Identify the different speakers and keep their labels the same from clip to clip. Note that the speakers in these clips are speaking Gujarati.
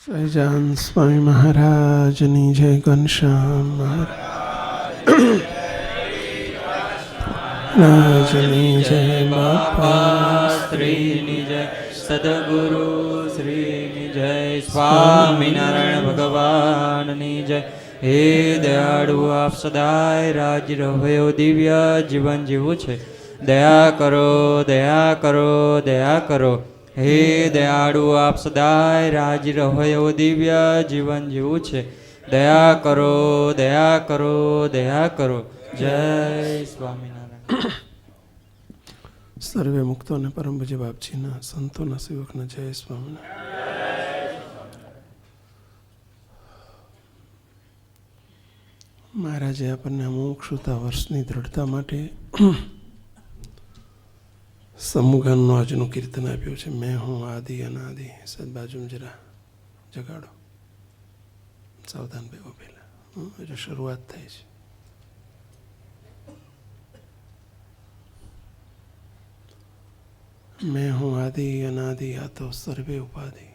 Speaker 1: સહજાન સ્વામી મહારાજની જય. ઘનશ્યામ મહારાજની જય. બાપા
Speaker 2: શ્રીની જય. સદગુરુ શ્રીની જય. સ્વામિનારાયણ ભગવાનની જય. હે દયાળુ, આપ સદાય રાજ રહ્યો દિવ્ય જીવન જીવું છે. દયા કરો, દયા કરો, દયા કરો. હે દયાળુ, આપ સદાય રાજ રહ્યો દિવ્ય જીવન જીવું છે. દયા કરો, દયા કરો, દયા કરો. જય સ્વામિનારાયણ.
Speaker 1: સર્વે મુક્તોને પરમ પૂજ્ય બાપજીના સંતોના સેવકના જય સ્વામિનારાયણ. મહારાજે આપણને મુમુક્ષુતા વર્ષની દ્રઢતા માટે સમૂહગાનનું આજનું કીર્તન આપ્યું છે. મેં હું આદિ અનાદિ. સદબાજુમાં જરા જગાડો. સાવધાન બેહો પહેલા, હજુ શરૂઆત થાય છે. મેં હું આદિ અનાદિ, આ તો સર્વે ઉપાધિ.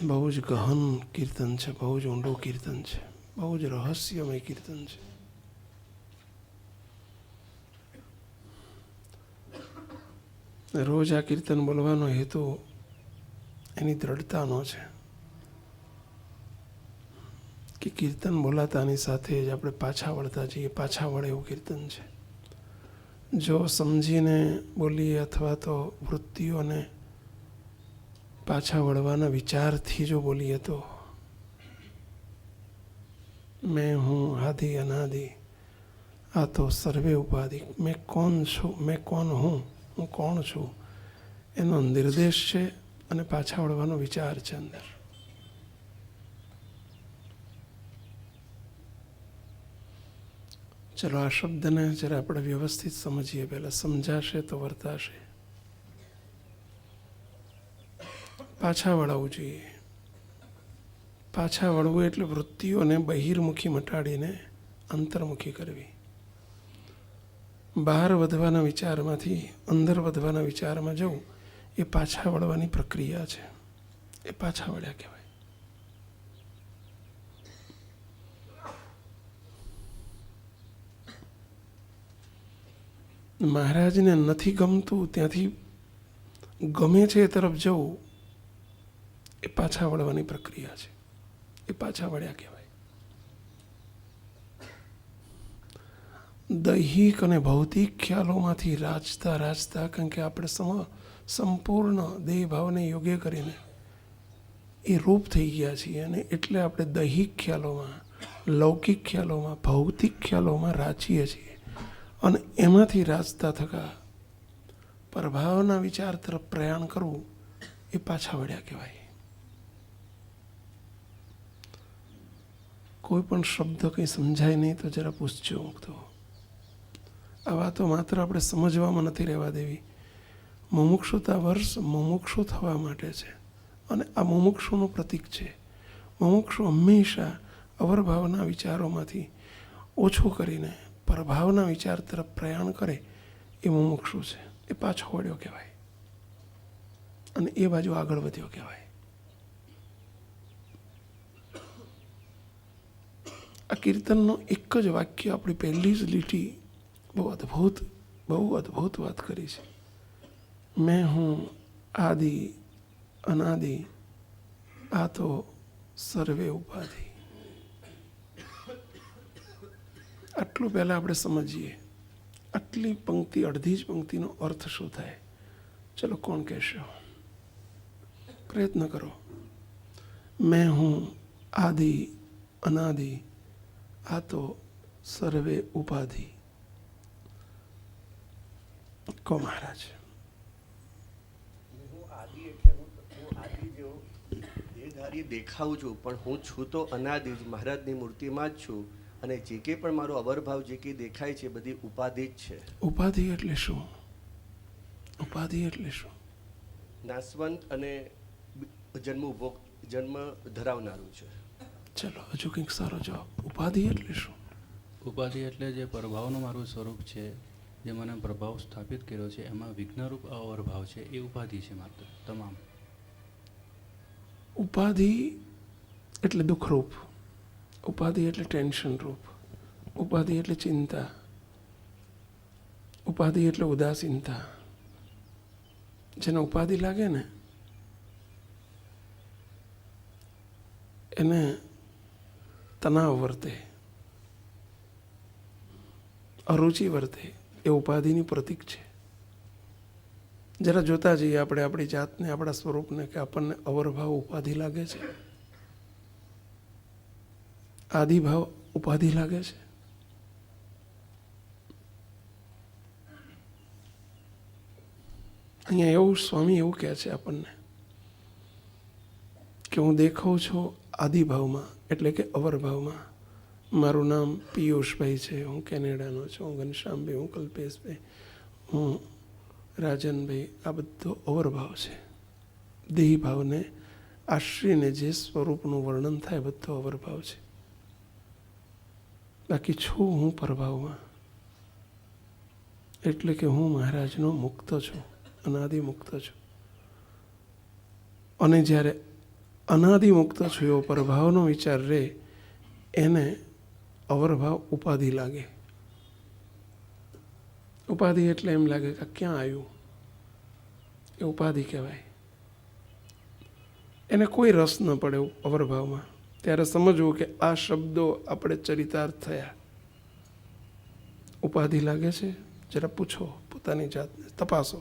Speaker 1: બહુ જ ગહન કીર્તન છે, બહુ જ ઊંડું કીર્તન છે, બહુ જ રહસ્યમય કીર્તન છે. રોજ આ કીર્તન બોલવાનો હેતુ એની દ્રઢતાનો છે કે કીર્તન બોલાતાની સાથે જ આપણે પાછા વળતા જઈએ. પાછા વળે એવું કીર્તન છે. જો સમજીને બોલીએ અથવા તો વૃત્તિઓને પાછા વળવાના વિચારથી જો બોલીએ તો મેં હું આદિ અનાદિ, આ તો સર્વે ઉપાધિ. મેં કોણ છું, મેં કોણ હું કોણ છું એનો નિર્દેશ છે અને પાછા વળવાનો વિચાર છે અંદર. ચલો આ શબ્દને જરા આપણે વ્યવસ્થિત સમજીએ. પહેલાં સમજાશે તો વર્તાશે. પાછા વળાવવું જોઈએ. પાછા વળવું એટલે વૃત્તિઓને બહિર્મુખી મટાડીને અંતર્મુખી કરવી. બહાર વધવાના વિચારમાંથી અંદર વધવાના વિચારમાં જવું એ પાછા વળવાની પ્રક્રિયા છે. એ પાછા વળ્યા કહેવાય. મહારાજને નથી ગમતું ત્યાંથી ગમે છે એ તરફ જવું એ પાછા વળવાની પ્રક્રિયા છે. એ પાછા વળ્યા કહેવાય. દૈહિક અને ભૌતિક ખ્યાલોમાંથી રાજતા કારણ કે આપણે સંપૂર્ણ દેહ ભાવને યોગ્ય કરીને એ રૂપ થઈ ગયા છીએ અને એટલે આપણે દૈહિક ખ્યાલોમાં, લૌકિક ખ્યાલોમાં, ભૌતિક ખ્યાલોમાં રાચીએ છીએ અને એમાંથી રાજતા થકા પ્રભાવના વિચાર તરફ પ્રયાણ કરવું એ પાછા વળ્યા કહેવાય. કોઈ પણ શબ્દ કંઈ સમજાય નહીં તો જરા પૂછજો. મુક્તો આ વાતો માત્ર આપણે સમજવામાં નથી રહેવા દેવી. મુમુક્ષુતા વર્ષ મુમુક્ષુ થવા માટે છે અને આ મુમુક્ષુનું પ્રતીક છે. મુમુક્ષુ હંમેશા અવરભાવના વિચારોમાંથી ઓછું કરીને પરભાવના વિચાર તરફ પ્રયાણ કરે એ મુમુક્ષુ છે. એ પાછો વળ્યો કહેવાય અને એ બાજુ આગળ વધ્યો કહેવાય. આ કીર્તનનો એક જ વાક્ય, આપણી પહેલી જ લીટી બહુ અદ્ભુત વાત કરી છે. મેં હું આદિ અનાદિ, આ તો સર્વે ઉપાધિ. આટલું પહેલાં આપણે સમજીએ. આટલી પંક્તિ, અડધી જ પંક્તિનો અર્થ શું થાય? ચલો કોણ કહેશો? પ્રયત્ન કરો. મેં હું આદિ અનાદિ, આ તો સર્વે ઉપાધિ. કો મહારાજ.
Speaker 3: હું આદિ એટલે હું આદિ જેવો દેહધારી દેખાઉં છું, પણ હું છું તો અનાદિ જ મહારાજની મૂર્તિમાં જ છું અને જે કંઈ પણ મારો અવરભાવ જે કંઈ દેખાય છે બધી ઉપાધિ જ છે.
Speaker 1: ઉપાધિ એટલે શું? ઉપાધિ એટલે શું?
Speaker 3: નાશવંત અને જન્મ ધરાવનારું છે.
Speaker 1: ચલો હજુ કંઈક સારો જવાબ. ઉપાધિ એટલે શું?
Speaker 2: ઉપાધિ એટલે જે પ્રભાવનું મારું સ્વરૂપ છે,
Speaker 4: જે મને પ્રભાવ સ્થાપિત કર્યો છે એમાં વિઘ્નરૂપ અવરભાવ છે એ ઉપાધિ છે માત્ર તમામ.
Speaker 1: ઉપાધિ એટલે દુઃખરૂપ, ઉપાધિ એટલે ટેન્શન રૂપ, ઉપાધિ એટલે ચિંતા, ઉપાધિ એટલે ઉદાસીનતા. જેને ઉપાધિ લાગે ને એને તણાવ વર્તે, અરુચિ વર્તે. એ ઉપાધિની પ્રતીક છે. જરા જોતા જઈએ આપણે આપણી જાતને, આપણા સ્વરૂપને, કે આપણને અવરભાવ ઉપાધિ લાગે છે, આદિભાવ ઉપાધિ લાગે છે. અહીંયા એવું સ્વામી એવું કહે છે આપણને કે હું દેખાઉં છું આદિભાવમાં, એટલે કે અવરભાવમાં. મારું નામ પિયુષભાઈ છે, હું કેનેડાનો છું, હું ઘનશ્યામભાઈ, હું કલ્પેશભાઈ, હું રાજનભાઈ. આ બધો અવરભાવ છે. દેહી ભાવને આશ્રીને જે સ્વરૂપનું વર્ણન થાય બધો અવરભાવ છે. બાકી છું હું પરભાવમાં, એટલે કે હું મહારાજનો મુક્ત છું, અનાદિ મુક્ત છું. અને જ્યારે અનાદિ મુક્ત છું એવો પરભાવનો વિચાર રહે એને અવરભાવ ઉપાધિ લાગે. ઉપાધિ એટલે એમ લાગે કે ક્યાં આવ્યું, એ ઉપાધિ કહેવાય. એને કોઈ રસ ન પડે અવરભાવમાં. ત્યારે સમજવું કે આ શબ્દો આપણે ચરિતાર્થ થયા. ઉપાધિ લાગે છે? જરા પૂછો પોતાની જાતને, તપાસો.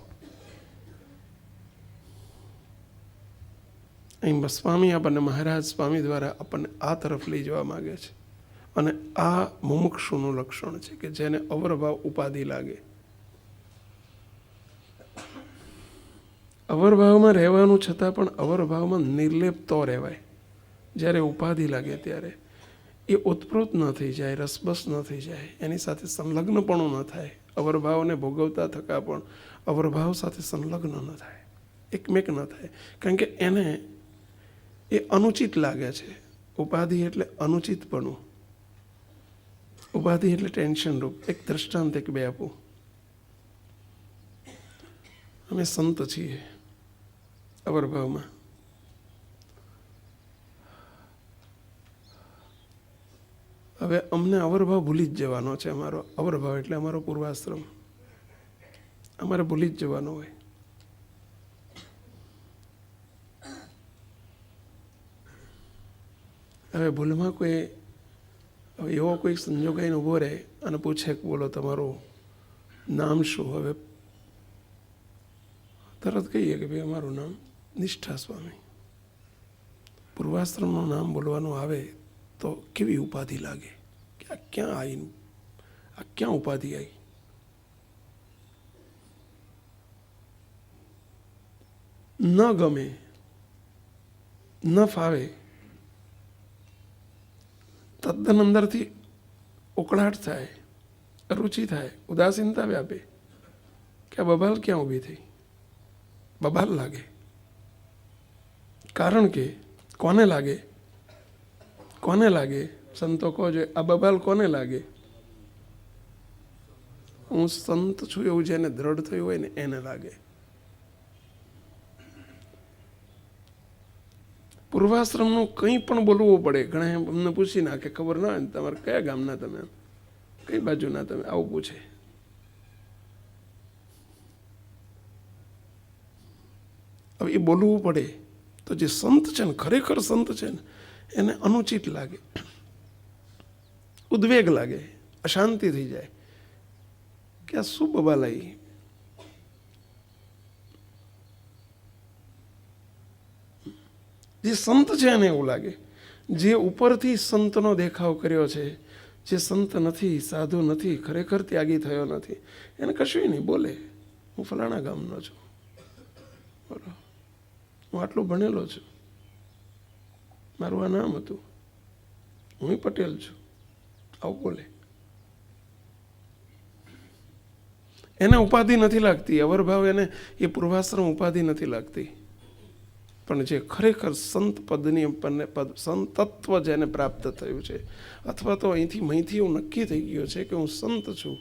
Speaker 1: અહીં સ્વામી આપણને, મહારાજ સ્વામી દ્વારા આપણને આ તરફ લઈ જવા માગે છે. અને આ મુમુક્ષુનું લક્ષણ છે કે જેને અવરભાવ ઉપાધિ લાગે. અવરભાવમાં રહેવાનું છતાં પણ અવરભાવમાં નિર્લેપ તો રહેવાય. જ્યારે ઉપાધિ લાગે ત્યારે એ ઉત્પ્રોત ન થઈ જાય, રસબસ ન થઈ જાય, એની સાથે સંલગ્નપણું ન થાય. અવરભાવને ભોગવતા થતાં પણ અવરભાવ સાથે સંલગ્ન ન થાય, એકમેક ન થાય. કારણ કે એને એ અનુચિત લાગે છે. ઉપાધિ એટલે અનુચિતપણું, ઉપાધિ એટલે ટેન્શન રૂપ. એક દ્રષ્ટાંત એક બે આપું. અમે સંત છીએ અવરભાવમાં. હવે અમને અવરભાવ ભૂલી જ જવાનો છે. અમારો અવરભાવ એટલે અમારો પૂર્વાશ્રમ, અમારે ભૂલી જ જવાનો હોય. હવે ભૂલમાં કોઈ એવો કોઈ સંજોગ આવીને ઊભો રહે અને પૂછે કે બોલો તમારું નામ શું? હવે તરત કહીએ કે ભાઈ અમારું નામ નિષ્ઠા સ્વામી. પૂર્વાશ્રમનું નામ બોલવાનું આવે તો કેવી ઉપાધિ લાગે કે આ ક્યાં આવી, આ ક્યાં ઉપાધિ આવી. ન ગમે, ન ફાવે, તદ્દન અંદરથી ઉકળાટ થાય, રુચિ થાય, ઉદાસીનતા વ્યાપે કે આ બબાલ ક્યાં ઊભી થઈ. બબાલ લાગે. કારણ કે કોને લાગે? કોને લાગે? સંતો કહો છો આ બબાલ કોને લાગે? હું સંત છું એવું જેને દ્રઢ થયું હોય ને એને લાગે. પૂર્વાશ્રમનું કંઈ પણ બોલવું પડે. ઘણા અમને પૂછી નાખે, ખબર ના હોય ને તમારે કયા ગામના તમે, કઈ બાજુના તમે, આવું પૂછે. હવે એ બોલવું પડે તો જે સંત છે ને, ખરેખર સંત છે ને, એને અનુચિત લાગે, ઉદ્વેગ લાગે, અશાંતિ થઈ જાય કે આ શું બબાલાઈ. જે સંત છે એને એવું લાગે. જે ઉપરથી સંતનો દેખાવ કર્યો છે, જે સંત નથી, સાધુ નથી, ખરેખર ત્યાગી થયો નથી, એને કશું નહીં બોલે. હું ફલાણા ગામનો છું, બોલો, હું આટલું ભણેલો છું, મારું આ નામ હતું, હું પટેલ છું, આવું બોલે. એને ઉપાધિ નથી લાગતી. અવરભાવ એને એ પૂર્વાશ્રમ ઉપાધિ નથી લાગતી. પણ જે ખરેખર સંત પદની સંતત્વ જેને પ્રાપ્ત થયું છે, અથવા તો અહીંથી મહીથી એવું નક્કી થઈ ગયું છે કે હું સંત છું,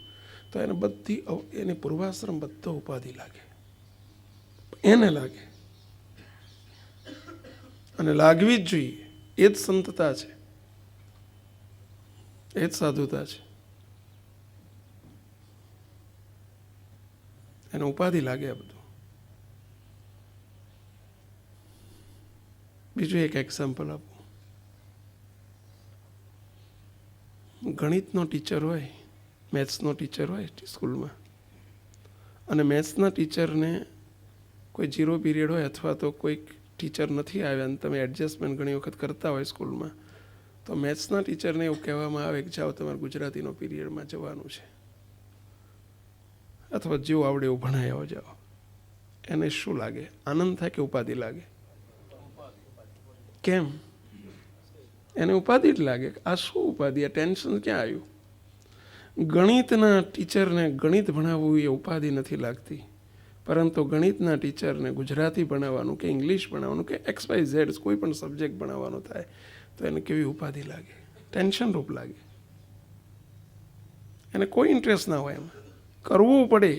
Speaker 1: તો એને બધી એની પૂર્વાશ્રમ બધો ઉપાધિ લાગે, એને લાગે, અને લાગવી જ જોઈએ. એ જ સંતતા છે, એ જ સાધુતા છે. એને ઉપાધિ લાગે આ બધું. બીજું એક એક્ઝામ્પલ આપું. ગણિતનો ટીચર હોય, મેથ્સનો ટીચર હોય સ્કૂલમાં, અને મેથ્સના ટીચરને કોઈ 0 પીરિયડ હોય અથવા તો કોઈક ટીચર નથી આવ્યા અને તમે એડજસ્ટમેન્ટ ઘણી વખત કરતા હોય સ્કૂલમાં, તો મેથ્સના ટીચરને એવું કહેવામાં આવે કે જાઓ તમારે ગુજરાતીનો પીરિયડમાં જવાનું છે, અથવા જેવું આવડે એવું ભણાવ્યા જાઓ. એને શું લાગે? આનંદ થાય કે ઉપાધિ લાગે? કેમ? એને ઉપાધિ જ લાગે. આ શું ઉપાધિ? આ ટેન્શન ક્યાં આવ્યું? ગણિતના ટીચરને ગણિત ભણાવવું એ ઉપાધિ નથી લાગતી, પરંતુ ગણિતના ટીચરને ગુજરાતી ભણાવવાનું કે ઇંગ્લિશ ભણાવવાનું કે XYZ કોઈ પણ સબ્જેક્ટ ભણાવવાનો થાય તો એને કેવી ઉપાધિ લાગે? ટેન્શન રૂપ લાગે. એને કોઈ ઇન્ટરેસ્ટ ના હોય એમાં, કરવું પડે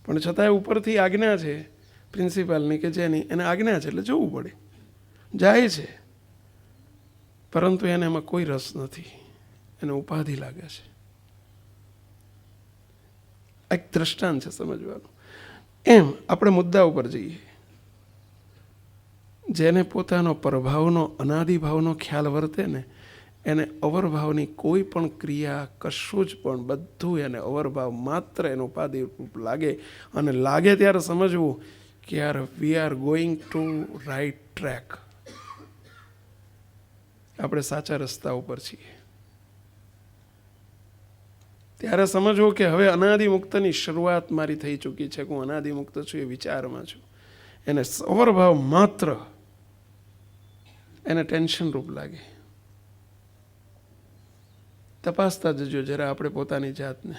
Speaker 1: પણ છતાંય ઉપરથી આજ્ઞા છે પ્રિન્સિપાલની કે જેની, એને આજ્ઞા છે એટલે જવું પડે, જાય છે, પરંતુ એને એમાં કોઈ રસ નથી, એને ઉપાધિ લાગે છે. એક દ્રષ્ટાંત છે સમજવાનું. એમ આપણે મુદ્દા ઉપર જઈએ. જેને પોતાનો પરભાવનો અનાદિભાવનો ખ્યાલ વર્તે ને એને અવરભાવની કોઈ પણ ક્રિયા કશું જ પણ બધું એને અવરભાવ માત્ર એનો ઉપાધિ રૂપ લાગે, અને લાગે ત્યારે સમજવું કે યાર we are going to right track, આપણે સાચા રસ્તા ઉપર છીએ. ત્યારે સમજવું કે હવે અનાદિમુક્તની શરૂઆત મારી થઈ ચૂકી છે, હું અનાદિમુક્ત છું એ વિચારમાં છું. એને અવરભાવ માત્ર એને ટેન્શન રૂપ લાગે. તપાસતા જજો જરા આપણે પોતાની જાતને.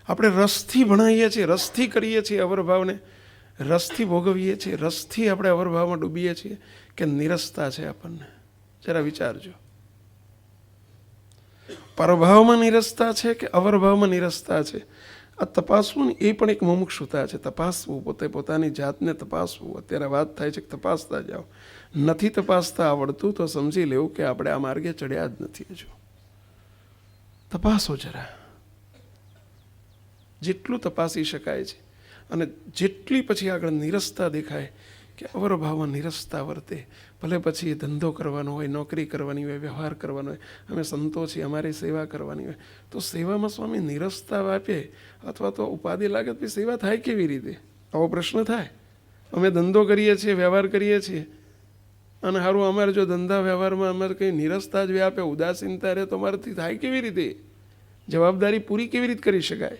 Speaker 1: આપણે રસથી ભણાવીએ છીએ, રસથી કરીએ છીએ અવરભાવને, રસથી ભોગવીએ છીએ, રસથી આપણે અવરભાવમાં ડૂબીએ છીએ કે નિરસતા છે આપણને? જરા વિચારજો. પરભાવમાં નિરસતા છે કે અવરભાવમાં નિરસતા છે? આ તપાસવું ને એ પણ એક મુમુક્ષુતા છે. તપાસવું, પોતે પોતાની જાતને તપાસવું. અત્યારે વાત થાય છે કે તપાસતા જાઓ. નથી તપાસતા આવડતું તો સમજી લેવું કે આપણે આ માર્ગે ચડ્યા જ નથી હજુ. તપાસો જરા, જેટલું તપાસી શકાય છે. અને જેટલી પછી આગળ નિરસતા દેખાય કે અવરભાવમાં નિરસતા વર્તે, ભલે પછી એ ધંધો કરવાનો હોય, નોકરી કરવાની હોય, વ્યવહાર કરવાનો હોય, અમે સંતો છીએ અમારી સેવા કરવાની હોય, તો સેવામાં સ્વામી નિરસતા આપે અથવા તો ઉપાધિ લાગે તો સેવા થાય કેવી રીતે? આવો પ્રશ્ન થાય. અમે ધંધો કરીએ છીએ, વ્યવહાર કરીએ છીએ, અને સારું અમારે જો ધંધા વ્યવહારમાં અમારે કંઈ નિરસતા જ વ્યાપે, ઉદાસીનતા રહે તો અમારાથી થાય કેવી રીતે? જવાબદારી પૂરી કેવી રીતે કરી શકાય?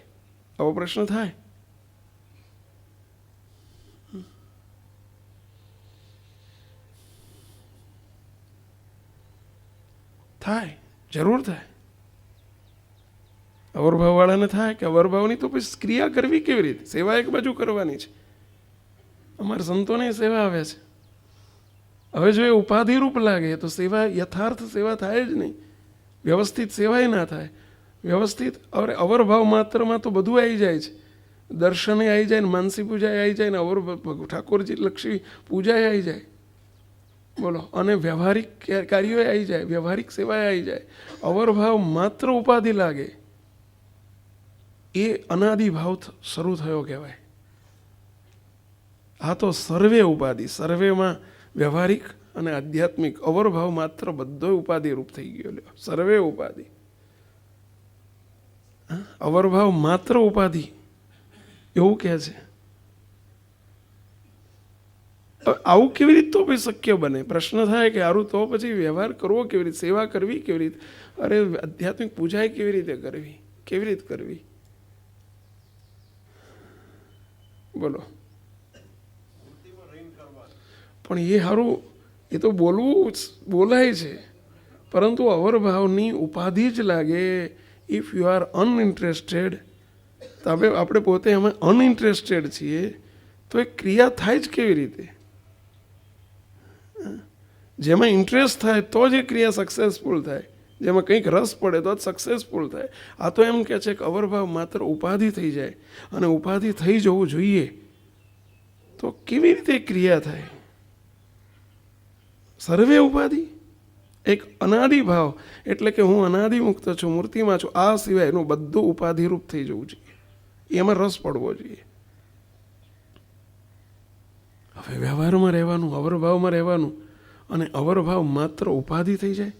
Speaker 1: આવો પ્રશ્ન થાય. થાય, જરૂર થાય. અવરભાવવાળાને થાય કે અવરભાવની તો પછી ક્રિયા કરવી કેવી રીતે? સેવા એક બાજુ કરવાની છે. અમારા સંતોને સેવા આવે છે. હવે જો એ ઉપાધિરૂપ લાગે તો સેવા, યથાર્થ સેવા થાય જ નહીં. વ્યવસ્થિત સેવાય ના થાય. વ્યવસ્થિત અવરભાવ માત્રમાં તો બધું આવી જાય છે. દર્શને આવી જાય ને, માનસી પૂજા આવી જાય ને, ઠાકોરજી લક્ષી પૂજા આવી જાય, બોલો, અને વ્યવહારિક કાર્યો આવી જાય, વ્યવહારિક સેવા આવી જાય. અવરભાવ માત્ર ઉપાધિ લાગે એ અનાદિભાવ શરૂ થયો કહેવાય. આ તો સર્વે ઉપાધિ, સર્વેમાં વ્યવહારિક અને આધ્યાત્મિક અવરભાવ માત્ર બધો ઉપાધિ રૂપ થઈ ગયો. સર્વે ઉપાધિ, અવરભાવ માત્ર ઉપાધિ એવું કહે છે. આવું કેવી રીતે તો પછી શક્ય બને? પ્રશ્ન થાય કે સારું તો પછી વ્યવહાર કરવો કેવી રીતે, સેવા કરવી કેવી રીતે, અરે આધ્યાત્મિક પૂજા કેવી રીતે કરવી, કેવી રીતે કરવી? બોલો. પણ એ સારું, એ તો બોલવું બોલાય છે, પરંતુ અવરભાવની ઉપાધિ જ લાગે. ઇફ યુ આર અનઇન્ટરેસ્ટેડ, તો આપણે પોતે એમાં અનઇન્ટરેસ્ટેડ છીએ તો એ ક્રિયા થાય જ કેવી રીતે? જેમાં ઇન્ટરેસ્ટ થાય તો જ એ ક્રિયા સક્સેસફુલ થાય. જેમાં કંઈક રસ પડે તો જ સક્સેસફુલ થાય. આ તો એમ કહે છે કે અવરભાવ માત્ર ઉપાધિ થઈ જાય, અને ઉપાધિ થઈ જવું જોઈએ તો કેવી રીતે ક્રિયા થાય? સર્વે ઉપાધિ, એક અનાદિ ભાવ, એટલે કે હું અનાદિ મુક્ત છું, મૂર્તિમાં છું, આ સિવાય એનું બધું ઉપાધિરૂપ થઈ જવું જોઈએ, એમાં રસ પડવો જોઈએ. હવે વ્યવહારમાં રહેવાનું, અવરભાવમાં રહેવાનું, અને અવરભાવ માત્ર ઉપાધિ થઈ જાય.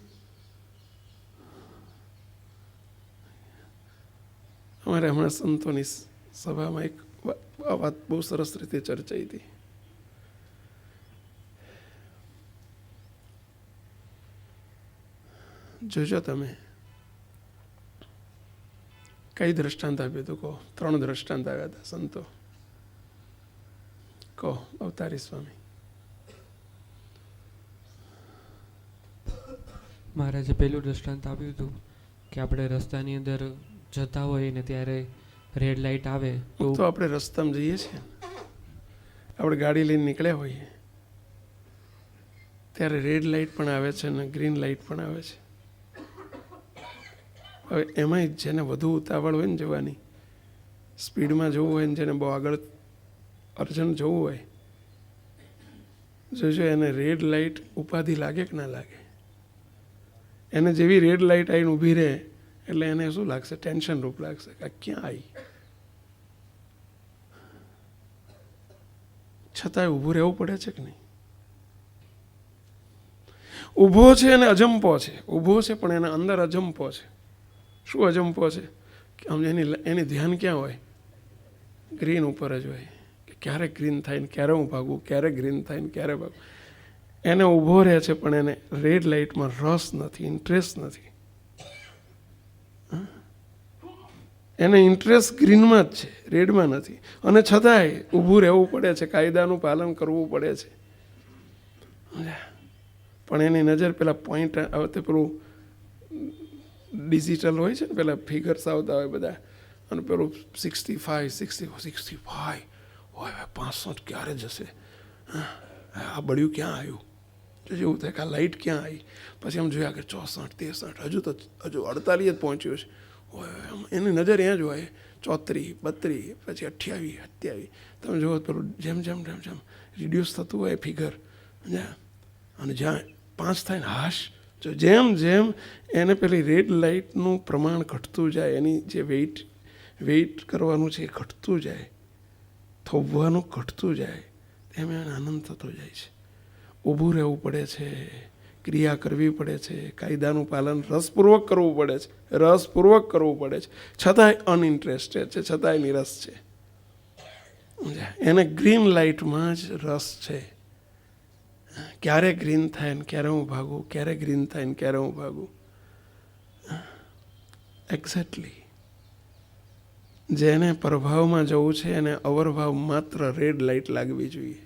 Speaker 1: અમારે હમણાં સંતોની સભામાં એક આ વાત બહુ સરસ રીતે ચર્ચાઈ હતી. જોજો તમે કઈ દ્રષ્ટાંત આપ્યું હતું? કહો. 3 દ્રષ્ટાંત આવ્યા હતા સંતો. કહો અવતારી સ્વામી.
Speaker 5: મહારાજે પહેલું દ્રષ્ટાંત આપ્યું હતું કે આપણે રસ્તાની અંદર જતા હોઈએ ને ત્યારે રેડ લાઇટ આવે
Speaker 1: તો આપણે રસ્તામાં જઈએ છીએ, આપણે ગાડી લઈને નીકળ્યા હોઈએ ત્યારે રેડ લાઇટ પણ આવે છે અને ગ્રીન લાઇટ પણ આવે છે. હવે એમાંય જેને વધુ ઉતાવળ હોય ને જવાની, સ્પીડમાં જવું હોય ને જેને બહુ આગળ અર્જન્ટ જવું હોય, જોજો એને રેડ લાઇટ ઉપાધિ લાગે કે ના લાગે? એને જેવી રેડ લાઇટ આવીને ઊભી રહે એટલે એને શું લાગશે? ટેન્શન રૂપ લાગશે કે ક્યાં આવી. છતાંય ઊભું રહેવું પડે છે કે નહીં? ઊભો છે અને અજંપો છે. ઊભો છે પણ એના અંદર અજંપો છે. શું અજંપો છે? કે આમ એની ધ્યાન ક્યાં હોય? ગ્રીન ઉપર જ હોય કે ક્યારે ગ્રીન થાય ને ક્યારે હું ભાગું, ક્યારે ગ્રીન થાય ને ક્યારે ભાગું. એને ઊભો રહે છે પણ એને રેડ લાઇટમાં રસ નથી, ઇન્ટરેસ્ટ નથી. એને ઇન્ટરેસ્ટ ગ્રીનમાં જ છે, રેડમાં નથી. અને છતાંય ઊભું રહેવું પડે છે, કાયદાનું પાલન કરવું પડે છે. પણ એની નજર પેલા પોઈન્ટ આવે તે પેલું ડિજિટલ હોય છે ને, પેલા ફિગર્સ આવતા હોય બધા, અને પેલું 65 હોય 65 ક્યારે જશે, આ બળ્યું ક્યાં આવ્યું, જેવું થાય કે આ લાઇટ ક્યાં આવી. પછી આમ જોયા કે 64 63 હજુ 48 જ પહોંચ્યું છે. એની નજર ત્યાં જ હોય 34 32 પછી 28 તમે જુઓ પેલું જેમ જેમ જેમ જેમ રિડ્યુસ થતું હોય ફિગર, અને જ્યાં 5 થાય ને હાશ, જો જેમ જેમ એને પેલી રેડ લાઇટનું પ્રમાણ ઘટતું જાય, એની જે વેઇટ કરવાનું છે એ ઘટતું જાય, થોભવાનું ઘટતું જાય, તેમ એને આનંદ થતો જાય છે. ઊભું રહેવું પડે છે, ક્રિયા કરવી પડે છે, કાયદાનું પાલન રસપૂર્વક કરવું પડે છે, રસપૂર્વક કરવું પડે છે, છતાંય અનઇન્ટરેસ્ટેડ છે, છતાંય નિરસ છે. એને ગ્રીન લાઇટમાં જ રસ છે. ક્યારે ગ્રીન થાય ને ક્યારે હું ભાગું, ક્યારે ગ્રીન થાય ને ક્યારે હું ભાગું. એક્ઝેક્ટલી જેને પ્રભાવમાં જવું છે એને અવરભાવ માત્ર રેડ લાઇટ લાગવી જોઈએ.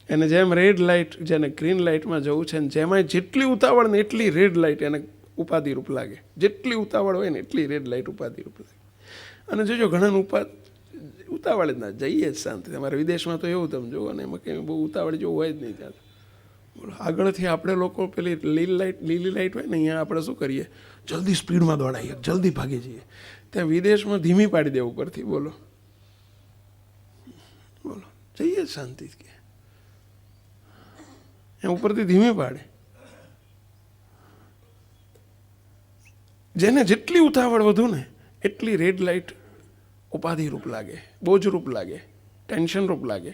Speaker 1: એને જેમ રેડ લાઇટ, જેને ગ્રીન લાઇટમાં જવું છે, જેમાં જેટલી ઉતાવળ ને એટલી રેડ લાઇટ એને ઉપાધિરૂપ લાગે. જેટલી ઉતાવળ હોય ને એટલી રેડ લાઇટ ઉપાધિરૂપ લાગે. અને જોજો ઘણાને ઉતાવળ જ ના, જઈએ જ શાંતિ. અમારા વિદેશમાં તો એવું તમે જુઓ, અને એમાં કંઈ બહુ ઉતાવળ જેવું હોય જ નહીં. ત્યાં બોલો આગળથી આપણે લોકો પેલી લીલી લાઇટ હોય ને, અહીંયા આપણે શું કરીએ? જલ્દી સ્પીડમાં દોડાઈએ, જલ્દી ભાગી જઈએ. ત્યાં વિદેશમાં ધીમી પાડી દે ઉપરથી. બોલો જઈએ જ શાંતિ કે ઉપરથી ધીમી પાડે. જેને જેટલી ઉતાવળ વધુ ને એટલી રેડ લાઇટ ઉપાધિરૂપ લાગે, બોજરૂપ લાગે, ટેન્શનરૂપ લાગે,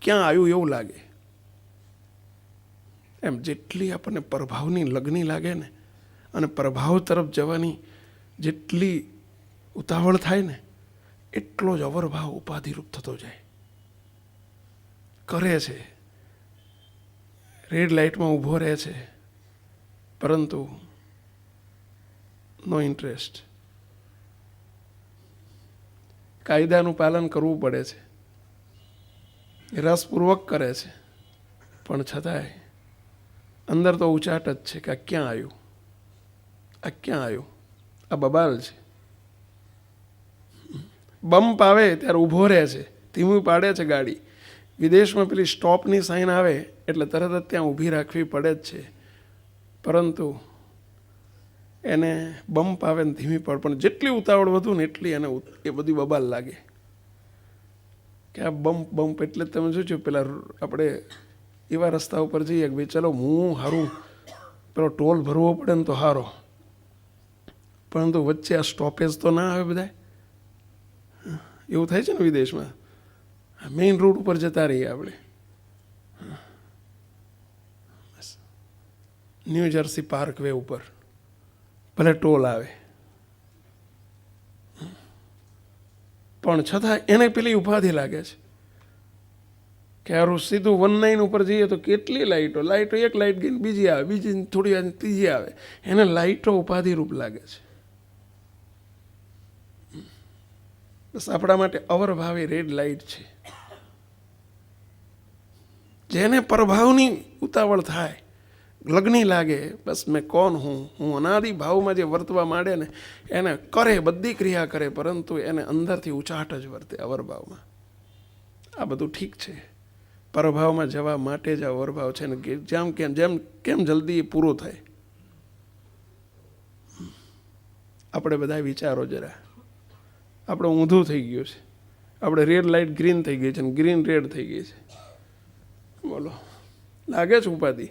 Speaker 1: ક્યાં આવ્યું એવું લાગે. એમ જેટલી આપણને પ્રભાવની લગ્ની લાગે ને, અને પ્રભાવ તરફ જવાની જેટલી ઉતાવળ થાય ને, એટલો જ અવરભાવ ઉપાધિરૂપ થતો જાય. કરે છે, રેડ લાઇટમાં ઊભો રહે છે, પરંતુ નો ઇન્ટરેસ્ટ. કાયદાનું પાલન કરવું પડે છે, રસપૂર્વક કરે છે, પણ છતાંય અંદર તો ઉચાટ જ છે કે આ ક્યાં આવ્યું, આ ક્યાં આવ્યું, આ બબાલ છે. બમ્પ આવે ત્યારે ઊભો રહે છે, ધીમું પાડે છે ગાડી, વિદેશમાં પેલી સ્ટોપની સાઇન આવે એટલે તરત જ ત્યાં ઊભી રાખવી પડે જ છે, પરંતુ એને બમ્પ આવે ને ધીમી પડે, પણ જેટલી ઉતાવળ વધુ ને એટલી એને એ બધી બબાલ લાગે કે આ બમ્પ એટલે તમે જોજો પેલા આપણે એવા રસ્તા ઉપર જઈએ કે ભાઈ ચલો હું સારું પેલો ટોલ ભરવો પડે ને તો સારો, પરંતુ વચ્ચે આ સ્ટોપેજ તો ના આવે બધા, એવું થાય છે ને વિદેશમાં. મેઇન રોડ ઉપર જતા રહીએ આપણે, ન્યૂ જર્સી પાર્ક વે ઉપર ભલે ટોલ આવે, પણ છતાં એને પેલી ઉપાધિ લાગે છે કે હારું સીધું 19 ઉપર જઈએ તો કેટલી લાઇટો એક લાઇટ ગઈને બીજી આવે, બીજી થોડી વાર ત્રીજી આવે, એને લાઇટો ઉપાધિરૂપ લાગે છે. બસ આપણા માટે અવરભાવી રેડ લાઇટ છે. જેને પ્રભાવની ઉતાવળ થાય, લગ્ની લાગે, બસ મેં કોણ હું અનાદિ ભાવમાં જે વર્તવા માંડે ને એને કરે, બધી ક્રિયા કરે, પરંતુ એને અંદરથી ઉચાટ જ વર્તે અવરભાવમાં. આ બધું ઠીક છે, પરભાવમાં જવા માટે જ અવરભાવ છે ને જેમ કેમ જલ્દી એ પૂરો થાય. આપણે બધા વિચારો જરા, આપણે ઊંધું થઈ ગયું છે, આપણે રેડ લાઇટ ગ્રીન થઈ ગઈ છે ને ગ્રીન રેડ થઈ ગઈ છે. બોલો, લાગે છે ઉપાધિ.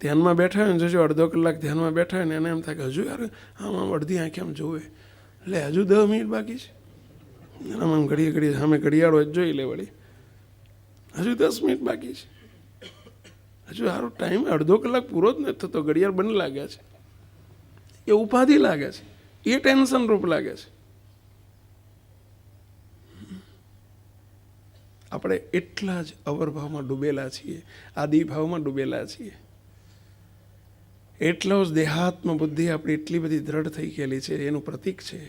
Speaker 1: ધ્યાનમાં બેઠા હોય ને જોજો, અડધો કલાક ધ્યાનમાં બેઠા હોય ને એને એમ થાય કે હજુ યાર આમ અડધી આંખે આમ જોવે, એટલે હજુ 10 મિનિટ બાકી છે, આમ ઘડીએ સામે ઘડિયાળો જ જોઈ લે, વળી હજુ 10 મિનિટ બાકી છે, હજુ સારો ટાઈમ અડધો કલાક પૂરો જ નથી થતો, ઘડિયાળ બંધ લાગે છે. એ ઉપાધિ લાગે છે, એ ટેન્શન રૂપ લાગે છે. આપણે એટલા જ અવરભાવમાં ડૂબેલા છીએ, આદિભાવમાં ડૂબેલા છીએ. એટલો જ દેહાત્મ બુદ્ધિ આપણી એટલી બધી દ્રઢ થઈ ગયેલી છે, એનું પ્રતીક છે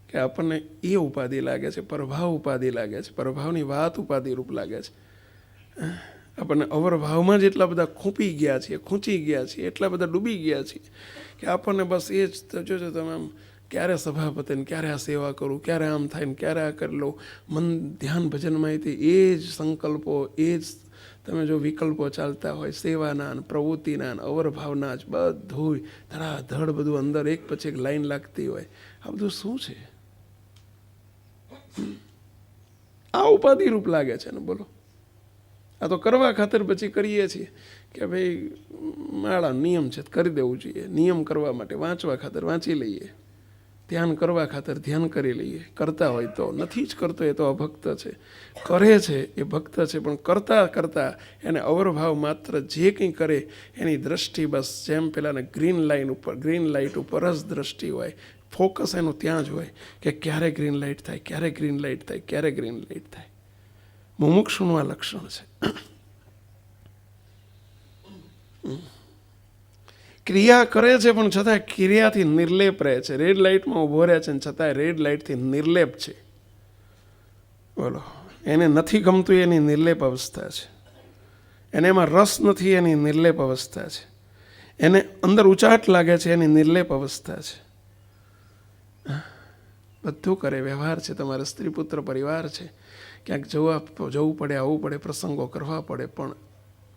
Speaker 1: કે આપણને એ ઉપાધિ લાગે છે, પ્રભાવ ઉપાધિ લાગે છે, પ્રભાવની વાત ઉપાધિ રૂપ લાગે છે. આપણને અવરભાવમાં જ એટલા બધા ખૂંચી ગયા છીએ, એટલા બધા ડૂબી ગયા છીએ કે આપણને બસ એ જ જોજો તમે આમ ક્યારે સભા પતે ને ક્યારે આ સેવા કરું, ક્યારે આમ થાય ને ક્યારે આ કરી લઉં, મન ધ્યાન ભજનમાં એ જ સંકલ્પો, એ જ તમે જો વિકલ્પો ચાલતા હોય, સેવાના પ્રવૃત્તિના અવરભાવના જ બધું ધડાધડ બધું અંદર એક પછી એક લાઈન લાગતી હોય. આ બધું શું છે? આ ઉપાધિ રૂપ લાગે છે ને. બોલો, આ તો કરવા ખાતર પછી કરીએ છીએ કે ભાઈ માળા નિયમ છે કરી દેવું જોઈએ, નિયમ કરવા માટે વાંચવા ખાતર વાંચી લઈએ, ધ્યાન કરવા ખાતર ધ્યાન કરી લઈએ. કરતા હોય તો, નથી જ કરતો એ તો અભક્ત છે, કરે છે એ ભક્ત છે, પણ કરતાં કરતાં એને અવરભાવ માત્ર જે કંઈ કરે એની દ્રષ્ટિ બસ જેમ પેલાને ગ્રીન લાઇટ ઉપર જ દ્રષ્ટિ હોય, ફોકસ એનું ત્યાં જ હોય કે ક્યારે ગ્રીન લાઇટ થાય, ક્યારે ગ્રીન લાઇટ થાય, ક્યારે ગ્રીન લાઇટ થાય. મુમુક્ષુનું આ લક્ષણ છે. ક્રિયા કરે છે પણ છતાં ક્રિયાથી નિર્લેપ રહે છે. રેડ લાઇટમાં ઊભો રહે છે ને છતાં રેડ લાઇટથી નિર્લેપ છે. બોલો, એને નથી ગમતું એની નિર્લેપ અવસ્થા છે, એને એમાં રસ નથી એની નિર્લેપ અવસ્થા છે, એને અંદર ઉચાટ લાગે છે એની નિર્લેપ અવસ્થા છે. બધું કરે, વ્યવહાર છે, તમારા સ્ત્રી પુત્ર પરિવાર છે, ક્યાંક જવું પડે, આવવું પડે, પ્રસંગો કરવા પડે, પણ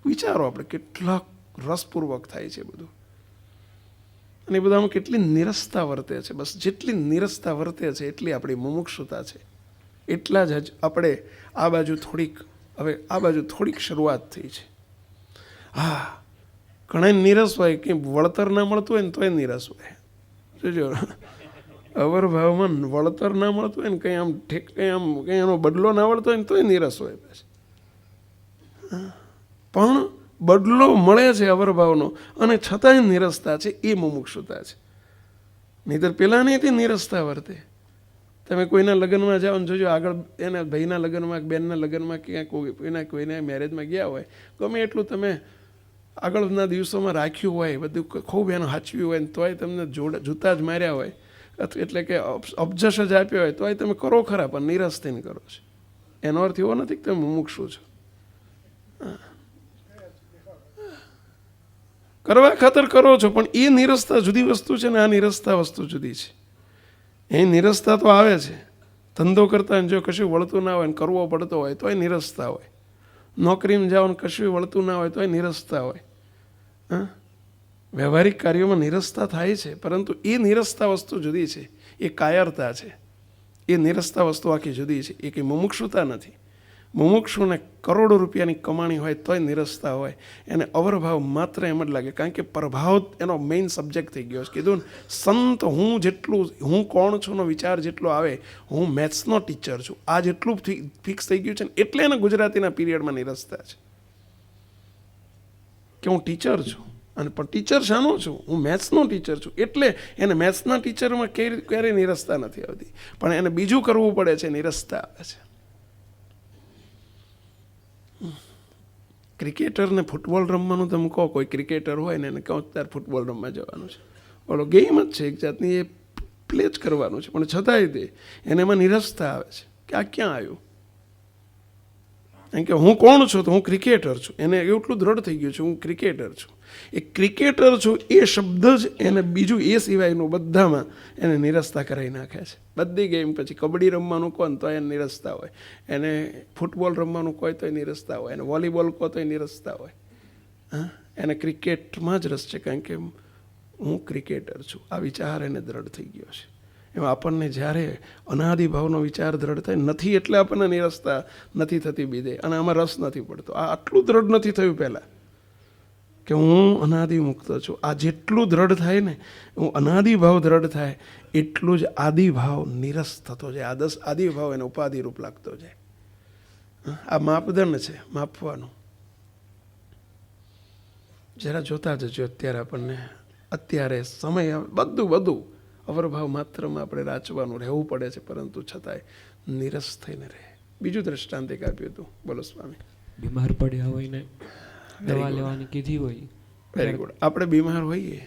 Speaker 1: વિચારો આપણે કેટલા રસપૂર્વક થાય છે બધું. અને એ બધામાં કેટલી નિરસતા વર્તે છે. બસ જેટલી નિરસતા વર્તે છે એટલી આપણી મુમુક્ષુતા છે. એટલા જ આપણે આ બાજુ થોડીક શરૂઆત થઈ છે. હા, ઘણા નિરસ હોય, કંઈ વળતર ના મળતું હોય ને તોય નિરસ હોય. જોજો, અવરભાવમાં વળતર ના મળતું હોય ને કંઈ એનો બદલો ના મળતો હોય ને તોય નિરસ હોય. પણ બદલો મળે છે અવરભાવનો અને છતાંય નિરસતા છે, એ મુમુક્ષુતા છે. નહીંતર પેલાની તે નિરસતા વર્તે. તમે કોઈના લગ્નમાં જાઓ ને જોજો, આગળ એના ભાઈના લગ્નમાં, બેનના લગ્નમાં, ક્યાંક કોઈના મેરેજમાં ગયા હોય, ગમે એટલું તમે આગળના દિવસોમાં રાખ્યું હોય, બધું ખૂબ એનું સાચવ્યું હોય ને તોય તમને જૂતા જ માર્યા હોય, એટલે કે અબજશ જ આપ્યો હોય, તોય તમે કરો ખરા, પણ નિરસ થઈને કરો છો. એનો અર્થ એવો નથી કે તમે મુમુક્ષુ છો. કરવા ખાતર કરો છો, પણ એ નિરસતા જુદી વસ્તુ છે ને આ નિરસતા વસ્તુ જુદી છે. એ નિરસતા તો આવે છે, ધંધો કરતા જો કશું વળતું ના હોય ને કરવો પડતો હોય તોય નિરસતા હોય. નોકરીમાં જાઓ ને કશું વળતું ના હોય તો એ નિરસતા હોય. હા, વ્યવહારિક કાર્યોમાં નિરસતા થાય છે, પરંતુ એ નિરસતા વસ્તુ જુદી છે, એ કાયરતા છે. એ નિરસતા વસ્તુ આખી જુદી છે, એ કંઈ મુમુક્ષુતા નથી. મુમુક્ષુને કરોડો રૂપિયાની કમાણી હોય તોય નિરસતા હોય, એને અવરભાવ માત્ર એમ જ લાગે, કારણ કે પ્રભાવ એનો મેઇન સબ્જેક્ટ થઈ ગયો છે. કીધું ને, સંત હું જેટલું, હું કોણ છું નો વિચાર જેટલો આવે, હું મેથ્સનો ટીચર છું, આ જેટલું ફિક્સ થઈ ગયું છે ને, એટલે એને ગુજરાતીના પીરિયડમાં નિરસતા છે કે હું ટીચર છું. અને પણ ટીચર શાનો છું? હું મેથ્સનો ટીચર છું, એટલે એને મેથ્સના ટીચરમાં ક્યારેય નિરસતા નથી આવતી, પણ એને બીજું કરવું પડે છે, નિરસતા આવે છે. ક્રિકેટરને ફૂટબોલ રમવાનું તમે કહો, કોઈ ક્રિકેટર હોય ને એને કહો ત્યારે ફૂટબોલ રમવા જવાનું છે, બોલો ગેમ જ છે એક જાતની, એ પ્લે જ કરવાનું છે, પણ છતાંય તે એને એમાં નિરસતા આવે છે કે આ ક્યાં આવ્યું. કારણ કે હું કોણ છું? તો હું ક્રિકેટર છું. એને એટલું દ્રઢ થઈ ગયું છે હું ક્રિકેટર છું. એ ક્રિકેટર છું એ શબ્દ જ એને બીજું એ સિવાયનું બધામાં એને નિરસતા કરાવી નાખે છે. બધી ગેમ, પછી કબડ્ડી રમવાનું કહો તો એને નિરસતા હોય, એને ફૂટબોલ રમવાનું કહો તો નિરસતા હોય, એને વોલીબોલ કહો તો નિરસતા હોય. હા, એને ક્રિકેટમાં જ રસ છે, કારણ કે હું ક્રિકેટર છું. આ વિચાર એને દ્રઢ થઈ ગયો છે. એમાં આપણને જ્યારે અનાદિભાવનો વિચાર દ્રઢ થાય નથી, એટલે આપણને નિરસતા નથી થતી બીજે, અને આમાં રસ નથી પડતો. આ આટલું દ્રઢ નથી થયું પહેલાં કે હું અનાદિ મુક્ત છું. આ જેટલું દ્રઢ થાય ને, હું અનાદિભાવ દ્રઢ થાય એટલું જ આદિભાવ નિરસ થતો જાય. આદિભાવ એને ઉપાધિરૂપ લાગતો જાય. આ માપદંડ છે માપવાનું. જરા જોતા જજો અત્યારે આપણને, અત્યારે સમય બધું અવરભાવ માત્રમાં આપણે રાચવાનું રહેવું પડે છે, પરંતુ છતાંય નિરસ થઈને રહે. બીજું દ્રષ્ટાંત એક આપ્યું હતું, બોલો સ્વામી.
Speaker 5: બીમાર પડ્યા હોય ને દવા લેવાની કીધી હોય.
Speaker 1: Very good. આપણે બીમાર હોઈએ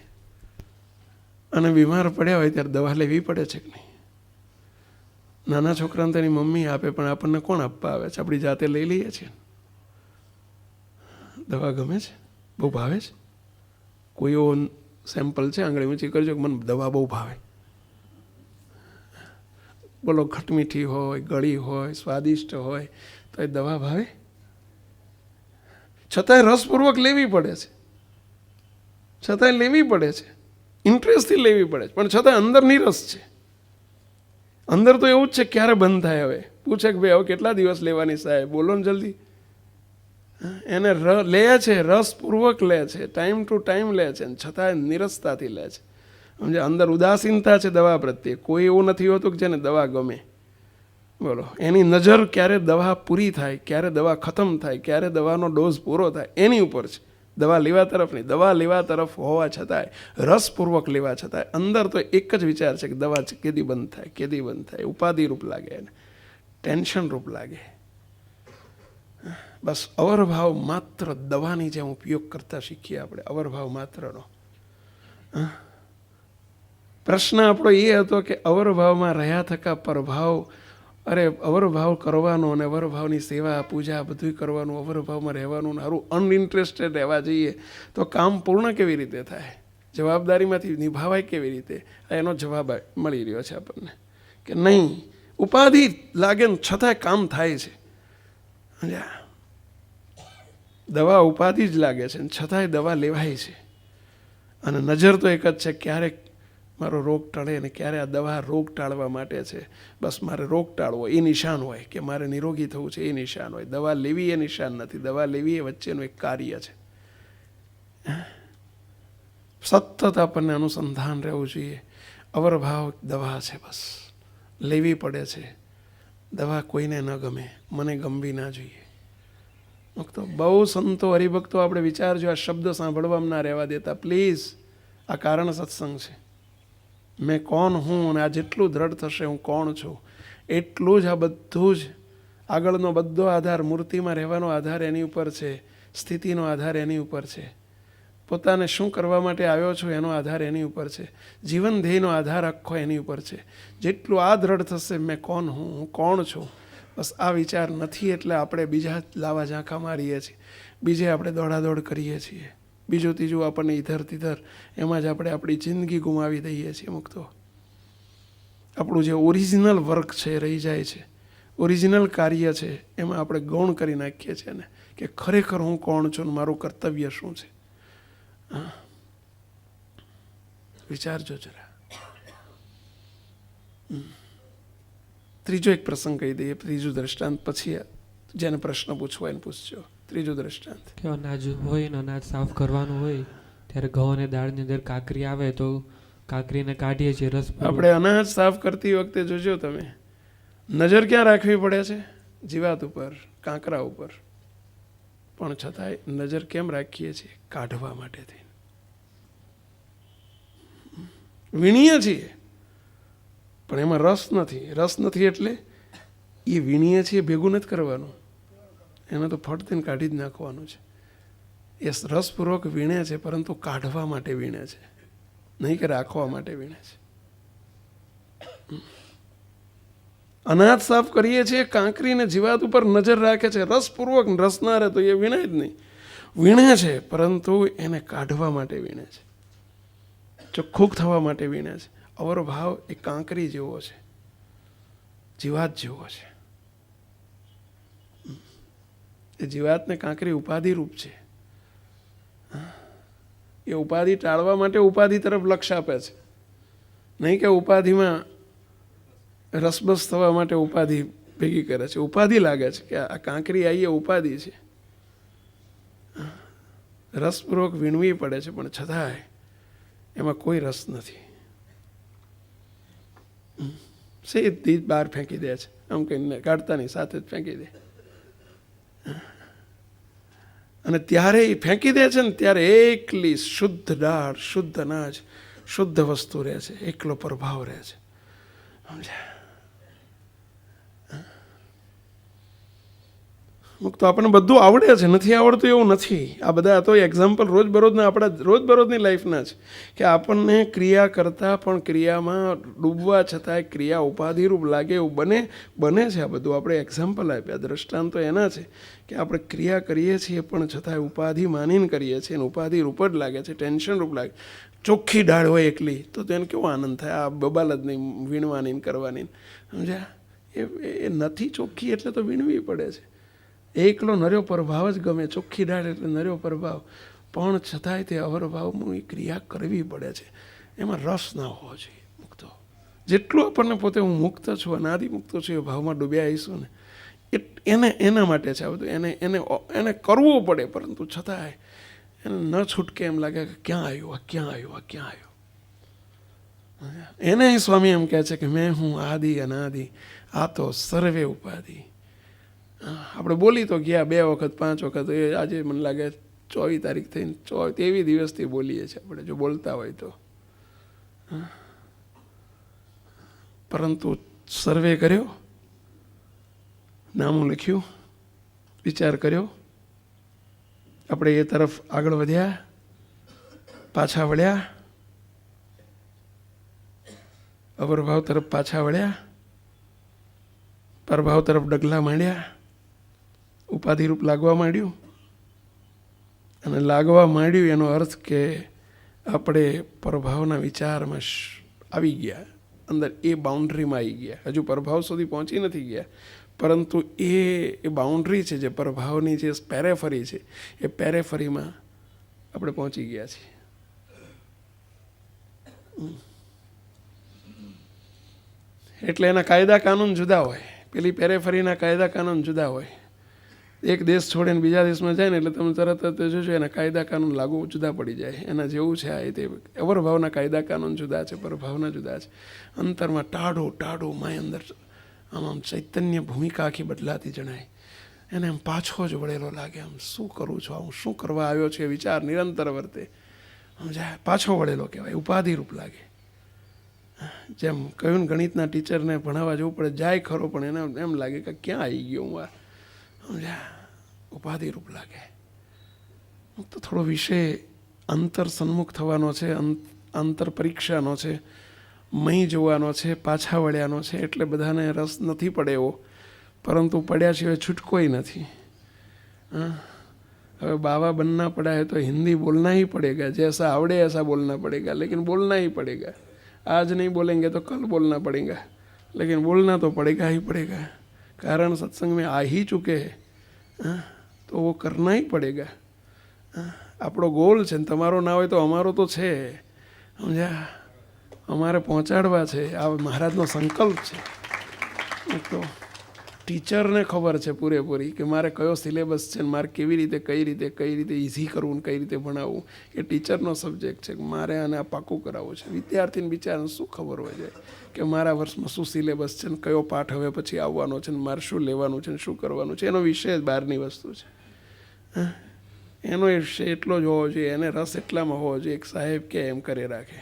Speaker 1: અને બીમાર પડ્યા હોય ત્યારે દવા લેવી પડે છે કે નહીં? નાના છોકરાને તેની મમ્મી આપે, પણ આપણને કોણ આપવા આવે છે? આપણી જાતે લઈ લઈએ છીએ. દવા ગમે છે, બહુ ભાવે છે? કોઈ એવો સેમ્પલ છે? આંગળી ઊંચી કરજો કે મને દવા બહુ ભાવે. બોલો, ખટમીઠી હોય, ગળી હોય, સ્વાદિષ્ટ હોય, તો એ દવા ભાવે? છતાંય રસપૂર્વક લેવી પડે છે, છતાંય લેવી પડે છે, ઇન્ટરેસ્ટથી લેવી પડે છે, પણ છતાંય અંદર નિરસ છે. અંદર તો એવું જ છે ક્યારે બંધ થાય. હવે પૂછે કે ભાઈ હવે કેટલા દિવસ લેવાની સાહેબ, બોલો ને જલ્દી. એને લે છે, રસપૂર્વક લે છે, ટાઈમ ટુ ટાઈમ લે છે, છતાંય નિરસતાથી લે છે. સમજે, અંદર ઉદાસીનતા છે દવા પ્રત્યે. કોઈ એવું નથી હોતું કે જેને દવા ગમે. બોલો, એની નજર ક્યારે દવા પૂરી થાય, ક્યારે દવા ખતમ થાય, ક્યારે દવાનો ડોઝ પૂરો થાય, એની ઉપર છે. દવા લેવા તરફ નહીં. દવા લેવા તરફ હોવા છતાંય, રસપૂર્વક લેવા છતાંય અંદર તો એક જ વિચાર છે કે દવા કેદી બંધ થાય, કેદી બંધ થાય. ઉપાધિરૂપ લાગે એને, ટેન્શન રૂપ લાગે. બસ અવરભાવ માત્ર દવાની જેમ ઉપયોગ કરતા શીખીએ આપણે, અવરભાવ માત્રનો. પ્રશ્ન આપણો એ હતો કે અવરભાવમાં રહ્યા થકા પરભાવ, અરે અવરભાવ કરવાનો અને અવરભાવની સેવા પૂજા બધું કરવાનું, અવરભાવમાં રહેવાનું, સારું અનઇન્ટરેસ્ટેડ રહેવા જઈએ તો કામ પૂર્ણ કેવી રીતે થાય? જવાબદારીમાંથી નિભાવાય કેવી રીતે? એનો જવાબ મળી રહ્યો છે આપણને કે નહીં, ઉપાધિ લાગે ને છતાંય કામ થાય છે. દવા ઉપાધિ જ લાગે છે ને છતાંય દવા લેવાય છે. અને નજર તો એક જ છે, ક્યારેક મારો રોગ ટળે ને ક્યારે આ દવા રોગ ટાળવા માટે છે. બસ મારે રોગ ટાળવો એ નિશાન હોય, કે મારે નિરોગી થવું છે એ નિશાન હોય. દવા લેવી એ નિશાન નથી. દવા લેવી એ વચ્ચેનું એક કાર્ય છે. સતત આપણને અનુસંધાન રહેવું જોઈએ. અવરભાવ દવા છે, બસ લેવી પડે છે. દવા કોઈને ન ગમે, મને ગમવી ના જોઈએ. તો બહુ સંતો હરિભક્તો આપણે વિચારજો, આ શબ્દ સાંભળવામાં ના રહેવા દેતા પ્લીઝ. આ કારણ સત્સંગ છે. મેં કોણ હું, અને આ જેટલું દ્રઢ થશે હું કોણ છું, એટલું જ આ બધું જ આગળનો બધો આધાર, મૂર્તિમાં રહેવાનો આધાર એની ઉપર છે, સ્થિતિનો આધાર એની ઉપર છે, પોતાને શું કરવા માટે આવ્યો છું એનો આધાર એની ઉપર છે, જીવન ધ્યેયનો આધાર આખો એની ઉપર છે. જેટલું આ દ્રઢ થશે, મેં કોણ હું કોણ છું, બસ આ વિચાર નથી, એટલે આપણે બીજા લાવા ઝાંખા મારીએ છીએ, બીજે આપણે દોડાદોડ કરીએ છીએ, બીજું ત્રીજું આપણને ઇધર તિધર, એમાં જ આપણે આપણી જિંદગી ગુમાવી દઈએ છીએ. અમુક તો આપણું જે ઓરિજિનલ વર્ક છે રહી જાય છે. ઓરિજિનલ કાર્ય છે એમાં આપણે ગૌણ કરી નાખીએ છીએ ને કે ખરેખર હું કોણ છું ને મારું કર્તવ્ય શું છે. હા, વિચારજો જરા. ત્રીજો એક પ્રસંગ કહી દઈએ, ત્રીજું દ્રષ્ટાંત, પછી જેને પ્રશ્ન પૂછવો એને પૂછજો. ત્રીજું દ્રષ્ટાંત.
Speaker 5: કે અનાજ હોય ને અનાજ સાફ કરવાનું હોય ત્યારે ઘઉં અને દાળની અંદર કાંકરી આવે તો કાંકરીને કાઢીએ છીએ રસ.
Speaker 1: આપણે અનાજ સાફ કરતી વખતે જોજો તમે, નજર ક્યાં રાખવી પડે છે? જીવાત ઉપર, કાંકરા ઉપર. પણ છતાંય નજર કેમ રાખીએ છીએ? કાઢવા માટે થઈ. વીણીએ છીએ પણ એમાં રસ નથી. રસ નથી એટલે એ વીણીએ છીએ ભેગું નથી કરવાનું, એને તો ફટ થઈને કાઢી જ નાખવાનું છે. એ રસપૂર્વક વીણે છે પરંતુ કાઢવા માટે વીણે છે, નહીં કે રાખવા માટે વીણે છે. અનાજ સાફ કરીએ છીએ, કાંકરીને જીવાત ઉપર નજર રાખે છે રસપૂર્વક. રસ ના રહે તો એ વીણે જ નહીં. વીણે છે પરંતુ એને કાઢવા માટે વીણે છે, ચોખ્ખું થવા માટે વીણે છે. અવરો ભાવ એ કાંકરી જેવો છે, જીવાત જેવો છે. એ જીવાતને કાંકરી ઉપાધિ રૂપ છે. એ ઉપાધિ ટાળવા માટે ઉપાધિ તરફ લક્ષ આપે છે, નહીં કે ઉપાધિમાં રસબસ થવા માટે ઉપાધિ ભેગી કરે છે. ઉપાધિ લાગે છે કે આ કાંકરી આવી એ ઉપાધિ છે, રસપૂર્વક વીણવી પડે છે પણ છતાંય એમાં કોઈ રસ નથી. સીધી જ બહાર ફેંકી દે છે, આમ કહીને કાઢતાની સાથે જ ફેંકી દે. અને ત્યારે એ ફેંકી દે છે ને ત્યારે એકલી શુદ્ધ દાળ, શુદ્ધ અનાજ, શુદ્ધ વસ્તુ રહે છે, એકલો પ્રભાવ રહે છે. સમજ્યા? અમુક તો આપણને બધું આવડે છે, નથી આવડતું એવું નથી. આ બધા તો એક્ઝામ્પલ રોજબરોજના આપણા રોજબરોજની લાઈફના છે કે આપણને ક્રિયા કરતાં પણ ક્રિયામાં ડૂબવા છતાંય ક્રિયા ઉપાધિરૂપ લાગે એવું બને છે. આ બધું આપણે એક્ઝામ્પલ આપ્યા, દ્રષ્ટાંતો એના છે કે આપણે ક્રિયા કરીએ છીએ પણ છતાંય ઉપાધિ માનીને કરીએ છીએ અને ઉપાધિ રૂપ જ લાગે છે, ટેન્શન રૂપ લાગે. ચોખ્ખી દાળ હોય એકલી તો એને કેવો આનંદ થાય, આ બબાલ જ નહીં વીણવાની કરવાની. સમજ્યા? એ નથી ચોખ્ખી એટલે તો વીણવી પડે છે. એકલો નર્યો પ્રભાવ જ ગમે, ચોખ્ખી દાળ એટલે નર્યો પ્રભાવ, પણ છતાંય તે અવરભાવનું એ ક્રિયા કરવી પડે છે. એમાં રસ ના હોવો જોઈએ. મુક્તો જેટલું આપણને પોતે હું મુક્ત છું, અનાદિ મુક્ત છું એ ભાવમાં ડૂબ્યા આવીશું ને એના માટે છે આ બધું. એને કરવું પડે પરંતુ છતાંય એને ન છૂટકે એમ લાગે કે ક્યાં આવ્યું, આ ક્યાં આવ્યું, આ ક્યાં આવ્યું. એને સ્વામી એમ કહે છે કે મેં હું આદિ અનાદિ, આ તો સર્વે ઉપાધિ. આપણે બોલી તો ગયા 2 વખત 5 વખત, એ આજે મને લાગે 24 તારીખ થઈને 23 દિવસથી બોલીએ છીએ આપણે, જો બોલતા હોય તો. પરંતુ સર્વે કર્યો, નામું લખ્યું, વિચાર કર્યો, આપણે એ તરફ આગળ વધ્યા, પાછા વળ્યા, અવરભાવ તરફ પાછા વળ્યા, પરભાવ તરફ ડગલા માંડ્યા, ઉપાધિરૂપ લાગવા માંડ્યું. અને લાગવા માંડ્યું એનો અર્થ કે આપણે પરભાવના વિચારમાં આવી ગયા, અંદર એ બાઉન્ડ્રીમાં આવી ગયા. હજુ પરભાવ સુધી પહોંચી નથી ગયા પરંતુ એ બાઉન્ડ્રી છે જે પરભાવની જે પેરેફરી છે એ પેરેફરીમાં આપણે પહોંચી ગયા છીએ. એટલે એના કાયદા કાનૂન જુદા હોય, પેલી પેરેફરીના કાયદા કાનૂન જુદા હોય. એક દેશ છોડીને બીજા દેશમાં જાય ને એટલે તમે તરત જ જોજો એના કાયદા કાનૂન લાગુ જુદા પડી જાય. એના જેવું છે આ તે અવરભાવના કાયદા કાનૂન જુદા છે, પરભાવના જુદા છે. અંતરમાં ટાઢું માય અંદર આમ ચૈતન્ય ભૂમિકા આખી બદલાતી જણાય. એને આમ પાછો જ વળેલો લાગે, આમ શું કરું છું, હું શું કરવા આવ્યો છે વિચાર નિરંતર વર્તે. સમજાય? પાછો વળેલો કહેવાય, ઉપાધિરૂપ લાગે. જેમ કહ્યું ગણિતના ટીચરને ભણાવવા જવું પડે, જાય ખરો પણ એને એમ લાગે કે ક્યાં આવી ગયો હું આ. સમજ્યા? ઉપાધિરૂપ લાગે. તો થોડો વિષય અંતર સન્મુખ થવાનો છે, અંતર પરીક્ષાનો છે, મહી જોવાનો છે, પાછા વળ્યાનો છે. એટલે બધાને રસ નથી પડે એવો, પરંતુ પડ્યા સિવાય છૂટકોય નથી. હવે બાવા બનના પડા है तो हिंदी बोलना ही पड़ेगा, जैसा आवड़े ऐसा बोलना पड़ेगा, लेकिन बोलना ही पड़ेगा. आज नहीं बोलेंगे तो कल बोलना पड़ेगा, लेकिन बोलना तो पड़ेगा ही पड़ेगा. कारण सत्संग में आ ही चुके हैं, तो वो करना ही पड़ेगा. આપણો ગોલ છે ને તમારો ના હોય તો અમારો તો છે, સમજ્યા? અમારે પહોંચાડવા છે, આ મહારાજનો સંકલ્પ છે. તો ટીચરને ખબર છે પૂરેપૂરી કે મારે કયો સિલેબસ છે ને મારે કેવી રીતે કઈ રીતે ઇઝી કરવું ને કઈ રીતે ભણાવવું, એ ટીચરનો સબ્જેક્ટ છે. મારે આને આ પાકું કરાવવું છે. વિદ્યાર્થીને બિચારાને શું ખબર હોય છે કે મારા વર્ષમાં શું સિલેબસ છે ને કયો પાઠ હવે પછી આવવાનો છે ને મારે શું લેવાનું છે ને શું કરવાનું છે, એનો વિષય જ બહારની વસ્તુ છે. એનો વિષય એટલો જ હોવો જોઈએ, એને રસ એટલામાં હોવો જોઈએ. એક સાહેબ કે એમ કરી રાખે,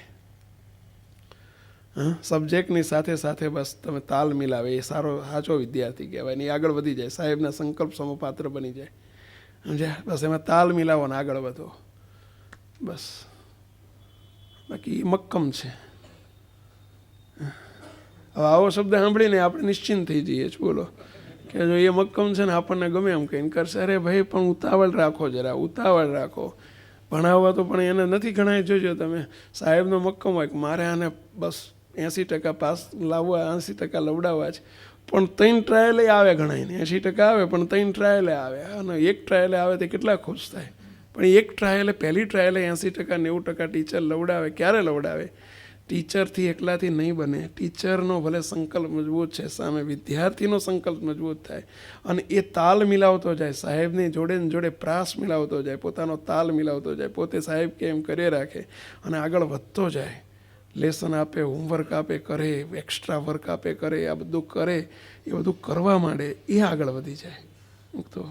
Speaker 1: સબ્જેક્ટની સાથે સાથે બસ તમે તાલ મિલાવે, એ સાચો વિદ્યાર્થી કહેવાય. ને આગળ વધી જાય, સાહેબના સંકલ્પ સમપાત્ર બની જાય, સમજ્યા? બસ એમાં તાલ મિલાવો ને આગળ વધો, બસ. બાકી મક્કમ છે. હવે આવો શબ્દ સાંભળીને આપણે નિશ્ચિંત થઈ જઈએ છીએ. બોલો કે જો એ મક્કમ છે ને આપણને ગમે એમ કહીને કરશે. અરે ભાઈ પણ ઉતાવળ રાખો, જરા ઉતાવળ રાખો. ભણાવવા તો પણ એને નથી ગણાય. જોજો તમે, સાહેબનો મક્કમ હોય કે મારે આને બસ 80% પાસ લાવવા, 80% લવડાવવા છે, પણ 3 ટ્રાયલે આવે ગણાયને. 80% આવે પણ 3 ટ્રાયલે આવે, અને 1 ટ્રાયલે આવે તે કેટલા ખુશ થાય. પણ 1 ટ્રાયલે, પહેલી ટ્રાયલે 80% 90% ટીચર લવડાવે. ક્યારે લવડાવે? ટીચરથી એકલાથી નહીં બને. ટીચરનો ભલે સંકલ્પ મજબૂત છે, સામે વિદ્યાર્થીનો સંકલ્પ મજબૂત થાય, અને એ તાલ મિલાવતો જાય, સાહેબની જોડે ને જોડે પ્રાસ મિલાવતો જાય, પોતાનો તાલ મિલાવતો જાય, પોતે સાહેબ કે એમ કરી રાખે અને આગળ વધતો જાય. લેસન આપે, હોમવર્ક આપે, કરે, એક્સ્ટ્રા વર્ક આપે, કરે, આ બધું કરે, એ બધું કરવા માંડે, એ આગળ વધી જાય. તો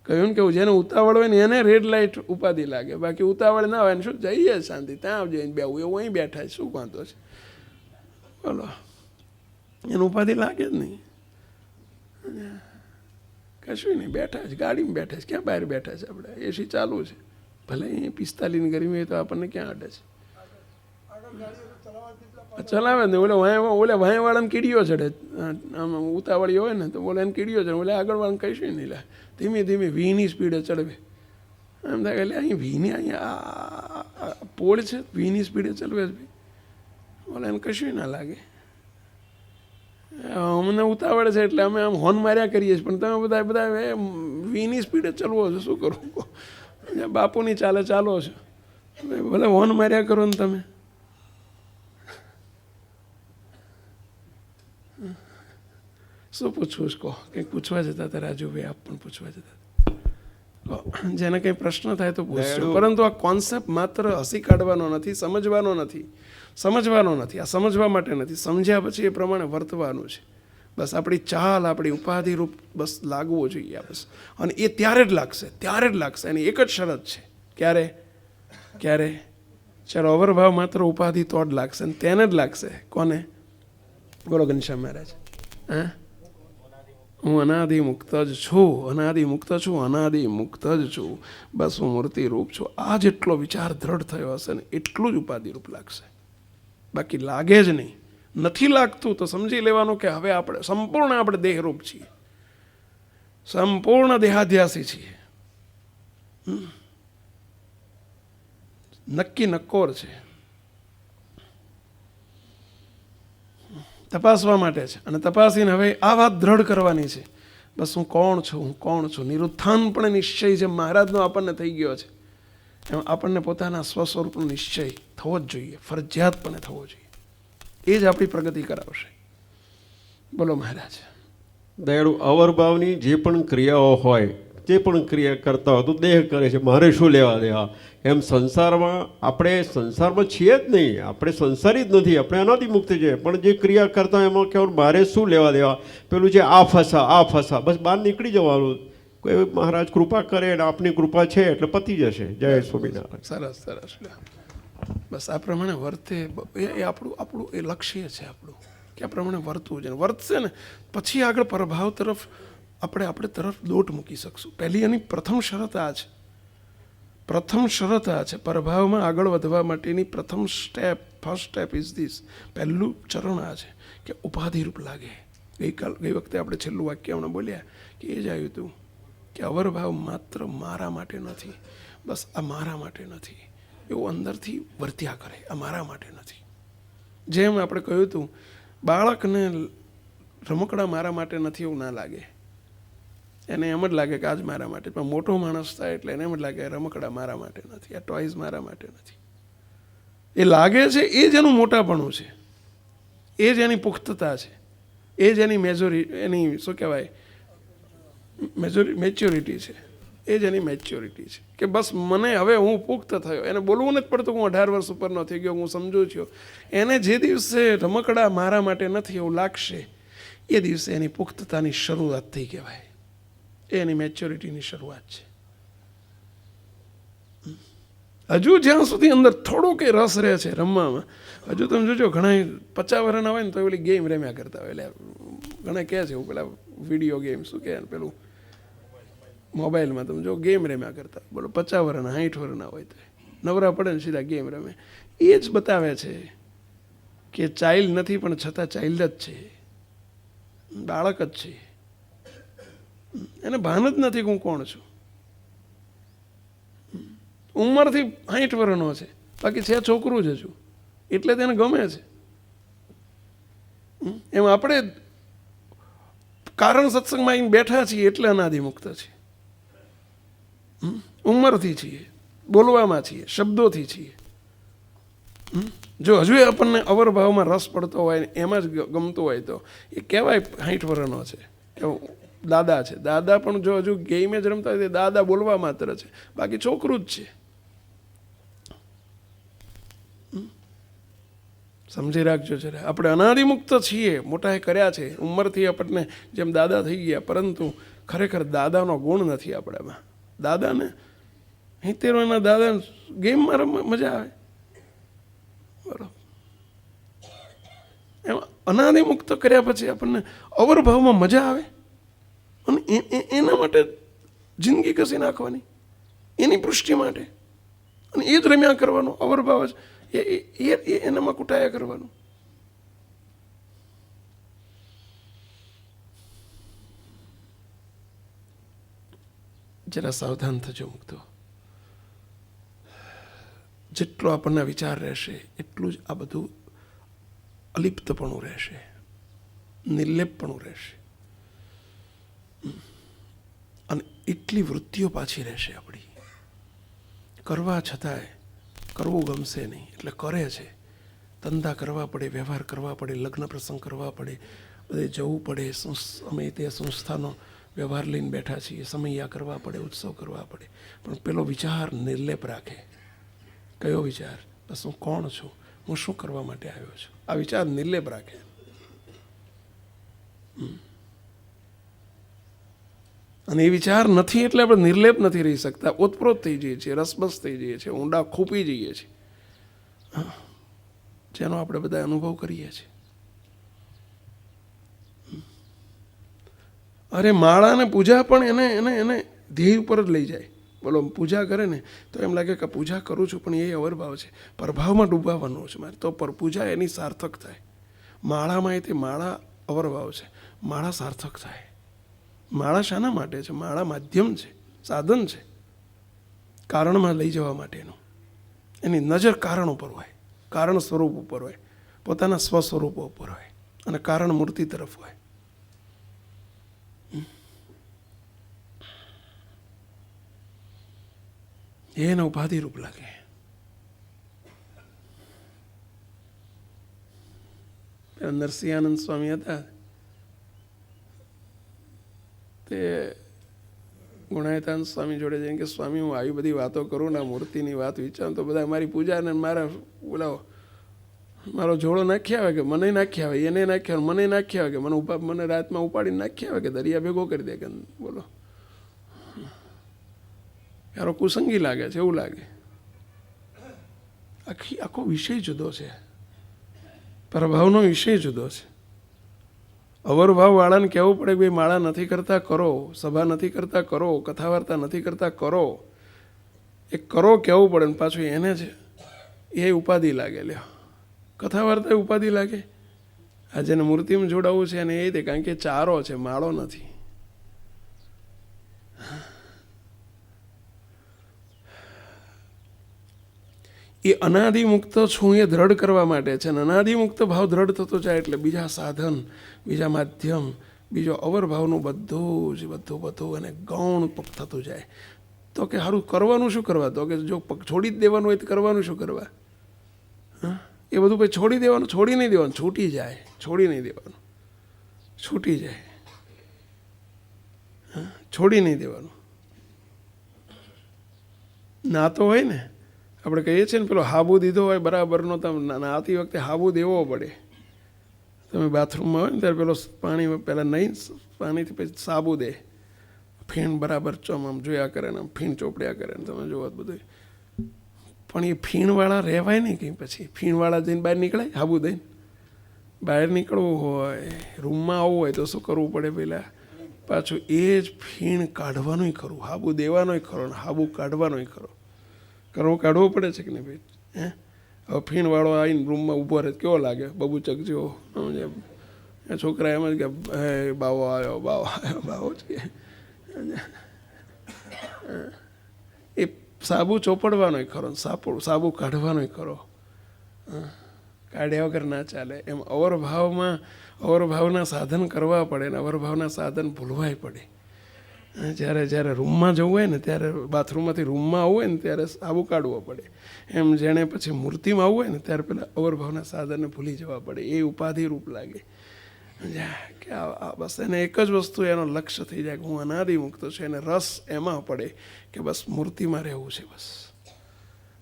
Speaker 1: કહ્યું ને કેવું, જેને ઉતાવળ હોય ને એને રેડ લાઇટ ઉપાધિ લાગે. બાકી ઉતાવળ ના હોય ને શું, જઈએ શાંતિ, ત્યાં જઈને બેવું, એવું અહીં બેઠા છે, શું વાંધો છે? બોલો, એને ઉપાધિ લાગે જ નહીં. કશું નહીં, બેઠા છે, ગાડીમાં બેઠા છે, ક્યાં બહાર બેઠા છે આપણે? એસી ચાલુ છે, ભલે અહીં 45ની ગરમી હોય તો આપણને ક્યાં અડે છે? ચલાવે ને ઓલે વાંયવાળાને કીડીઓ ચડે. આમ ઉતાવળી હોય ને તો બોલે એને કીડીઓ ચડે, ઓલે આગળવાળાને કહીશું નહીં. લે ધીમે ધીમે 20ની સ્પીડે ચડવે. એમ થાય એટલે અહીં 20ની, અહીંયા પોળ છે, 20ની સ્પીડે ચડવે જ ભાઈ, બોલે એને કશું ના લાગે. અમને ઉતાવળ છે એટલે અમે આમ હોર્ન માર્યા કરીએ છીએ, પણ તમે બધા 20ની સ્પીડે ચલવો છો, શું કરવું? બાપુની ચાલે ચાલો છો, ભલે હોર્ન માર્યા કરો ને તમે. શું પૂછવું કહો? કંઈક પૂછવા જતા હતા રાજુભાઈ, આપ પણ પૂછવા જતા હતા. જેને કંઈ પ્રશ્ન થાય તો પૂછજો. પરંતુ આ કોન્સેપ્ટ માત્ર હસી કાઢવાનો નથી, સમજવાનો નથી, આ સમજવા માટે નથી. સમજ્યા પછી એ પ્રમાણે વર્તવાનું છે. બસ આપણી ચાલ, આપણી ઉપાધિરૂપ બસ લાગવો જોઈએ બસ. અને એ ત્યારે જ લાગશે. એની એક જ શરત છે. ક્યારે? ચાલો, અવરભાવ માત્ર ઉપાધિ તો જ લાગશે, અને તેને જ લાગશે. કોને? બોલો ઘનશ્યામ મહારાજ. હું અનાદિ મુક્ત જ છું, બસ હું મૂર્તિરૂપ છું. આ જેટલો વિચાર દ્રઢ થયો હશે ને એટલું જ ઉપાધિરૂપ લાગશે. બાકી લાગે જ નહીં. નથી લાગતું તો સમજી લેવાનું કે હવે આપણે દેહરૂપ છીએ, સંપૂર્ણ દેહાધ્યાસી છીએ. નક્કી નક્કોર છે. તપાસવા માટે છે, અને તપાસીને હવે આ વાત દ્રઢ કરવાની છે. બસ હું કોણ છું. નિરુત્થાનપણે નિશ્ચય જે મહારાજનો આપણને થઈ ગયો છે, એમ આપણને પોતાના સ્વસ્વરૂપનો નિશ્ચય થવો જ જોઈએ, ફરજિયાતપણે થવો જોઈએ. એ જ આપણી પ્રગતિ કરાવશે. બોલો મહારાજ.
Speaker 6: દયાળુ, અવરભાવની જે પણ ક્રિયાઓ હોય, જે પણ ક્રિયા કરતા હોય તો દેહ કરે છે, મારે શું લેવા દેવા? એમ સંસારમાં આપણે સંસારમાં છીએ જ નહીં, આપણે સંસારી જ નથી, આપણે અનાદિમુક્ત છે. પણ જે ક્રિયા કરતા હોય એમાં કહેવાનું મારે શું લેવા દેવા? પેલું છે આ ફસા, બસ બહાર નીકળી જવાનું. કોઈ મહારાજ કૃપા કરે અને આપની કૃપા છે એટલે પતી જશે. જય સ્વામિનારાયણ.
Speaker 1: સરસ. બસ આ પ્રમાણે વર્તે એ આપણું એ લક્ષ્ય છે આપણું, કે આ પ્રમાણે વર્તવું છે. વર્તશે ને પછી આગળ પ્રભાવ તરફ આપણે તરફ દોટ મૂકી શકશું. પહેલી એની પ્રથમ શરત આ છે. પ્રભાવમાં આગળ વધવા માટેની ફર્સ્ટ સ્ટેપ ઇઝ ધીસ. પહેલું ચરણ આ છે કે ઉપાધિરૂપ લાગે. ગઈ વખતે આપણે છેલ્લું વાક્ય હમણાં બોલ્યા કે એ જ આવ્યું હતું કે અવરભાવ માત્ર મારા માટે નથી, બસ આ મારા માટે નથી, એવું અંદરથી વર્ત્યા કરે. આ મારા માટે નથી. જેમ આપણે કહ્યું હતું, બાળકને રમકડા મારા માટે નથી એવું ના લાગે. એને એમ જ લાગે કે આજ મારા માટે. પણ મોટો માણસ થાય એટલે એને એમ જ લાગે રમકડા મારા માટે નથી, આ ટોયઝ મારા માટે નથી. એ લાગે છે એ જ એનું મોટાપણું છે, એ જ એની પુખ્તતા છે, એ જ એની એની શું કહેવાય મેચ્યોરિટી છે, એ જ એની મેચ્યોરિટી છે કે બસ મને હવે હું પુખ્ત થયો. એને બોલવું નથી પડતું હું 18 વર્ષ ઉપરનો થઈ ગયો, હું સમજુ છું. એને જે દિવસે રમકડા મારા માટે નથી એવું લાગશે એ દિવસે એની પુખ્તતાની શરૂઆત થઈ કહેવાય. એ એની મેચ્યોરિટીની શરૂઆત છે. હજુ જ્યાં સુધી અંદર થોડો કે રસ રહે છે રમવામાં, હજુ તમે જોજો ઘણા 50 વર્ષના હોય ને તો પેલી ગેમ રમ્યા કરતા હોય. એટલે ઘણા કહે છે પેલા વિડીયો ગેમ શું કહે પેલું મોબાઈલમાં તમે જો ગેમ રમ્યા કરતા, બોલો 50 વર્ષના 60 વર્ષના હોય તો નવરા પડે ને સીધા ગેમ રમે. એ જ બતાવે છે કે ચાઇલ્ડ નથી પણ છતાં ચાઇલ્ડ જ છે, બાળક જ છે. એને ભાન જ નથી કે હું કોણ છું. ઉંમરથી 60 વર્ષનો છે, બાકી છે છોકરું જ હજુ, એટલે તેને ગમે છે. એમ આપણે કારણ સત્સંગમાં આવીને બેઠા છીએ એટલે અનાદિમુક્ત છીએ. ઉંમરથી છીએ, બોલવામાં છીએ, શબ્દોથી છીએ. જો હજુ આપણને અવરભાવમાં રસ પડતો હોય એમાં જ ગમતું હોય તો એ કહેવાય 60 વર્ષનો છે, દાદા છે. દાદા પણ જો હજુ ગેમ જ રમતા હોય તો દાદા બોલવા માત્ર છે, બાકી છોકરું જ છે. સમજી રાખજો જરા. આપણે અનાદિમુક્ત છીએ, મોટાએ કર્યા છે, ઉંમરથી આપણને જેમ દાદા થઈ ગયા, પરંતુ ખરેખર દાદાનો ગુણ નથી આપણામાં. દાદાને 70 વર્ષના દાદા ગેમમાં રમવા મજા આવે, બરાબર. એમ અનાદિમુક્ત કર્યા પછી આપણને અવરભાવમાં મજા આવે અને એના માટે જિંદગી કસી નાખવાની, એની પુષ્ટિ માટે, અને એ જ રમ્યા કરવાનો અવરભાવ જ એનામાં કુટાયા કરવાનું. જરા સાવધાન થજો મુક્તો. જેટલો આપણને વિચાર રહેશે એટલું જ આ બધું અલિપ્તપણું રહેશે, નિર્લેપપણું રહેશે, અને એટલી વૃત્તિઓ પાછી રહેશે આપણી. કરવા છતાંય કરવું ગમશે નહીં એટલે કરે છે. ધંધા કરવા પડે, વ્યવહાર કરવા પડે, લગ્ન પ્રસંગ કરવા પડે, બધે જવું પડે. અમે તે સંસ્થાનો વ્યવહાર લઈને બેઠા છીએ, સમૈયા કરવા પડે, ઉત્સવ કરવા પડે, પણ પેલો વિચાર નિર્લેપ રાખે. કયો વિચાર? બસ હું કોણ છું, હું શું કરવા માટે આવ્યો છું, આ વિચાર નિર્લેપ રાખે. અને એ વિચાર નથી એટલે આપણે નિર્લેપ નથી રહી શકતા, ઓતપ્રોત થઈ જઈએ છીએ, રસબસ થઈ જઈએ છીએ, ઊંડા ખૂપી જઈએ છીએ, જેનો આપણે બધા અનુભવ કરીએ છીએ. અરે માળા ને પૂજા પણ એને ધ્યેય ઉપર જ લઈ જાય. બોલો, પૂજા કરે ને તો એમ લાગે કે પૂજા કરું છું પણ એ અવરભાવ છે, પ્રભાવમાં ડૂબાવવાનો છે મારે, તો પર પૂજા એની સાર્થક થાય. માળામાં એ તે માળા અવરભાવ છે, માળા સાર્થક થાય. માળા શાના માટે છે? માળા માધ્યમ છે, સાધન છે, કારણમાં લઈ જવા માટેનું. એની નજર કારણ ઉપર હોય, કારણ સ્વરૂપ ઉપર હોય, પોતાના સ્વ સ્વરૂપો ઉપર હોય, અને કારણ મૂર્તિ તરફ હોય. એને ઉપાધિ રૂપ લાગે. નરસિંહાનંદ સ્વામી હતા તે ગુણાયતાન સ્વામી જોડે જઈને કે સ્વામી હું આવી બધી વાતો કરું ને મૂર્તિની વાત વિચારું તો બધા મારી પૂજા ને મારા બોલાવો મારો જોડો નાખી આવે કે મને નાખી આવે, એને નાખી આવે, મને નાખી આવે કે મને રાતમાં ઉપાડીને નાખી આવે કે દરિયા ભેગો કરી દે કે બોલો યારો કુસંગી લાગે છે એવું લાગે. આખો વિષય જુદો છે, પ્રભાવનો વિષય જુદો છે. અવરભાવ વાળાને કહેવું પડે કે ભાઈ માળા નથી કરતા કરો, સભા નથી કરતા કરો, કથા વાર્તા નથી કરતા કરો, એ કરો કહેવું પડે ને પાછું એને જ એ ઉપાધિ લાગે. લ્યો કથા વાર્તા ઉપાધિ લાગે. આ જેને મૂર્તિમાં જોડાવવું છે અને એ તે કારણ કે ચારો છે, માળો નથી. એ અનાદિમુક્ત છું એ દ્રઢ કરવા માટે છે. અને અનાદિમુક્ત ભાવ દ્રઢ થતો જાય એટલે બીજા સાધન, બીજા માધ્યમ, બીજો અવરભાવનું બધું અને ગૌણ થતું જાય. તો કે સારું કરવાનું શું કરવા? તો કે જો છોડી જ દેવાનું હોય તો કરવાનું શું કરવા? હા, એ બધું પછી છોડી દેવાનું, છોડી નહીં દેવાનું, છૂટી જાય. છોડી નહીં દેવાનું, છૂટી જાય. હા, છોડી નહીં દેવાનું. નાતો હોય ને, આપણે કહીએ છીએ ને પેલો હાબુ દીધો હોય બરાબરનો, તમે નાતી વખતે હાબુ દેવો પડે. તમે બાથરૂમમાં હોય ને ત્યારે પેલો પાણી પહેલાં નહીં, પાણીથી પછી સાબુ દે, ફીણ બરાબર આમ જોયા કરે ને, આમ ફીણ ચોપડ્યા કરે ને, તમે જોવો બધું. પણ એ ફીણવાળા રહેવાય નહીં કંઈ. પછી ફીણવાળા જઈને બહાર નીકળાય. હાબુ દઈને બહાર નીકળવું હોય, રૂમમાં આવવું હોય તો શું કરવું પડે? પહેલાં પાછું એ જ ફીણ કાઢવાનુંય ખરું, હાબુ દેવાનોય ખરો ને હાબુ કાઢવાનોય ખરો. કાઢવો પડે છે કે નહીં ભાઈ? હે, હવે ફીણવાળો આવીને રૂમમાં ઊભો રહે કેવો લાગે? બબુચક જેવો. છોકરા એમ જ કે હે બાવો આવ્યો, બાવો જ કે. એ સાબુ ચોપડવાનોય ખરો, સાબુ કાઢવાનોય ખરો. કાઢ્યા વગર ના ચાલે. એમ અવરભાવના સાધન કરવા પડે ને અવરભાવના સાધન ભૂલવાય પડે. જ્યારે રૂમમાં જવું હોય ને ત્યારે, બાથરૂમમાંથી રૂમમાં આવવું હોય ને ત્યારે સાબુ કાઢવો પડે. એમ જેણે પછી મૂર્તિમાં આવવું હોય ને ત્યારે પેલા અવરભાવના સાધનને ભૂલી જવા પડે. એ ઉપાધિ રૂપ લાગે કે બસ એને એક જ વસ્તુ એનો લક્ષ્ય થઈ જાય કે હું અનાદિમુક્ત છું. એને રસ એમાં પડે કે બસ મૂર્તિમાં રહેવું છે. બસ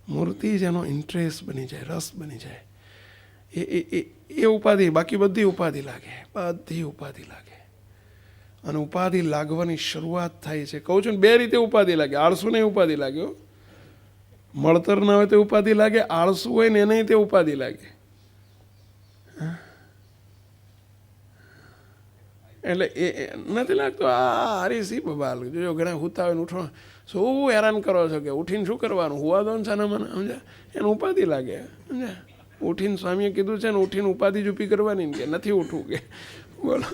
Speaker 1: મૂર્તિ જ એનો ઇન્ટરેસ્ટ બની જાય, રસ બની જાય. એ ઉપાધિ, બાકી બધી ઉપાધિ લાગે, બધી ઉપાધિ લાગે. અને ઉપાધિ લાગવાની શરૂઆત થાય છે. કહું છું ને, બે રીતે ઉપાધિ લાગે. આળસુ ને ઉપાધિ લાગે, મળતર ના હોય તો ઉપાધિ લાગે, આળસુ હોય ને એને તે ઉપાધિ લાગે. એટલે એ નથી લાગતો આ હારી સી બબાલ. જો ઘણા હુતા હોય ને ઉઠો, શું હેરાન કરો છો કે ઉઠીને શું કરવાનું? હુવા દો ને છાના મને, સમજ્યા? એને ઉપાધિ લાગે, સમજ્યા? ઉઠીને સ્વામીએ કીધું છે ને ઉઠીને ઉપાધિ જ ઊભી કરવાની કે નથી ઉઠવું કે. બોલો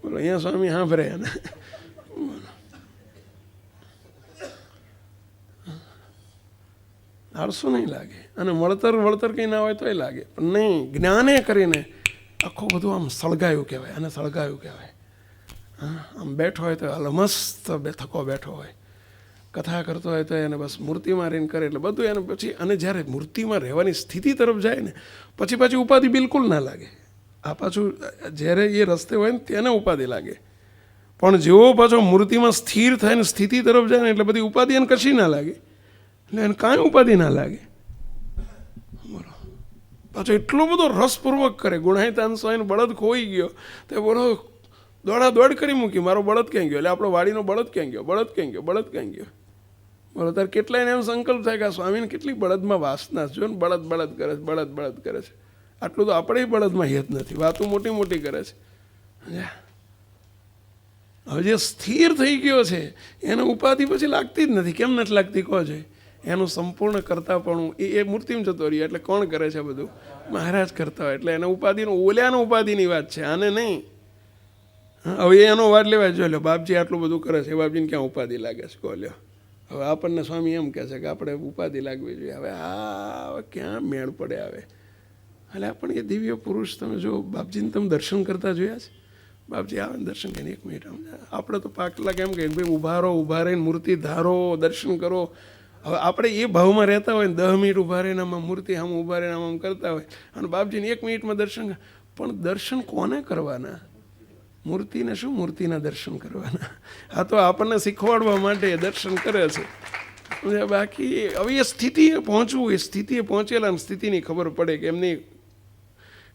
Speaker 1: બોલો, અહીંયા સ્વામી સાંભળે એને. આળસું નહીં લાગે. અને વળતર કંઈ ના હોય તોય લાગે, પણ નહીં, જ્ઞાને કરીને આખું બધું આમ સળગાયું કહેવાય. અને સળગાયું કહેવાય. હા, આમ બેઠો હોય તો મસ્ત થકો બેઠો હોય, કથા કરતો હોય તો એને બસ મૂર્તિમાં રહીને કરે એટલે બધું એને પછી. અને જ્યારે મૂર્તિમાં રહેવાની સ્થિતિ તરફ જાય ને પછી ઉપાધિ બિલકુલ ના લાગે. આ પાછું જ્યારે એ રસ્તે હોય ને તેને ઉપાધિ લાગે. પણ જેવો પાછો મૂર્તિમાં સ્થિર થાય ને સ્થિતિ તરફ જાય ને એટલે બધી ઉપાધિ એને કશી ના લાગે. એટલે એને કાંઈ ઉપાધિ ના લાગે. બોલો, પાછો એટલો બધો રસપૂર્વક કરે. ગુણાહિતાન સ્વામીનો બળદ ખોઈ ગયો તો બોલો દોડ કરી મૂકી, મારો બળદ ક્યાં ગયો? એટલે આપણો વાડીનો બળદ ક્યાં ગયો? બળદ ક્યાં ગયો? બળદ ક્યાં ગયો? બોલો, તારે કેટલાયને એમ સંકલ્પ થાય કે આ સ્વામીને કેટલી બળદમાં વાસના છે, જો ને બળદ કરે છે, બળદ કરે છે. આટલું તો આપણે બળદમાં હેત નથી, વાતો મોટી કરે છે. હવે જે સ્થિર થઈ ગયો છે એને ઉપાધિ પછી લાગતી જ નથી. કેમ નથી લાગતી કહો છે? એનું સંપૂર્ણ કરતાપણું એ મૂર્તિમાં જતો રહ્યો. એટલે કોણ કરે છે બધું? મહારાજ કરતા હોય. એટલે એને ઉપાધિનો, ઓલ્યાનો ઉપાધિની વાત છે, આને નહીં. હવે એનો વાત લેવાય. જો લો, બાપજી આટલું બધું કરે છે, બાપજીને ક્યાં ઉપાધિ લાગે છે? કહો લ્યો. હવે આપણને સ્વામી એમ કહે છે કે આપણે ઉપાધિ લાગવી જોઈએ. હવે આ ક્યાં મેળ પડે? આવે એટલે પણ એ દિવ્ય પુરુષ, તમે જો બાપજીને તમે દર્શન કરતા જોયા છે? બાપજી આવે ને દર્શન કરીને 1 મિનિટ આપણે તો પાકલા કેમ કહીએ ભાઈ ઊભા રહીને મૂર્તિ ધારો, દર્શન કરો. હવે આપણે એ ભાવમાં રહેતા હોય ને 10 મિનિટ ઊભા રહીને આમાં મૂર્તિ આમ ઊભા રહીને આમ કરતા હોય અને બાપજીને 1 મિનિટમાં દર્શન. પણ દર્શન કોને કરવાના? મૂર્તિને શું મૂર્તિના દર્શન કરવાના? આ તો આપણને શીખવાડવા માટે દર્શન કરે છે. બાકી હવે એ સ્થિતિએ પહોંચવું, એ સ્થિતિએ પહોંચેલા સ્થિતિની ખબર પડે કે એમની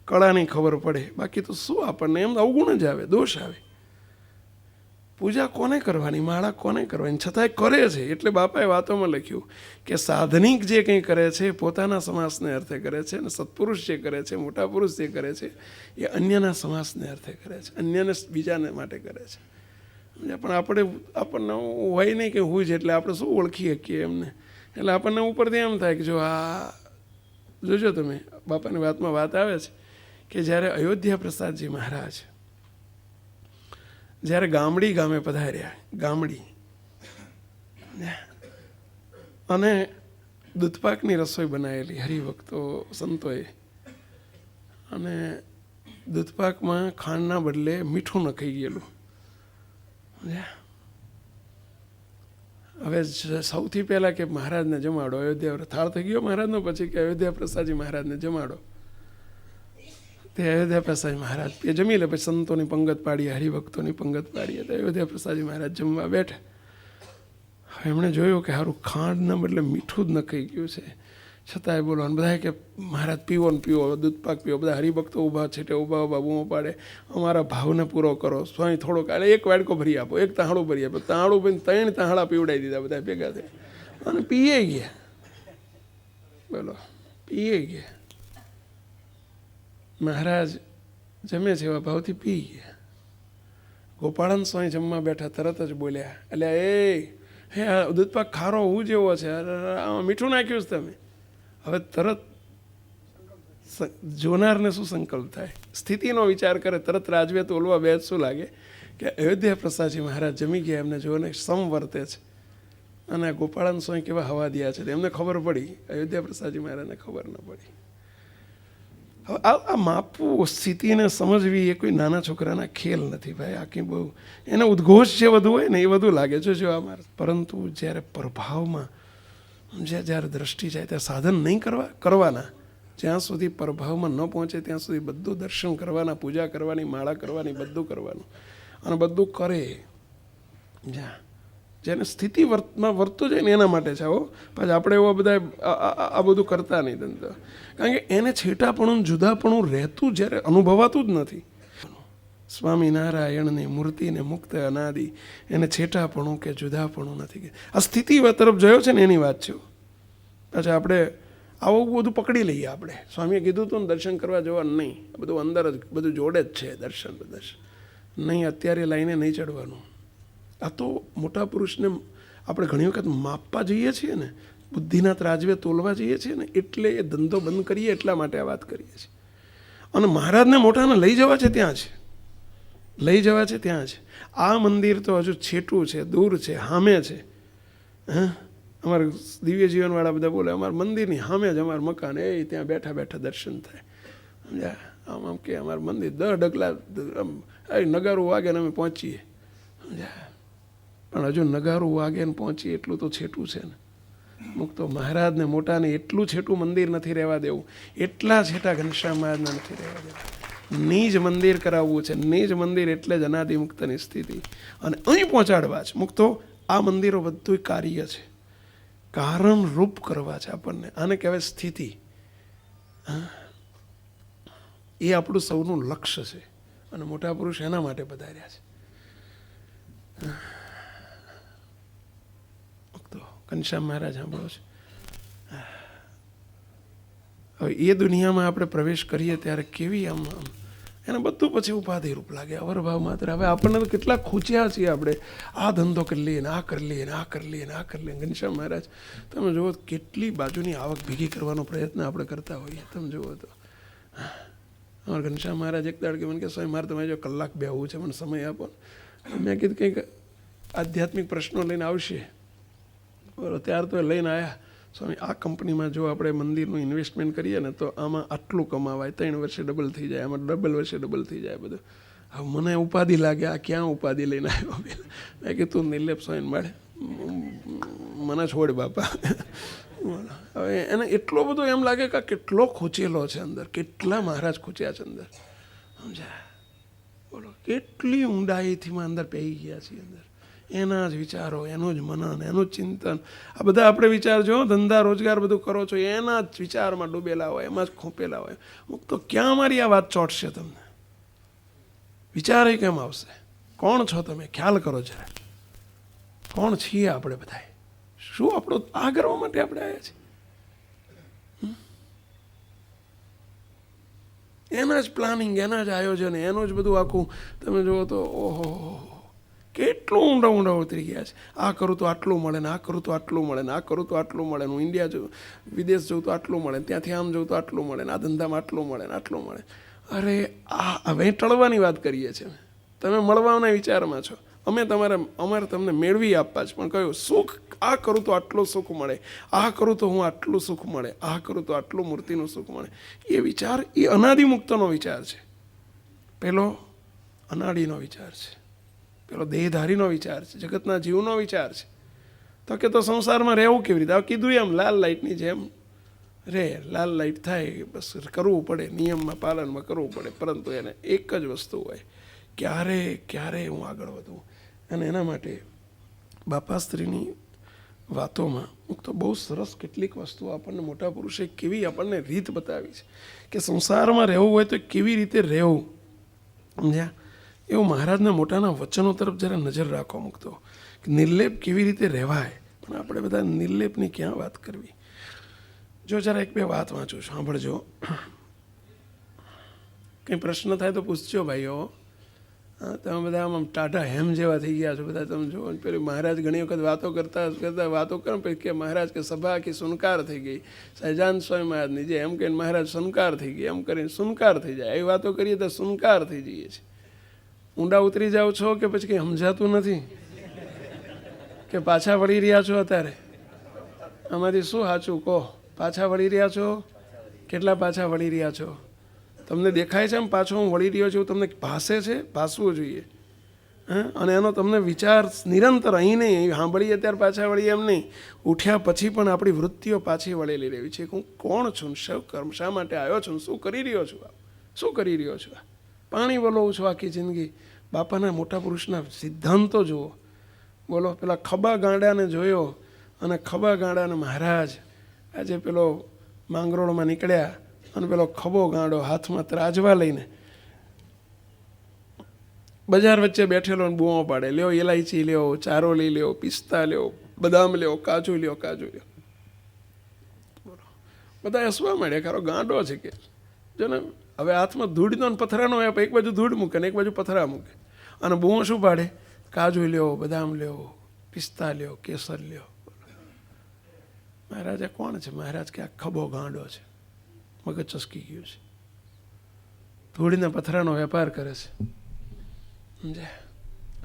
Speaker 1: કળાની ખબર પડે. બાકી તો શું આપણને એમ અવગુણ જ આવે, દોષ આવે. પૂજા કોને કરવાની, માળા કોને કરવાની, છતાંય કરે છે. એટલે બાપાએ વાતોમાં લખ્યું કે સાધનિક જે કંઈ કરે છે પોતાના સમાસને અર્થે કરે છે, અને સત્પુરુષ જે કરે છે, મોટા પુરુષ જે કરે છે એ અન્યના સમાસને અર્થે કરે છે, અન્યને બીજાને માટે કરે છે. પણ આપણને હોય નહીં કે હોય છે એટલે આપણે શું ઓળખી શકીએ એમને. એટલે આપણને ઉપરથી એમ થાય કે જો આ જોજો તમે, બાપાની વાતમાં વાત આવે છે કે જ્યારે અયોધ્યા પ્રસાદજી મહારાજ જ્યારે ગામડી ગામે પધાર્યા, ગામડી, અને દૂધપાકની રસોઈ બનાવેલી હરિભક્તો સંતોએ, અને દૂધપાકમાં ખાંડના બદલે મીઠું નખાઈ ગયેલું. હવે સૌથી પહેલાં કે મહારાજને જમાડો, અયોધ્યા થાળ થઈ ગયો મહારાજનો, પછી કે અયોધ્યા પ્રસાદજી મહારાજને જમાડો. તે અયોધ્યા પ્રસાદજી મહારાજ એ જમી લે, પછી સંતોની પંગત પાડીએ, હરિભક્તોની પંગત પાડીએ, તો અયોધ્યા પ્રસાદજી મહારાજ જમવા બેઠા. હવે એમણે જોયું કે સારું ખાંડના બદલે મીઠું જ નખાઈ ગયું છે. છતાંય બોલવાનું બધા કે મહારાજ પીવો ને પીવો, દૂધપાક પીવો. બધા હરિભક્તો ઊભા છેટે ઊભા બૂમો પાડે, અમારા ભાવને પૂરો કરો સ્વામી, થોડોક એટલે એક વાડકો ભરી આપો, એક તાહડું ભરી આપો. તાહડું ભરીને 3 તાહડા પીવડાવી દીધા બધા ભેગા થઈ, અને પીએ ગયા. બોલો, પીએ ગયા. મહારાજ જમે છે એવા ભાવથી પી ગયા. ગોપાળન સ્વામી જમવા બેઠા, તરત જ બોલ્યા, એટલે હે આ દૂધપાક ખારો હું જેવો છે, આમાં મીઠું નાખ્યું છે તમે. હવે તરત જોનારને શું સંકલ્પ થાય, સ્થિતિનો વિચાર કરે, તરત રાજવે તોલવા બે શું લાગે કે અયોધ્યા પ્રસાદજી મહારાજ જમી ગયા, એમને જોને સમવર્તે છે. અને ગોપાળન સ્વામી કેવા હવા દિયા છે એમને ખબર પડી, અયોધ્યા પ્રસાદજી મહારાજને ખબર ન પડી. હવે આ માપવું, સ્થિતિને સમજવી એ કોઈ નાના છોકરાના ખેલ નથી ભાઈ. આખી બહુ એને ઉદ્ઘોષ જે બધું હોય ને એ બધું લાગે છે જો અમારે. પરંતુ જ્યારે પ્રભાવમાં જ્યારે દ્રષ્ટિ જાય ત્યાં સાધન નહીં કરવાના. જ્યાં સુધી પ્રભાવમાં ન પહોંચે ત્યાં સુધી બધું દર્શન કરવાના, પૂજા કરવાની, માળા કરવાની, બધું કરવાનું. અને બધું કરે જ્યાં જેને સ્થિતિ વર્તું જાય ને એના માટે છે. આવો પછી આપણે એવા બધા આ બધું કરતા નહીં ધંધો, કારણ કે એને છેટાપણું જુદાપણું રહેતું જ્યારે અનુભવાતું જ નથી. સ્વામિનારાયણની મૂર્તિને મુક્ત અનાદિ, એને છેટાપણું કે જુદાપણું નથી. આ સ્થિતિ તરફ જોયો છે ને એની વાત છે. અચ્છા, આપણે આવું બધું પકડી લઈએ. આપણે સ્વામીએ કીધું હતું ને દર્શન કરવા જવાનું નહીં, બધું અંદર જ બધું જોડે જ છે. દર્શન નહીં, અત્યારે લાઈને નહીં ચડવાનું. આ તો મોટા પુરુષને આપણે ઘણી વખત માપવા જઈએ છીએ ને, બુદ્ધિના ત્રાજવે તોલવા જઈએ છીએ ને, એટલે એ ધંધો બંધ કરીએ એટલા માટે આ વાત કરીએ છીએ. અને મહારાજને મોટાને લઈ જવા છે ત્યાં છે, લઈ જવા છે ત્યાં છે. આ મંદિર તો હજુ છેટું છે, દૂર છે, સામે છે. હા, અમારા દિવ્ય જીવનવાળા બધા બોલે અમારા મંદિરની સામે જ અમારું મકાન, એ ત્યાં બેઠા બેઠા દર્શન થાય. સમજ્યા? આમ કે અમારું મંદિર 10 ડગલા નગારું વાગે ને અમે પહોંચીએ. સમજ્યા? પણ હજુ નગારું વાગે ને પહોંચીએ એટલું તો છેટું છે ને. મુક્તો મહારાજને મોટાને એટલું છેટું મંદિર નથી રહેવા દેવું, એટલા છેટા ઘનશ્યામ મહારાજને નથી રહેવા દેવું. નિજ મંદિર કરાવવું છે. નિજ મંદિર એટલે જ અનાદિ મુક્તની સ્થિતિ, અને અહીં પહોંચાડવા છે. મુક્તો આ મંદિરો બધું કાર્ય છે, કારણ રૂપ કરવા છે આપણને. આને કહેવાય સ્થિતિ. એ આપણું સૌનું લક્ષ્ય છે, અને મોટા પુરુષ એના માટે પધાર્યા છે. ઘનશ્યામ મહારાજ સાંભળો છે. હવે એ દુનિયામાં આપણે પ્રવેશ કરીએ ત્યારે કેવી આમ એને બધું પછી ઉપાધિ રૂપ લાગે, અવરભાવ માત્ર. હવે આપણને તો કેટલા ખૂચ્યા છીએ આપણે, આ ધંધો કરી લઈએ ને આ કરી લઈએ ને આ કરી લઈએ ને આ કરી લઈએ. ઘનશ્યામ મહારાજ તમે જુઓ કેટલી બાજુની આવક ભેગી કરવાનો પ્રયત્ન આપણે કરતા હોઈએ. તમે જુઓ તો અમારા ઘનશ્યામ મહારાજ એક દાડ કે મને કે સ્વામી મારે તમારે જો કલાક બેહવું છે, મને સમય આપો. મેં કીધું કંઈક આધ્યાત્મિક પ્રશ્નો લઈને આવશે. બરાબર, ત્યાર તો લઈને આવ્યા. સ્વામી આ કંપનીમાં જો આપણે મંદિરનું ઇન્વેસ્ટમેન્ટ કરીએ ને તો આમાં આટલું કમાવાય, 3 વર્ષે ડબલ થઈ જાય, આમાં વર્ષે ડબલ થઈ જાય બધું. હવે મને ઉપાધિ લાગે, આ ક્યાં ઉપાધિ લઈને આવ્યો. મેં કીધું તું નિર્લેપ સ્વામી મળે, મને છોડ બાપા. હવે એને એટલો બધો એમ લાગે કે કેટલો ખૂચેલો છે અંદર, કેટલા મહારાજ ખૂચ્યા છે અંદર. સમજાય? બોલો, કેટલી ઊંડાઈથી અંદર પહેરી ગયા છીએ અંદર. એના જ વિચારો, એનું જ મનન, એનું જ ચિંતન. આ બધા આપણે વિચાર જો ધંધા રોજગાર બધું કરો છો, એના જ વિચારમાં ડૂબેલા હોય, એમાં જ ખોપેલા હોય. તો ક્યાં મારી આ વાત ચોટશે તમને? વિચાર કેમ આવશે? કોણ છો તમે? ખ્યાલ કરો જરા. કોણ છીએ આપણે બધા? શું આપણો આ કરવા માટે આપણે આવ્યા છીએ? એના જ પ્લાનિંગ, એના જ આયોજન, એનું જ બધું આખું તમે જુઓ તો ઓહો, કેટલું ઊંડા ઊંડા ઉતરી ગયા છે. આ કરું તો આટલું મળે ને, આ કરું તો આટલું મળે ને, આ કરું તો આટલું મળે ને, હું ઇન્ડિયા જઉં, વિદેશ જઉં તો આટલું મળે ને, ત્યાંથી આમ જઉં તો આટલું મળે ને, આ ધંધામાં આટલું મળે ને, આટલું મળે. અરે આ હવે ટળવાની વાત કરીએ છીએ. તમે મળવાના વિચારમાં છો, અમારે તમને મેળવી આપવા છે, પણ કયું સુખ આ કરું તો આટલું સુખ મળે, આ કરું તો હું આટલું સુખ મળે, આ કરું તો આટલું મૂર્તિનું સુખ મળે. એ વિચાર એ અનાદિમુક્તનો વિચાર છે. પેલો અનાડીનો વિચાર છે, પેલો દેહધારીનો વિચાર છે, જગતના જીવનો વિચાર છે. તો કે તો સંસારમાં રહેવું કેવી રીતે? કીધું એમ લાલ લાઇટની જેમ રે, લાલ લાઇટ થાય બસ કરવું પડે, નિયમમાં પાલનમાં કરવું પડે, પરંતુ એને એક જ વસ્તુ હોય, ક્યારે હું આગળ વધું. અને એના માટે બાપાસ્ત્રીની વાતોમાં તો બહુ સરસ કેટલીક વસ્તુઓ આપણને મોટા પુરુષે કેવી આપણને રીત બતાવી છે કે સંસારમાં રહેવું હોય તો કેવી રીતે રહેવું, સમજ્યા? એવું મહારાજના મોટાના વચનો તરફ જરા નજર રાખો મૂકતો, કે નિર્લેપ કેવી રીતે રહેવાય. પણ આપણે બધા નિર્લેપની ક્યાં વાત કરવી. જો જરા એક બે વાત વાંચું, સાંભળજો. કંઈ પ્રશ્ન થાય તો પૂછજો ભાઈઓ. તમે બધા આમ ટાટા હેમ જેવા થઈ ગયા છો બધા. તમે જો પેલી મહારાજ ઘણી વખત વાતો કરતા વાતો કરો પછી કે મહારાજ કે સભા આખી સુનકાર થઈ ગઈ, સહજાનંદ સ્વામી મહારાજની જે એમ કહીને મહારાજ સુનકાર થઈ ગઈ, એમ કરીને સુનકાર થઈ જાય. એવી વાતો કરીએ તો સુનકાર થઈ જઈએ છીએ. ઊંડા ઉતરી જાઓ છો કે પછી કંઈ સમજાતું નથી કે પાછા વળી રહ્યા છો? અત્યારે આમાંથી શું સાચું કહો? પાછા વળી રહ્યા છો? કેટલા પાછા વળી રહ્યા છો? તમને દેખાય છે એમ પાછો હું વળી રહ્યો છું? તમને ભાસે છે? ભાસવું જોઈએ. અને એનો તમને વિચાર નિરંતર અહીં નહીં, સાંભળીએ ત્યારે પાછા વળીએ એમ નહીં, ઉઠ્યા પછી પણ આપણી વૃત્તિઓ પાછી વળેલી રહેવી છે. હું કોણ છું, શું કર્મ, શા માટે આવ્યો છું, શું કરી રહ્યો છું, શું કરી રહ્યો છું? પાણી વલોવું છું આખી જિંદગી. બાપાના મોટા પુરુષના સિદ્ધાંતો જુઓ. બોલો, પેલા ખભા ગાંડાને જોયો, અને ખભા ગાંડાને મહારાજ આજે પેલો માંગરોળમાં નીકળ્યા અને પેલો ખભો ગાંડો હાથમાં ત્રાજવા લઈને બજાર વચ્ચે બેઠેલો બૂમો પાડે, લ્યો ઇલાયચી લ્યો, ચારોલી લ્યો, પિસ્તા લ્યો, બદામ લ્યો, કાજુ લ્યો, કાજુ લ્યો. બોલો, બધા હસવા માંડ્યા, ખરો ગાંડો છે કે. જો ને હવે હાથમાં ધૂળનો પથરાનો વેપ, એક બાજુ ધૂળ મૂકે ને એક બાજુ પથરા મૂકે, અને બૂમો શું પાડે? કાજુ લ્યો, બદામ લ્યો, પિસ્તા લ્યો, કેસર લ્યો. મહારાજે કોણ છે? મહારાજ કે આ ખભો ગાંડો છે, મગજ ચસકી ગયું છે, ધૂળીના પથરાનો વેપાર કરે છે, સમજે?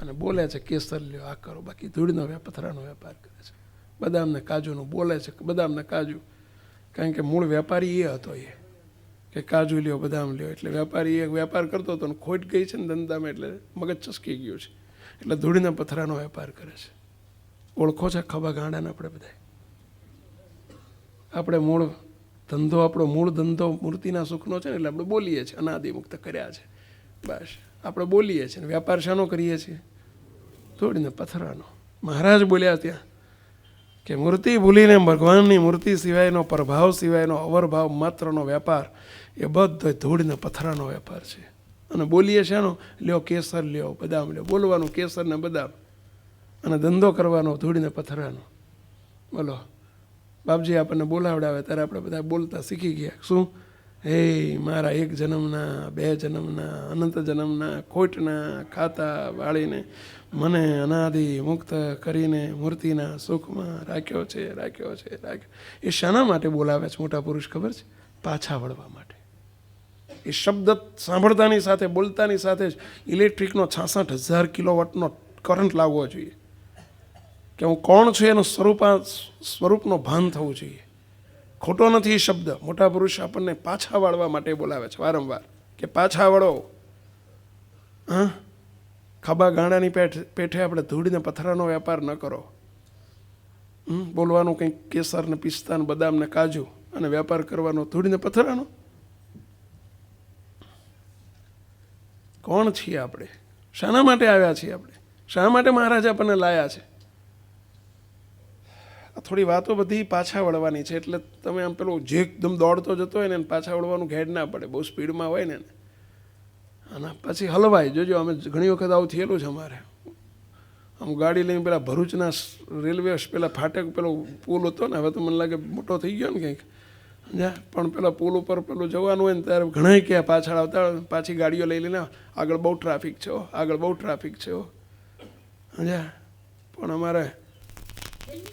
Speaker 1: અને બોલે છે કેસર લ્યો, આ કરો, બાકી ધૂળીનો પથરાનો વેપાર કરે છે. બદામને કાજુનું બોલે છે, બદામને કાજુ, કારણ કે મૂળ વેપારી એ હતો, એ કે કાજુ લ્યો, બદામ લ્યો. એટલે વેપારી એ વેપાર કરતો હતો ને ખોટ ગઈ છે ને ધંધામાં, એટલે મગજ ચસકી ગયું છે, એટલે ધૂળીના પથરાનો વેપાર કરે છે. ઓળખો છે ખભા ગાંડાને? આપણે બધા આપણે મૂળ ધંધો, આપણો મૂળ ધંધો મૂર્તિના સુખનો છે ને, એટલે આપણે બોલીએ છીએ અનાદિમુક્ત કર્યા છે, બસ આપણે બોલીએ છીએ. વેપાર શાનો કરીએ છીએ? ધૂળીને પથરાનો. મહારાજ બોલ્યા ત્યાં કે મૂર્તિ ભૂલીને ભગવાનની મૂર્તિ સિવાયનો, પ્રભાવ સિવાયનો, અવરભાવ માત્રનો વેપાર એ બધો ધૂળને પથરાનો વેપાર છે. અને બોલીએ શાનો? લ્યો કેસર લ્યો, બદામ લ્યો. બોલવાનું કેસર ને બદામ, અને ધંધો કરવાનો ધૂળીને પથરાનો. બોલો, બાપજી આપણને બોલાવડાવે ત્યારે આપણે બધા બોલતા શીખી ગયા. શું? હે મારા એક જન્મના, બે જન્મના, અનંત જન્મના ખોટના ખાતા વાળીને મને અનાદિ મુક્ત કરીને મૂર્તિના સુખમાં રાખ્યો છે, રાખ્યો છે, રાખ્યો. એ શાના માટે બોલાવે છે મોટા પુરુષ ખબર છે? પાછા વળવા માટે. એ શબ્દ સાંભળતાની સાથે, બોલતાની સાથે જ ઇલેક્ટ્રિકનો 66,000 કિલોવોટનો કરંટ લાવવો જોઈએ, કે હું કોણ છું એનું સ્વરૂપનો ભાન થવું જોઈએ. ખોટો નથી એ શબ્દ. મોટા પુરુષ આપણને પાછા વાળવા માટે બોલાવે છે વારંવાર, કે પાછા વળો. હા, ખભા ગાંડાની પેઠે આપણે ધૂળીને પથરાનો વેપાર ન કરો. બોલવાનું કંઈક કેસર ને પિસ્તા ને બદામ ને કાજુ, અને વેપાર કરવાનો ધૂળીને પથરાનો. કોણ છીએ આપણે? શાના માટે આવ્યા છીએ આપણે? શા માટે મહારાજ આપણને લાયા છે? થોડી વાતો બધી પાછા વળવાની છે. એટલે તમે આમ પેલું જે એકદમ દોડતો જતો હોય ને પાછા વળવાનું ઘેડ ના પડે, બહુ સ્પીડમાં હોય ને, અને પછી હલવાય. જોજો, અમે ઘણી વખત આવું થયેલું છે અમારે. આમ ગાડી લઈને પેલા ભરૂચના રેલવે પેલા ફાટક પેલો પુલ હતો ને, હવે તો મને લાગે મોટો થઈ ગયો ને કંઈક, સમજ્યા? પણ પેલા પુલ ઉપર પેલું જવાનું હોય ને ત્યારે ઘણા ક્યાં પાછળ આવતા, પાછી ગાડીઓ લઈ લઈને આગળ બહુ ટ્રાફિક છે, આગળ બહુ ટ્રાફિક છે, સમજ્યા? પણ અમારે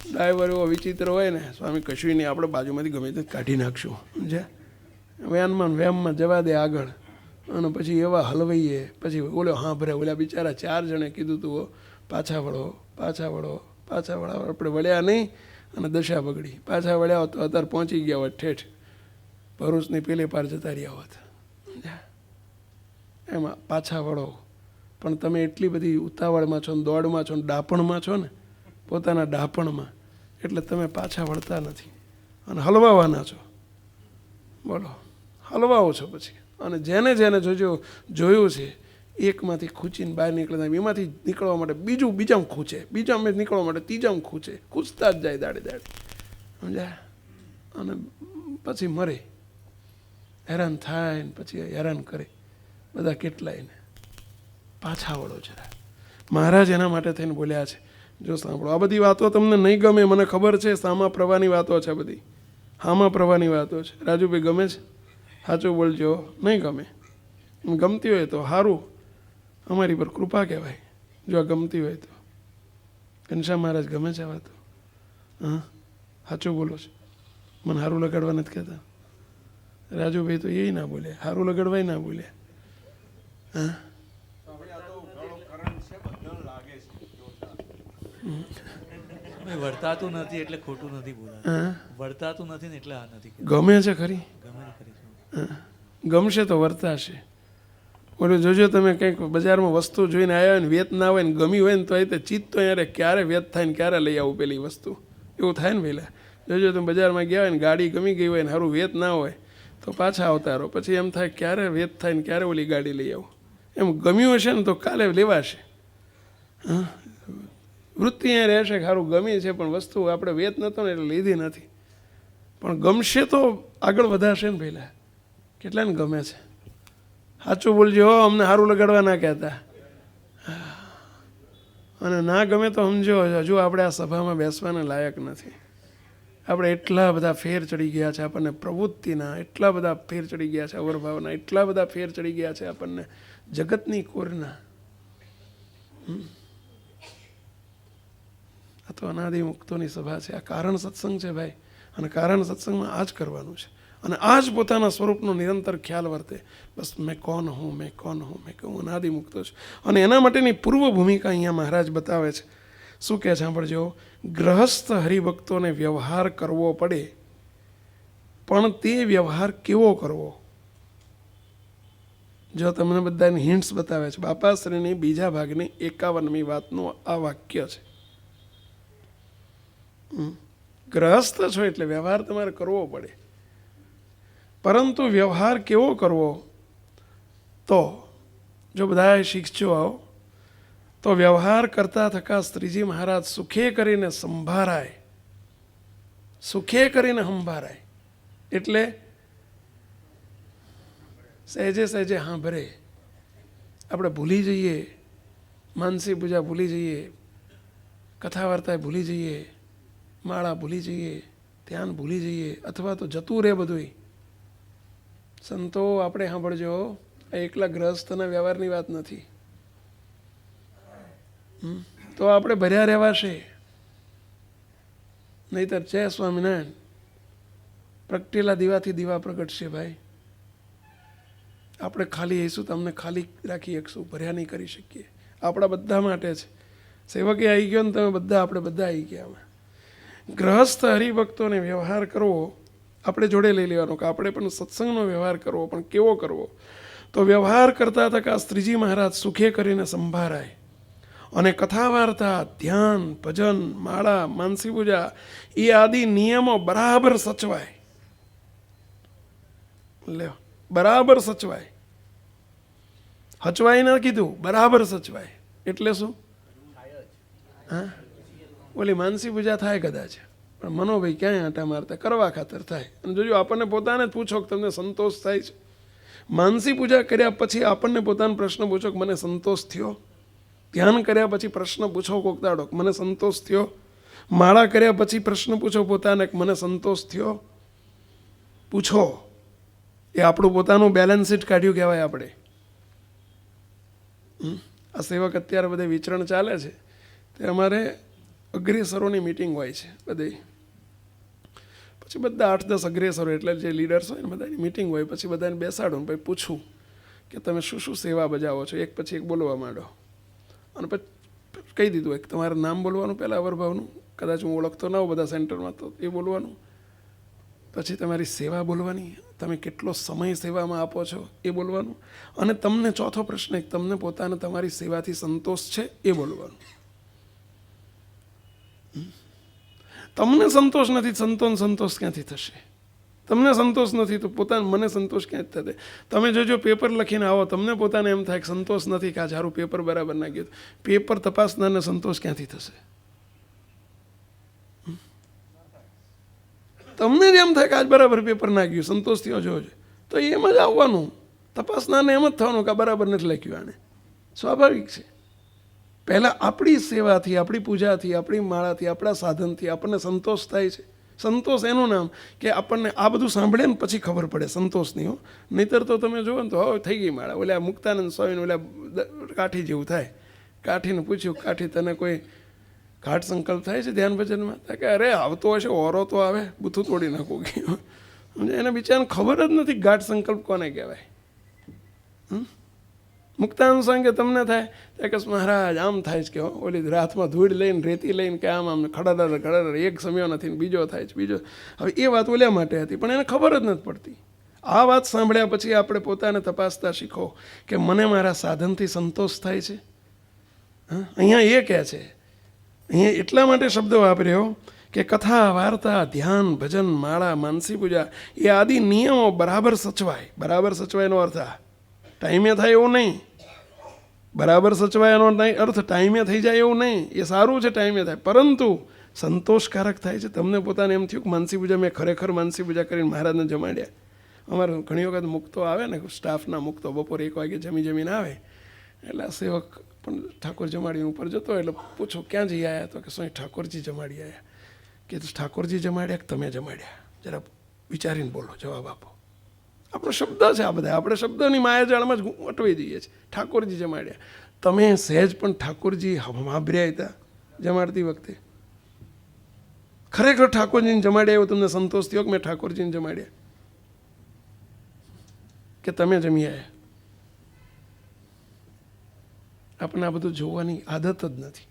Speaker 1: ડ્રાઈવર એવો વિચિત્ર હોય ને, સ્વામી કશું નહીં, આપણે બાજુમાંથી ગમે તે કાઢી નાખશું, સમજ્યા? વેમમાં જવા દે આગળ. અને પછી એવા હલવાઈએ, પછી ઓલો હા ભરે, ઓલા બિચારા 4 જણે કીધું તું પાછા વળો, પાછા વળો, પાછા આપણે વળ્યા નહીં અને દશા બગડી. પાછા વળ્યા હોત તો અત્યારે પહોંચી ગયા હોત ઠેઠ ભરૂચની પેલે પાર જતા રહ્યા હોત. એમાં પાછા વળો, પણ તમે એટલી બધી ઉતાવળમાં છો ને દોડમાં છો ને ડાપણમાં છો ને, પોતાના ડાપણમાં, એટલે તમે પાછા વળતા નથી અને હલવાવાના છો. બોલો, હલવાઓ છો પછી. અને જેને જેને જોયું છે એકમાંથી ખૂંચીને બહાર નીકળતા, એમાંથી નીકળવા માટે બીજામાં ખૂંચે, બીજામાં નીકળવા માટે ત્રીજામાં ખૂંચે, ખૂંચતા જ જાય દાડે દાડે, સમજ્યા? અને પછી મરે, હેરાન થાય ને પછી હેરાન કરે બધા કેટલાય ને. પાછા વળો જરા. મહારાજ એના માટે થઈને બોલ્યા છે. જો સાંભળો, આ બધી વાતો તમને નહીં ગમે, મને ખબર છે. સામા પ્રવાહની વાતો છે બધી, હામા પ્રવાહની વાતો છે. રાજુભાઈ ગમે છે? સાચું બોલજો. નહીં ગમે, ગમતી હોય તો સારું, અમારી પર કૃપા કહેવાય. જો આ ગમતી હોય તો. ઘનશ્યામ મહારાજ ગમે છે આ વાતો? હા, સાચું બોલો છો. મને સારું લગાડવા નથી કહેતા. રાજુભાઈ તો એ ના બોલે, સારું લગાડવાય ના બોલે. હા,
Speaker 7: વર્તાતું નથી એટલે ખોટું નથી બોલાતું. વર્તાતું નથી ને એટલે આ નથી.
Speaker 1: ગમે છે ખરી?
Speaker 7: ગમે ને ખરી.
Speaker 1: ગમશે તો વર્તાશે. બોલું જોજો, તમે કંઈક બજારમાં વસ્તુ જોઈને આવ્યા હોય ને વેત ના હોય ને ગમી હોય ને તો એ ચિત્ત તો યારે ક્યારે વેત થાય ને ક્યારે લઈ આવું પેલી વસ્તુ, એવું થાય ને પહેલાં. જોજો તમે બજારમાં ગયા હોય ને ગાડી ગમી ગઈ હોય ને સારું વેત ના હોય તો પાછા આવતા રહો. પછી એમ થાય ક્યારે વેત થાય ને ક્યારે ઓલી ગાડી લઈ આવું. એમ ગમ્યું હશે ને તો કાલે લેવાશે. હા, વૃત્તિ અહીંયા રહેશે કે સારું ગમી છે પણ વસ્તુ આપણે વેત નહોતો ને એટલે લીધી નથી. પણ ગમશે તો આગળ વધારશે ને પહેલાં. કેટલાને ગમે છે? સાચું બોલજો, અમને સારું લગાડવા ના કહેતા. અને ના ગમે તો સમજો હજુ આપણે આ સભામાં બેસવાના લાયક નથી. આપણે એટલા બધા ફેર ચડી ગયા છે આપણને પ્રવૃત્તિના, એટલા બધા ફેર ચડી ગયા છે અવરભાવના, એટલા બધા ફેર ચડી ગયા છે આપણને જગતની કોરના. આ તો અનાદિ મુક્તોની સભા છે. આ કારણ સત્સંગ છે ભાઈ. અને કારણ સત્સંગમાં આ જ કરવાનું છે. અને આ જ પોતાના સ્વરૂપનો નિરંતર ખ્યાલ વર્તે. બસ મેં કોણ હું, મેં કોણ હું, મેં કહું અનાદિ મુક્તો છું. અને એના માટેની પૂર્વ ભૂમિકા અહીંયા મહારાજ બતાવે છે. શું કહે છે સાંભળજો. ગ્રહસ્થ હરિભક્તોને વ્યવહાર કરવો પડે, પણ તે વ્યવહાર કેવો કરવો? જો તમને બધાને હિન્ટ્સ બતાવે છે. બાપાશ્રીની બીજા ભાગની 51મી વાતનું આ વાક્ય છે. ગ્રહસ્થ છો એટલે વ્યવહાર તમારે કરવો પડે, પરંતુ વ્યવહાર કેવો કરવો? તો જો બધા શીખજો આવો તો વ્યવહાર કરતા થકા શ્રીજી મહારાજ સુખે કરીને સંભારાય, સુખે કરીને સંભારાય એટલે સહેજે સહેજે સાંભળે. આપણે ભૂલી જઈએ, માનસી પૂજા ભૂલી જઈએ, કથા વાર્તા ભૂલી જઈએ, માળા ભૂલી જઈએ, ધ્યાન ભૂલી જઈએ, અથવા તો જતું રહે બધું. સંતો આપણે સાંભળજો, આ એકલા ગ્રહસ્થના વ્યવહારની વાત નથી. તો આપણે ભર્યા રહેવાશે. નહીતર જય સ્વામિનારાયણ, પ્રગટેલા દીવાથી દીવા પ્રગટશે ભાઈ. આપણે ખાલી હઈશું, તમને ખાલી રાખી શકશું, ભર્યા નહીં કરી શકીએ. આપણા બધા માટે છે. સેવકે આવી ગયો ને તમે બધા, આપણે બધા આવી ગયા. આમાં ગ્રહસ્થ હરિભક્તોને વ્યવહાર કરવો આપણે જોડે લઈ લેવાનો કે આપણે પણ સત્સંગનો વ્યવહાર કરવો, પણ કેવો કરવો? તો વ્યવહાર કરતા હતા કે આ શ્રીજી મહારાજ સુખે કરીને સંભારાય અને કથા વાર્તા, ધ્યાન, ભજન, માળા, માનસી પૂજા એ આદિ નિયમો બરાબર સચવાય. લ્યો, બરાબર સચવાય. હચવાય ના કીધું, બરાબર સચવાય. એટલે શું? હા, ઓલી માનસી પૂજા થાય કદાચ, પણ મનોભાઈ ક્યાંય આંટા મારતા, કરવા ખાતર થાય. અને જોજો, આપણને પોતાને જ પૂછો કે તમને સંતોષ થાય છે? માનસી પૂજા કર્યા પછી આપણને પોતાનો પ્રશ્ન પૂછો કે મને સંતોષ થયો? ધ્યાન કર્યા પછી પ્રશ્ન પૂછો કોક દાડો કે મને સંતોષ થયો? માળા કર્યા પછી પ્રશ્ન પૂછો પોતાને કે મને સંતોષ થયો? પૂછો. એ આપણું પોતાનું બેલેન્સ શીટ કાઢ્યું કહેવાય આપણે. આ સેવક અત્યારે બધે વિચરણ ચાલે છે તે અમારે અગ્રેસરોની મિટિંગ હોય છે બધે. પછી બધા 8-10 અગ્રેસરો એટલે જે લીડર્સ હોય ને બધાની મિટિંગ હોય. પછી બધાને બેસાડું, પછી પૂછું કે તમે શું શું સેવા બજાવો છો. એક પછી એક બોલવા માંડો. અને કહી દીધું એક તમારે નામ બોલવાનું પહેલાં અવરભાવનું, કદાચ હું ઓળખતો ના હોઉં બધા સેન્ટરમાં તો એ બોલવાનું, પછી તમારી સેવા બોલવાની, તમે કેટલો સમય સેવામાં આપો છો એ બોલવાનું, અને તમને ચોથો પ્રશ્ન એક તમને પોતાને તમારી સેવાથી સંતોષ છે એ બોલવાનું. તમને સંતોષ નથી, સંતોષ ક્યાંથી થશે? તમને સંતોષ નથી તો પોતાને મને સંતોષ ક્યાંથી થશે? તમે જો પેપર લખીને આવો, તમને પોતાને એમ થાય કે સંતોષ નથી કે આ જારું પેપર બરાબર ના ગયું, પેપર તપાસનારને સંતોષ ક્યાંથી થશે? તમને જ એમ થાય કે આજ બરાબર પેપર ના ગયું, સંતોષ થયો જોજો, તો એમ જ આવવાનું. તપાસનારને એમ જ થવાનું કે બરાબર નથી લખ્યું આને. સ્વાભાવિક છે. પહેલાં આપણી સેવાથી, આપણી પૂજાથી, આપણી માળાથી, આપણા સાધનથી આપણને સંતોષ થાય છે. સંતોષ એનું નામ કે આપણને આ બધું સાંભળે ને પછી ખબર પડે સંતોષની. હો, નહીંતર તો તમે જુઓ ને તો હવે થઈ ગઈ માળા. ઓલા મુક્તાનંદ સ્વામીને ઓલા કાઠી જેવું થાય. કાઠીને પૂછ્યું, કાઠી તને કોઈ ઘાટ સંકલ્પ થાય છે ધ્યાન ભજનમાં? કે અરે આવતો હશે, ઓરો તો આવે, બુથું તોડી નાખું ગયું. એને બિચારાને ખબર જ નથી ઘાટ સંકલ્પ કોને કહેવાય. મુક્તાનંદ સ્વામી કે તમને થાય કે મહારાજ આમ થાય છે કે ઓલી હાથમાં ધૂળ લઈને રેતી લઈને કે આમ ખડર એક સમયો નથી ને બીજો થાય છે બીજો. હવે એ વાત ઓલ્યા માટે હતી પણ એને ખબર જ નથી પડતી. આ વાત સાંભળ્યા પછી આપણે પોતાને તપાસતા શીખો કે મને મારા સાધનથી સંતોષ થાય છે. અહીંયા એ કહે છે, અહીંયા એટલા માટે શબ્દ વાપર્યો કે કથા, વાર્તા, ધ્યાન, ભજન, માળા, માનસી પૂજા એ આદિ નિયમો બરાબર સચવાય. બરાબર સચવાયનો અર્થ આ ટાઈમે થાય એવું નહીં. બરાબર સચવાયનો અર્થ ટાઈમે થઈ જાય એવું નહીં. એ સારું છે ટાઈમે થાય, પરંતુ સંતોષકારક થાય છે. તમને પોતાને એમ થયું કે માનસી પૂજા મેં ખરેખર માનસી પૂજા કરીને મહારાજને જમાડ્યા. અમારે ઘણી વખત મુક્તો આવે ને, સ્ટાફના મુક્તો બપોરે 1 વાગે જમીને આવે, એટલે આ સેવક પણ ઠાકોર જમાડીને ઉપર જતો એટલે પૂછો ક્યાં જઈ આવ્યા? તો કે સ્વામી ઠાકોરજી જમાડી આવ્યા. કે ઠાકોરજી જમાડ્યા કે તમે જમાડ્યા? જરા વિચારીને બોલો, જવાબ આપો. આપણો શબ્દ છે આ બધા, આપણે શબ્દની માયાજાળમાં જ અટવાઈ જઈએ છીએ. ઠાકોરજી જમાડ્યા. તમે સહેજ પણ ઠાકોરજી વાભર્યા હતા જમાડતી વખતે? ખરેખર ઠાકોરજીને જમાડ્યા એવો તમને સંતોષ થયો કે મેં ઠાકોરજીને જમાડ્યા કે તમે જમી આવ્યા? આપણને આ બધું જોવાની આદત જ નથી.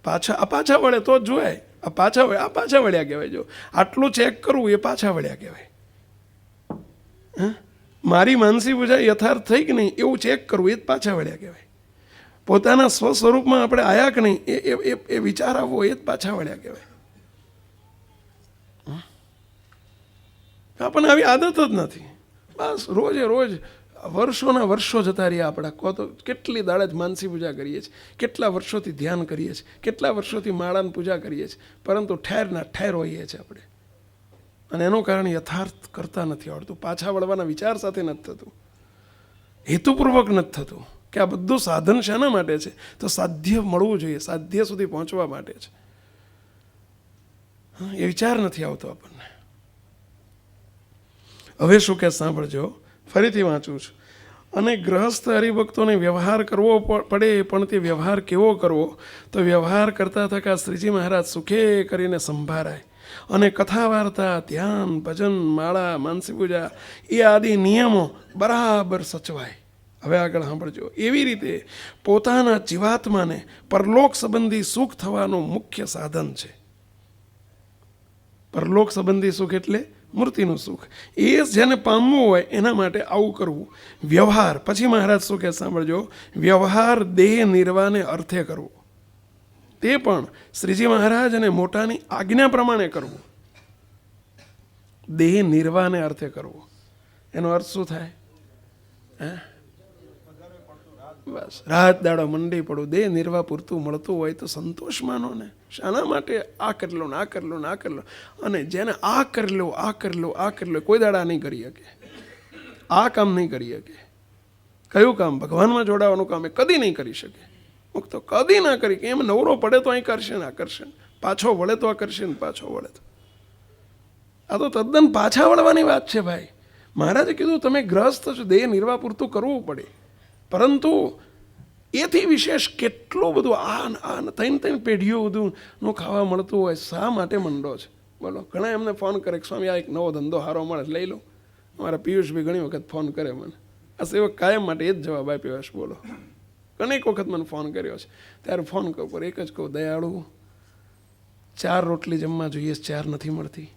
Speaker 1: પાછા વળે તો જ જોવાય. આ પાછા વળ્યા કહેવાય. જો આટલું ચેક કરવું એ પાછા વળ્યા કહેવાય. મારી માનસી પૂજા યથાર્થ થઈ કે નહીં એવું ચેક કરવું એ જ પાછા વળ્યા કહેવાય. પોતાના સ્વ સ્વરૂપમાં આપણે આયા કે નહીં એ વિચાર આવવો એ જ પાછા વળ્યા કહેવાય. આપણને આવી આદત જ નથી. બસ રોજે રોજ વર્ષોના વર્ષો જતા રહ્યા આપણા. કહો તો કેટલી દાડે જ માનસી પૂજા કરીએ છીએ, કેટલા વર્ષોથી ધ્યાન કરીએ છીએ, કેટલા વર્ષોથી માળાની પૂજા કરીએ છીએ, પરંતુ ઠેરના ઠેર હોઈએ છીએ આપણે. અને એનું કારણ યથાર્થ કરતા નથી આવડતું. પાછા વળવાના વિચાર સાથે નથી થતું, હેતુપૂર્વક નથી થતું. કે આ બધું સાધન શાના માટે છે? તો સાધ્ય મળવું જોઈએ, સાધ્ય સુધી પહોંચવા માટે છે. એ વિચાર નથી આવતો આપણને. હવે શું કે સાંભળજો, ફરીથી વાંચું છું. અને ગ્રહસ્થ હરિભક્તોને વ્યવહાર કરવો પડે, પણ તે વ્યવહાર કેવો કરવો? તો વ્યવહાર કરતા થકા શ્રીજી મહારાજ સુખે કરીને સંભાળાય. અને કથા, વાર્તા, ધ્યાન, ભજન, માળા, માનસી પૂજા એ આદિ નિયમો બરાબર સચવાય. હવે આગળ સાંભળજો. એવી રીતે પોતાના જીવાત્માને પરલોક સંબંધી સુખ થવાનું મુખ્ય સાધન છે. પરલોક સંબંધી સુખ એટલે મૂર્તિનું સુખ. એ જેને પામવું હોય એના માટે આવું કરવું. વ્યવહાર, પછી મહારાજ શું કહે સાંભળજો, વ્યવહાર દેહ નિર્વાહને અર્થે કરવો, તે પણ શ્રીજી મહારાજ અને મોટાની આજ્ઞા પ્રમાણે કરવું. દેહ નિર્વાહને અર્થે કરવો એનો અર્થ શું થાય? બસ રાત દાડો મંડી પડું, દેહ નિર્વાહ પૂરતું મળતું હોય તો સંતોષ માનો ને. શાના માટે આ કરી લો ને આ કરી લો ને આ કરી લો? અને જેને આ કરી લો આ કરી લો આ કરી લો, કોઈ દાડા નહીં કરી શકે. આ કામ નહીં કરી શકે. કયું કામ? ભગવાનમાં જોડાવાનું કામ એ કદી નહીં કરી શકે. તો કદી ના કરી કે એમ નવરો પડે તો અહીં કરશે ને આ કરશે, પાછો વળે તો આ કરશે ને પાછો વળે તો. આ તો તદ્દન પાછા વળવાની વાત છે ભાઈ. મહારાજે કીધું તમે ગ્રસ્ત છો, દેહ નિર્વાહ પૂરતું કરવું પડે, પરંતુ એથી વિશેષ કેટલું બધું આ 3 પેઢીઓ બધુંનું ખાવા મળતું હોય. શા માટે મંડો છે બોલો? ઘણા એમને ફોન કરે કે સ્વામી આ એક નવો ધંધો સારો મળે લઈ લો. અમારા પિયુષભાઈ ઘણી વખત ફોન કરે મને. આ સેવક કાયમ માટે એ જ જવાબ આપ્યો હશે. બોલો અનેક વખત મને ફોન કર્યો છે. ત્યારે ફોન પર એક જ કહું, દયાળુ 4 રોટલી જમવા જોઈએ, 4 નથી મળતી,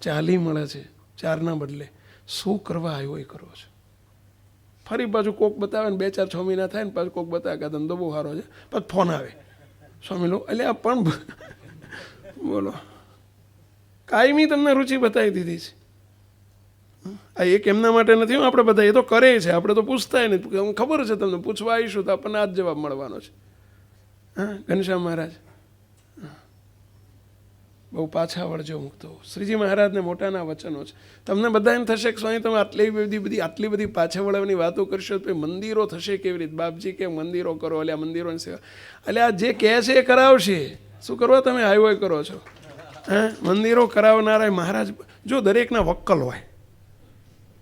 Speaker 1: 40 મળે છે, 4ના બદલે. શું કરવા આવ્યો એ કરો છો? ફરી પાછું કોક બતાવે ને 2, 4, 6 મહિના થાય ને પાછું કોક બતાવે કે ધંધો બહુ સારો છે, પાછું ફોન આવે, સ્વામી લો, એટલે આ પણ બોલો કાયમી તમને રુચિ બતાવી દીધી છે. આ એક એમના માટે નથી, આપણે બધા એ તો કરે છે, આપણે તો પૂછતાય નહીં. ખબર છે તમને, પૂછવા આવીશું તો આપણને આ જ જવાબ મળવાનો છે. હા, ઘનશ્યામ મહારાજ બહુ પાછા વળજો મુક્તો. શ્રીજી મહારાજને મોટાના વચનો છે. તમને બધા એમ થશે કે સ્વામી તમે આટલી બધી પાછા વળવાની વાતો કરશો તો મંદિરો થશે કેવી રીતે? બાપજી કે મંદિરો કરો, એટલે આ મંદિરોની સેવા, એટલે આ જે કહે છે એ કરાવશે. શું કરવા તમે હાઈવો કરો છો? હા, મંદિરો કરાવનારા મહારાજ જો દરેકના વક્કલ હોય,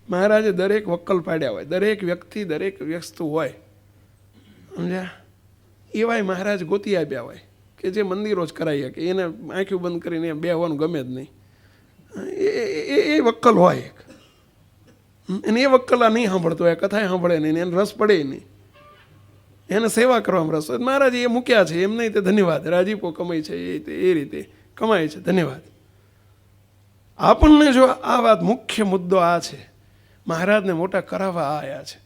Speaker 1: મહારાજે દરેક વક્કલ પાડ્યા હોય, દરેક વ્યક્તિ દરેક વસ્તુ હોય, સમજ્યા? એવાય મહારાજ ગોતી આપ્યા હોય કે જે મંદિરો જ કરાવી શકે, એને આંખું બંધ કરીને બેહવાનું ગમે જ નહીં. એ વક્કલ હોય એક, અને એ વક્કલા નહીં સાંભળતો હોય, કથાએ સાંભળે નહીં, એને રસ પડે નહીં, એને સેવા કરવામાં રસ. મહારાજ એ મૂક્યા છે એમ નહીં, તે ધન્યવાદ, રાજીપો કમાય છે એ રીતે કમાય છે, ધન્યવાદ. આપણને જો આ વાત મુખ્ય મુદ્દો આ છે, મહારાજને મોટા કરાવવા આવ્યા છે.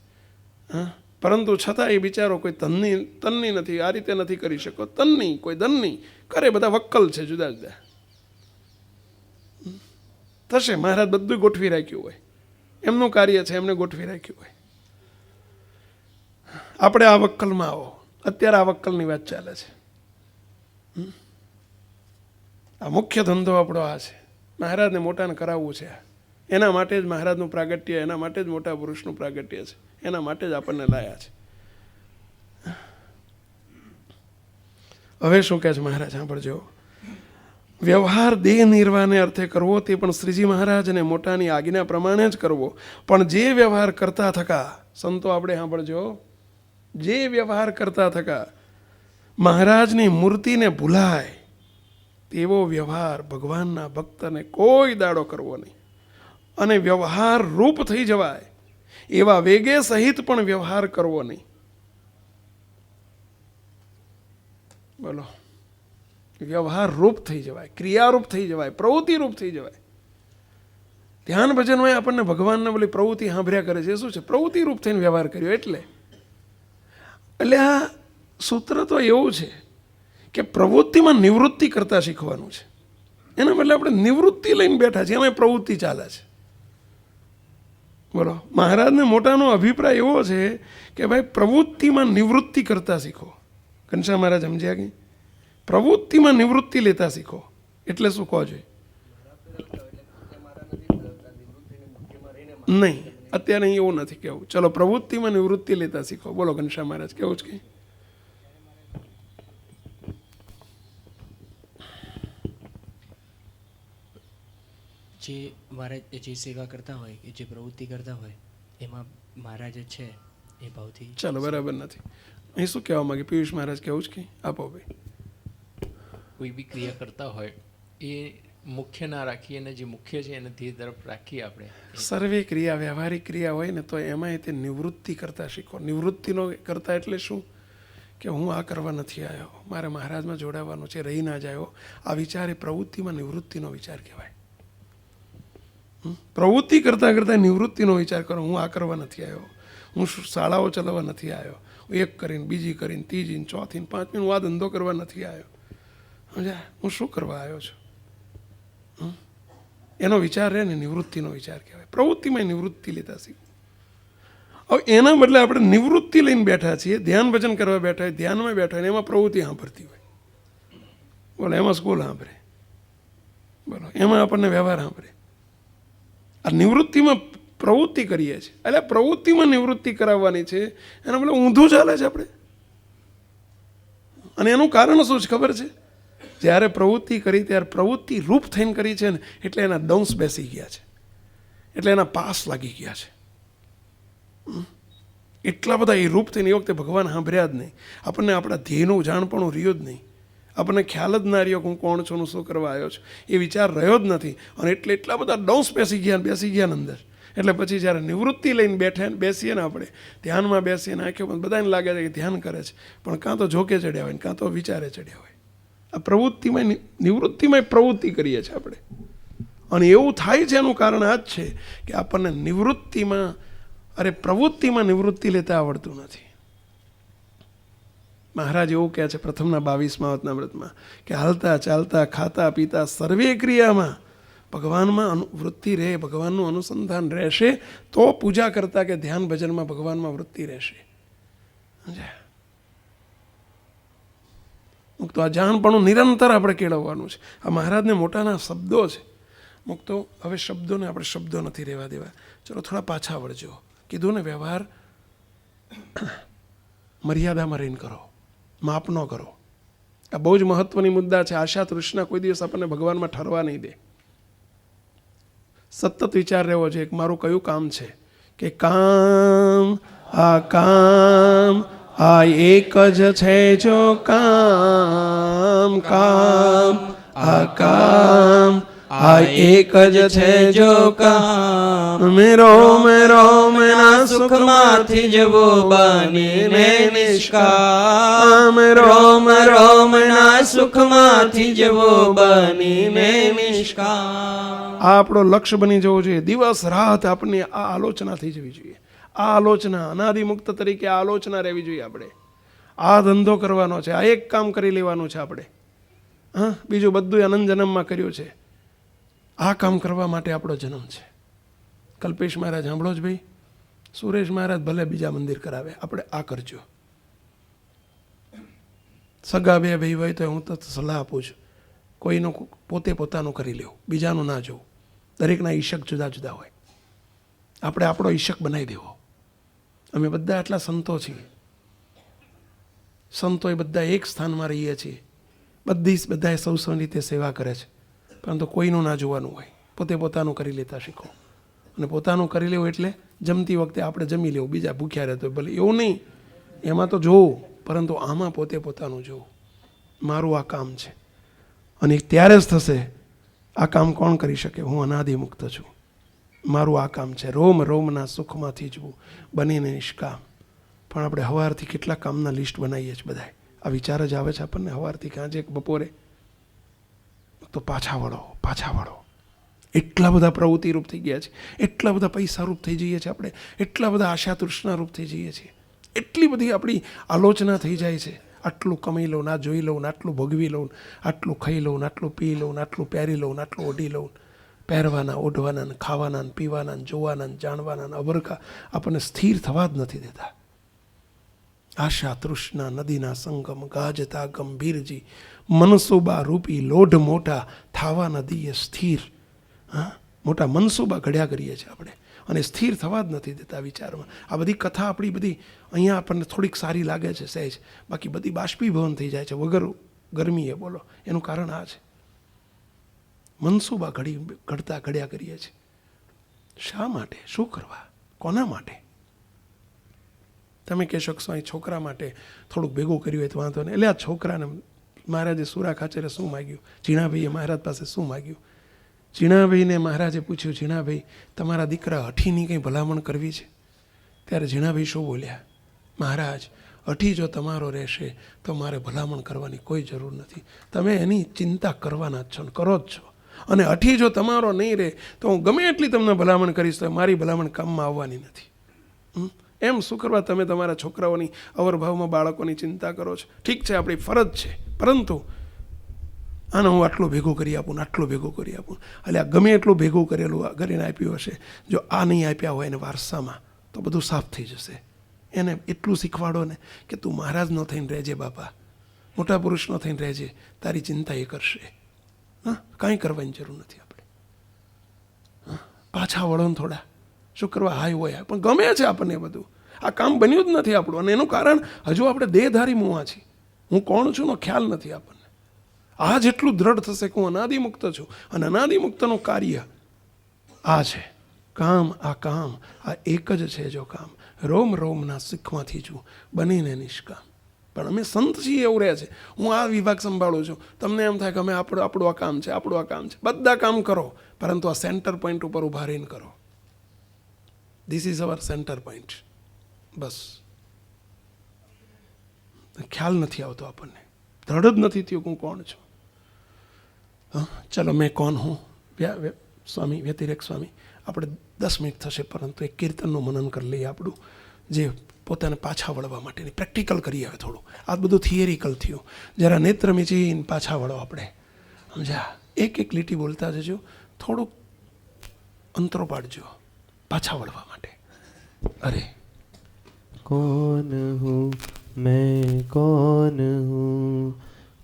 Speaker 1: હા, પરંતુ છતાં એ બિચારો કોઈ તનની નથી, આ રીતે નથી કરી શકો, તનની કોઈ દનની કરે, બધા વક્કલ છે જુદા જુદા. થશે, મહારાજ બધું ગોઠવી રાખ્યું હોય, એમનું કાર્ય છે, એમને ગોઠવી રાખ્યું હોય. આપણે આ વક્કલમાં આવો, અત્યારે આ વક્કલની વાત ચાલે છે. આ મુખ્ય ધંધો આપણો આ છે, મહારાજને મોટાને કરાવવું છે. એના માટે જ મહારાજનું પ્રાગટ્ય, એના માટે જ મોટા પુરુષનું પ્રાગટ્ય છે, એના માટે જ આપણને લાયા છે. હવે શું કહે છે મહારાજ સાંભળજો. વ્યવહાર દેહ નિર્વાહને અર્થે કરવો તે પણ શ્રીજી મહારાજ અને મોટાની આજ્ઞા પ્રમાણે જ કરવો. પણ જે વ્યવહાર કરતા થકા, સંતો આપણે સાંભળજો, જે વ્યવહાર કરતા થકા મહારાજની મૂર્તિને ભૂલાય તેવો વ્યવહાર ભગવાનના ભક્તને કોઈ દાડો કરવો નહીં. અને વ્યવહાર રૂપ થઈ જવાય એવા વેગે સહિત પણ વ્યવહાર કરવો નહીં. બોલો, વ્યવહાર રૂપ થઈ જવાય, ક્રિયારૂપ થઈ જવાય, પ્રવૃત્તિ રૂપ થઈ જવાય. ધ્યાન ભજનમાં આપણને ભગવાનને બોલી પ્રવૃત્તિ સાંભળ્યા કરે છે, શું છે? પ્રવૃત્તિ રૂપ થઈને વ્યવહાર કર્યો. એટલે આ સૂત્ર તો એવું છે કે પ્રવૃત્તિમાં નિવૃત્તિ કરતા શીખવાનું છે. એના બદલે આપણે નિવૃત્તિ લઈને બેઠા છીએ, એમાં પ્રવૃત્તિ ચાલે છે. બોલો, મહારાજને મોટાનો અભિપ્રાય એવો છે કે ભાઈ પ્રવૃત્તિમાં નિવૃત્તિ કરતા શીખો. ઘનશ્યામ મહારાજ સમજ્યા કે પ્રવૃત્તિમાં નિવૃત્તિ લેતા શીખો. એટલે શું કહો જોઈએ? નહીં, અત્યારે અહીં એવું નથી કેવું. ચલો, પ્રવૃત્તિમાં નિવૃત્તિ લેતા શીખો. બોલો ઘનશ્યામ મહારાજ, કેવું છે? કે
Speaker 8: જે મહારાજ જે સેવા કરતા હોય, જે પ્રવૃત્તિ કરતા હોય, એમાં મહારાજ છે એ ભાવથી.
Speaker 1: ચાલો, બરાબર નથી. અહીં શું કહેવા માંગે પિયુષ મહારાજ? કેવું છે કે આપો ભાઈ.
Speaker 9: કોઈ બી ક્રિયા કરતા હોય એ મુખ્ય ના રાખીએ, અને જે મુખ્ય છે એને ધ્યેય તરફ રાખીએ આપણે.
Speaker 1: સર્વે ક્રિયા વ્યવહારિક ક્રિયા હોય ને તો એમાં તે નિવૃત્તિ કરતા શીખો. નિવૃત્તિનો કરતા એટલે શું? કે હું આ કરવા નથી આવ્યો, મારે મહારાજમાં જોડાવાનું છે, રહી ના જાય આ વિચાર એ પ્રવૃત્તિમાં નિવૃત્તિનો વિચાર કહેવાય. પ્રવૃત્તિ કરતાં કરતાં નિવૃત્તિનો વિચાર કરો. હું આ કરવા નથી આવ્યો, હું શાળાઓ ચલાવવા નથી આવ્યો, એક કરીને બીજી કરીને ત્રીજી ચોથી પાંચમી હું આ ધંધો કરવા નથી આવ્યો. સમજ્યા? હું શું કરવા આવ્યો છું? એનો વિચાર રહે ને, નિવૃત્તિનો વિચાર કહેવાય. પ્રવૃત્તિમાં નિવૃત્તિ લેતા શીખો. હવે એના બદલે આપણે નિવૃત્તિ લઈને બેઠા છીએ, ધ્યાન ભજન કરવા બેઠા હોય, ધ્યાનમાં બેઠા હોય, એમાં પ્રવૃત્તિ સાંભળતી હોય. બોલો, એમાં સ્કૂલ સાંભળે, બોલો એમાં આપણને વ્યવહાર સાંભળે. આ નિવૃત્તિમાં પ્રવૃત્તિ કરીએ છીએ, એટલે પ્રવૃત્તિમાં નિવૃત્તિ કરાવવાની છે. એના બદલે ઊંધું ચાલે છે આપણે. અને એનું કારણ શું છે ખબર છે? જ્યારે પ્રવૃત્તિ કરી ત્યારે પ્રવૃત્તિ રૂપ થઈને કરી છે ને, એટલે એના દંશ બેસી ગયા છે, એટલે એના પાસ લાગી ગયા છે. એટલા બધા એ રૂપ થઈને એ વખતે ભગવાન સાંભળ્યા જ નહીં. આપણને આપણા ધ્યેયનું જાણપણું રહ્યો જ નહીં. આપણને ખ્યાલ જ ના રહ્યો કે હું કોણ છું, હું શું કરવા આવ્યો છું, એ વિચાર રહ્યો જ નથી. અને એટલે એટલા બધા ડોંસ બેસી ગયા અંદર. એટલે પછી જ્યારે નિવૃત્તિ લઈને બેસીએ ને આપણે ધ્યાનમાં બેસીએ ને આંખો બંધ, બધાને લાગે છે કે ધ્યાન કરે છે, પણ કાં તો જોકે ચડ્યા હોય ને કાં તો વિચારે ચડ્યા હોય. આ પ્રવૃત્તિમાં નિવૃત્તિમાં પ્રવૃત્તિ કરીએ છીએ આપણે. અને એવું થાય છે એનું કારણ આ જ છે કે આપણને પ્રવૃત્તિમાં નિવૃત્તિ લેતા આવડતું નથી. મહારાજ એવું કહે છે પ્રથમના 22મા વતનામૃતમાં કે હાલતા ચાલતા ખાતા પીતા સર્વે ક્રિયામાં ભગવાનમાં વૃત્તિ રહે, ભગવાનનું અનુસંધાન રહેશે તો પૂજા કરતા કે ધ્યાન ભજનમાં ભગવાનમાં વૃત્તિ રહેશે. મુક્તો આ જાણપણું નિરંતર આપણે કેળવવાનું છે. આ મહારાજને મોટાના શબ્દો છે. મુક્તો હવે શબ્દોને આપણે શબ્દો નથી રહેવા દેવા. ચલો થોડા પાછા વળજો. કીધું ને વ્યવહાર મર્યાદામાં રહીને કરો, માપ ન કરો. આ બહુ જ મહત્વની મુદ્દા છે. આશા તૃષ્ણા કોઈ દિવસ આપણને ભગવાનમાં ઠરવા નહીં દે. સતત વિચાર રહેવો છે એક મારું કયું કામ છે કે કામ આ એક જ છે જો કામ આ એક જ છે જો કામ મેરો મેના સુખમાંથી જવો બનીને નિષ્કામ રોમના સુખમાંથી જવો બનીને નિષ્કામ. આ આપણો લક્ષ્ય બની જવો જોઈએ. દિવસ રાત આપની આ આલોચના થઈ જવી જોઈએ. આ આલોચના અનાદિમુક્ત તરીકે આ આલોચના રહેવી જોઈએ. આપણે આ ધંધો કરવાનો છે, આ એક કામ કરી લેવાનું છે આપણે. હા, બીજું બધું અનંત જન્મમાં કર્યું છે. આ કામ કરવા માટે આપણો જન્મ છે. કલ્પેશ મહારાજ સાંભળો જ ભાઈ, સુરેશ મહારાજ ભલે બીજા મંદિર કરાવે, આપણે આ કરજો. સગા બે ભાઈ હોય તો હું તો સલાહ આપું છું, કોઈનું પોતે પોતાનું કરી લેવું, બીજાનું ના જોવું. દરેકના ઈશક જુદા જુદા હોય, આપણે આપણો ઈશક બનાવી દેવો. અમે બધા આટલા સંતો છીએ, સંતો એ બધા એક સ્થાનમાં રહીએ છીએ. બધાએ સૌ રીતે સેવા કરે છે, પરંતુ કોઈનું ના જોવાનું હોય. પોતે પોતાનું કરી લેતા શીખો. અને પોતાનું કરી લેવું એટલે જમતી વખતે આપણે જમી લેવું, બીજા ભૂખ્યા રહેતો ભલે એવું નહીં, એમાં તો જોવું, પરંતુ આમાં પોતે પોતાનું જોવું. મારું આ કામ છે અને ત્યારે જ થશે. આ કામ કોણ કરી શકે? હું અનાદિમુક્ત છું, મારું આ કામ છે. રોમના સુખમાંથી જવું બનીને નિષ્કામ. પણ આપણે સવારથી કેટલા કામના લિસ્ટ બનાવીએ છીએ બધા. આ વિચાર જ આવે છે આપણને સવારથી કાંજે બપોરે તો પાછા વળો. એટલા બધા પ્રવૃત્તિરૂપ થઈ ગયા છે, એટલા બધા પૈસારૂપ થઈ જઈએ છીએ આપણે, એટલા બધા આશા તૃષ્ણારૂપ થઈ જઈએ છીએ, એટલી બધી આપણી આલોચના થઈ જાય છે. આટલું કમાઈ લઉં, ના જોઈ લઉં, આટલું ભોગવી લઉં, આટલું ખાઈ લઉં, આટલું પી લઉં, આટલું પહેરી લઉં, આટલું ઓઢી લઉં. પહેરવાના, ઓઢવાના, ખાવાના, પીવાના, જોવાના, જાણવાના અબરકા આપણને સ્થિર થવા જ નથી દેતા. આશા તૃષ્ણા નદીના સંગમ ગાજતા ગંભીરજી મનસુબા રૂપી લોઢ મોટા થાવા નદીએ સ્થિર. હા, મોટા મનસુબા ઘડ્યા કરીએ છીએ આપણે અને સ્થિર થવા જ નથી દેતા વિચારમાં. આ બધી કથા આપણી બધી અહીંયા આપણને થોડીક સારી લાગે છે સહેજ, બાકી બધી બાષ્પીભવન થઈ જાય છે વગર ગરમીએ. બોલો એનું કારણ આ છે. મનસુબા ઘડ્યા કરીએ છીએ. શા માટે? શું કરવા? કોના માટે? તમે કહેશો કે અહીં છોકરા માટે થોડુંક ભેગું કર્યું હોય તો વાંધો નહીં. એટલે આ છોકરાને મહારાજે સુરા ખાચરે શું માગ્યું? ઝીણાભાઈએ મહારાજ પાસે શું માગ્યું? ઝીણાભાઈને મહારાજે પૂછ્યું, ઝીણાભાઈ તમારા દીકરા અઠીની કંઈ ભલામણ કરવી છે? ત્યારે ઝીણાભાઈ શું બોલ્યા? મહારાજ, અઠી જો તમારો રહેશે તો મારે ભલામણ કરવાની કોઈ જરૂર નથી. તમે એની ચિંતા કરવાના જ છો ને કરો જ છો. અને અઠી જો તમારો નહીં રહે તો હું ગમે એટલી તમને ભલામણ કરીશ તો મારી ભલામણ કામમાં આવવાની નથી. એમ શું કરવા તમે તમારા છોકરાઓની અવરભાવમાં બાળકોની ચિંતા કરો છો? ઠીક છે, આપણી ફરજ છે, પરંતુ આને હું આટલું ભેગું કરી આપું, આટલું ભેગું કરી આપું. એટલે આ ગમે એટલું ભેગું કરીને આપ્યું હશે, જો આ નહીં આપ્યા હોય એને વારસામાં, તો બધું સાફ થઈ જશે. એને એટલું શીખવાડો ને કે તું મહારાજનો થઈને રહેજે બાપા, મોટા પુરુષનો થઈને રહેજે, તારી ચિંતા એ કરશે. હા, કાંઈ કરવાની જરૂર નથી આપણે. હા, પાછા વળો ને થોડા. શું કરવા? હાય હોય પણ ગમે છે આપણને બધું. આ કામ બન્યું જ નથી આપણું, અને એનું કારણ હજુ આપણે દેહધારી મુવા છીએ. હું કોણ છું નો ખ્યાલ નથી આપણને. આ જેટલું દ્રઢ થશે કે હું અનાદિમુક્ત છું, અને અનાદિમુક્તનું કાર્ય આ છે. કામ આ એક જ છે જો કામ. રોમના સુખમાંથી છું બનીને નિષ્કામ. પણ અમે સંત છીએ એવું રહે છે. હું આ વિભાગ સંભાળું છું, તમને એમ થાય કે અમે આપણું આ કામ છે, આપણું આ કામ છે. બધા કામ કરો, પરંતુ આ સેન્ટર પોઈન્ટ ઉપર ઊભા રહીને કરો. This is our centre point. બસ ખ્યાલ નથી આવતો આપણને, દ્રઢ જ નથી થયું હું કોણ છું. ચલો મેં કોણ હું. સ્વામી વ્યતિરેક સ્વામી, આપણે 10 મિનિટ થશે, પરંતુ એક કીર્તનનું મનન કરી લઈએ આપણું, જે પોતાને પાછા વળવા માટેની પ્રેક્ટિકલ કરીએ. હવે થોડું આ બધું થિયરિકલ થયું, જરા નેત્ર મીચીને પાછા વળો આપણે, સમજ્યા? એક એક લીટી બોલતા જજો, થોડુંક અંતરો પાડજો પાછા વળવા માટે. અરે
Speaker 2: कौन हूँ मैं, कौन हूँ,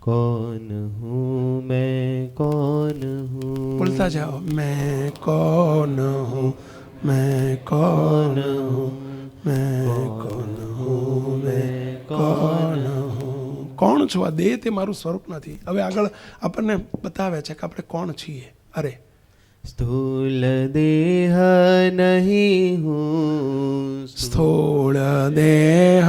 Speaker 2: कौन हूँ मैं, कौन हूँ.
Speaker 1: બોલતા જાઓ, मैं कौन हूँ, मैं कौन हूँ, मैं कौन हूँ, मैं कौन हूँ. કોણ છું? આ દેહ તે મારું સ્વરૂપ નથી. હવે આગળ આપણને બતાવે છે કે આપણે કોણ છીએ. અરે
Speaker 2: स्थूल देह नहीं हूँ,
Speaker 1: સ્થૂળ દેહ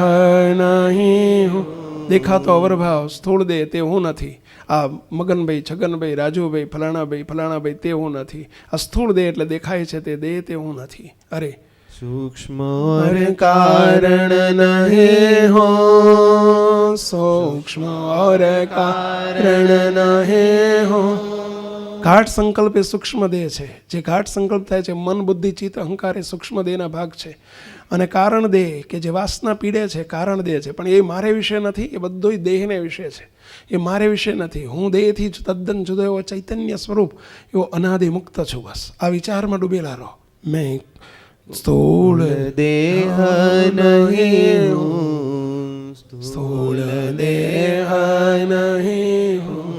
Speaker 1: નહીં હું. દેખાતો અવરભાવ સ્થૂળ દેહ તે હું નથી. આ મગનભાઈ, છગનભાઈ, રાજુભાઈ, ફલાણાભાઈ તે હું નથી. આ સ્થૂળ દેહ એટલે દેખાય છે તે દેહ તે હું નથી. અરે
Speaker 2: सूक्ष्म और कारण नहीं हो,
Speaker 1: સૂક્ષ્મ ઓર કારણ નહીં હો. ઘાટ સંકલ્પ એ સૂક્ષ્મ દેહ છે. જે ઘાટ સંકલ્પ થાય છે, મન, બુદ્ધિ, ચિત્ત, અહંકાર એ સૂક્ષ્મ દેહના ભાગ છે. અને કારણ દેહ કે જે વાસના પીડે છે, કારણ દેહ છે. પણ એ મારે વિશે નથી, એ બધું દેહને વિશે છે. એ મારે વિશે નથી. હું દેહથી તદ્દન જુદો એવો ચૈતન્ય સ્વરૂપ, એવો અનાદિ મુક્ત છું. બસ આ વિચારમાં ડૂબેલા રહો. મેં સ્થૂળ
Speaker 2: देह नहीं हूँ,
Speaker 1: સ્થૂળ દેહ નહીં હું,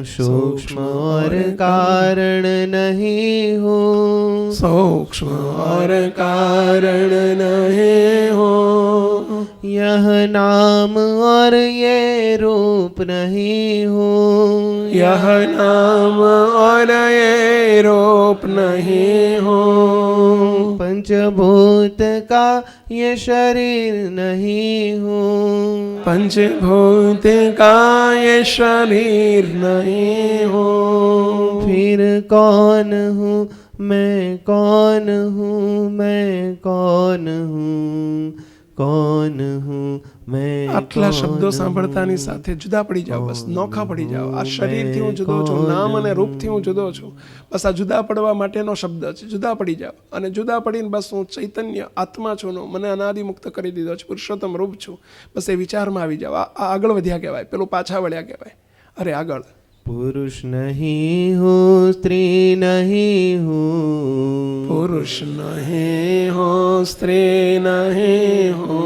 Speaker 2: सूक्ष्म और कारण नहीं हूँ,
Speaker 1: સૂક્ષ્મ ઓર કારણ નહીં હું.
Speaker 2: यह नाम और ये रूप नहीं हूँ,
Speaker 1: यह नाम और ये रूप नहीं हूँ.
Speaker 2: पंचभूत का ये शरीर नहीं हूँ,
Speaker 1: पंचभूत का ये शरीर नहीं हूँ.
Speaker 2: फिर कौन हूँ मैं, कौन हूँ मैं, कौन हूँ, कौन हूँ मैं.
Speaker 1: આટલા શબ્દો સાંભળતાની સાથે જુદા પડી જાઓ. બસ નોખા પડી જાઓ. આ શરીરથી હું જુદો છું, નામ અને રૂપથી હું જુદો છું. બસ આ જુદા પડવા માટેનો શબ્દ છે. જુદા પડી જાઓ. અને જુદા પડીને બસ હું ચૈતન્ય આત્મા છું, મને અનાદિ મુક્ત કરી દીધો છે, પુરુષોત્તમ રૂપ છું. બસ એ વિચારમાં આવી જાઓ. આ આગળ વધ્યા કહેવાય, પેલું પાછા વળ્યા કહેવાય. અરે આગળ
Speaker 2: पुरुष नहीं हूँ, स्त्री नहीं हूँ,
Speaker 1: पुरुष नहीं हो, स्त्री नहीं हो.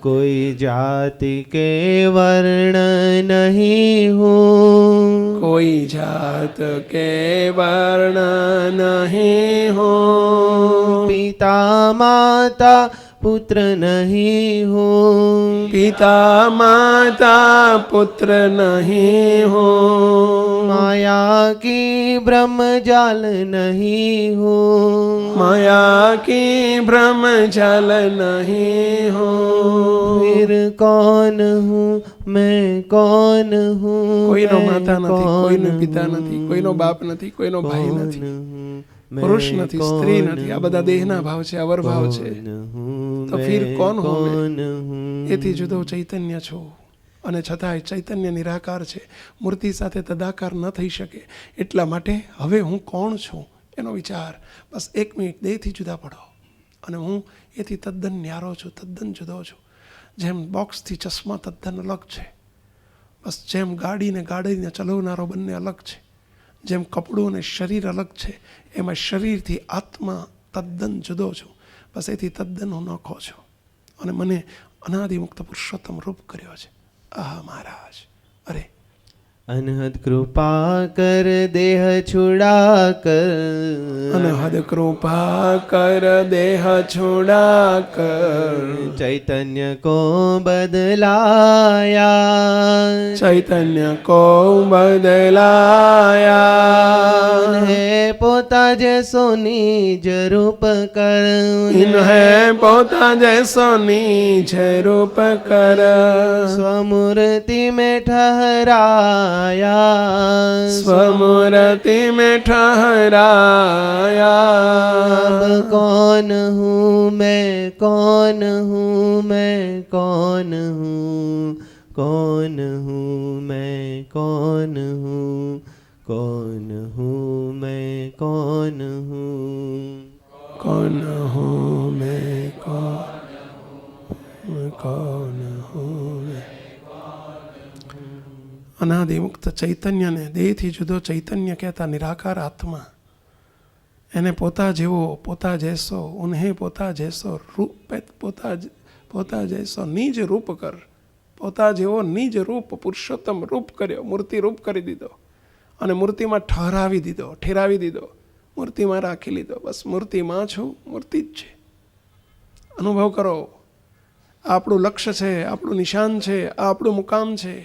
Speaker 2: कोई जाति के वर्ण नहीं हूँ,
Speaker 1: कोई जात के वर्ण नहीं हो.
Speaker 2: पिता माता पुत्र नहीं हूँ,
Speaker 1: पिता माता पुत्र नहीं हो.
Speaker 2: माया की ब्रह्म जाल नहीं हूँ,
Speaker 1: माया की भ्रम जल नहीं हो.
Speaker 2: फिर कौन हूँ मैं, कौन हूँ.
Speaker 1: કોઈનો માતા નથી, કોઈનો પિતા નથી, કોઈનો બાપ નથી, કોઈનો ભાઈ નથી, પુરુષ નથી, સ્ત્રી નથી. આ બધા દેહના ભાવ છે, અવર ભાવ છે. તો ફિર કોણ હું મેં? એથી જુદો ચૈતન્ય છું. અને છતાંય ચૈતન્ય નિરાકાર છે, મૂર્તિ સાથે તદાકાર ન થઈ શકે. એટલા માટે હવે હું કોણ છું એનો વિચાર. બસ 1 મિનિટ દેહથી જુદા પડો અને હું એથી તદ્દન ન્યારો છું, તદ્દન જુદો છું. જેમ બોક્સથી ચશ્મા તદ્દન અલગ છે, બસ જેમ ગાડીને ચલાવનારો બંને અલગ છે, જેમ કપડું અને શરીર અલગ છે, એમાં શરીરથી આત્મા તદ્દન જુદો છું. બસ એથી તદ્દન હું નોખો છું અને મને અનાદિમુક્ત પુરુષોત્તમ રૂપ કર્યો છે. આહ મહારાજ, અરે
Speaker 2: अनहद कृपा कर देह छुड़ा कर,
Speaker 1: अनहद कृपा कर देह छुड़ा कर,
Speaker 2: चैतन्य को बदलाया,
Speaker 1: चैतन्य को बदलाया.
Speaker 2: है पोता जैसो निज रूप कर,
Speaker 1: इन्हें पोता जैसो निज रूप कर,
Speaker 2: स्वमूर्ति में ठहरा
Speaker 10: ठहराया
Speaker 1: स्वमूर्ति में ठहराया।
Speaker 10: अब कौन हूँ मैं, कौन हूँ मैं, कौन हूँ, कौन हूँ मैं, कौन हूँ, कौन हूँ मैं, कौन हूँ,
Speaker 1: कौन हूँ मैं, कौन हूँ मैं। અનાદિમુક્ત ચૈતન્યને દેહથી જુદો ચૈતન્ય કહેતા નિરાકાર આત્મા, એને પોતા જેવો, પોતા જૈસો, ઉન્હે પોતા જૈસો, રૂપ પોતા જૈસો નિજ રૂપ કર. પોતા જેવો નિજ રૂપ, પુરુષોત્તમ રૂપ કર્યો, મૂર્તિ રૂપ કરી દીધો અને મૂર્તિમાં ઠેરાવી દીધો, મૂર્તિમાં રાખી લીધો. બસ મૂર્તિમાં છું, મૂર્તિ જ છે. અનુભવ કરો. આ આપણું લક્ષ્ય છે, આપણું નિશાન છે, આ આપણું મુકામ છે,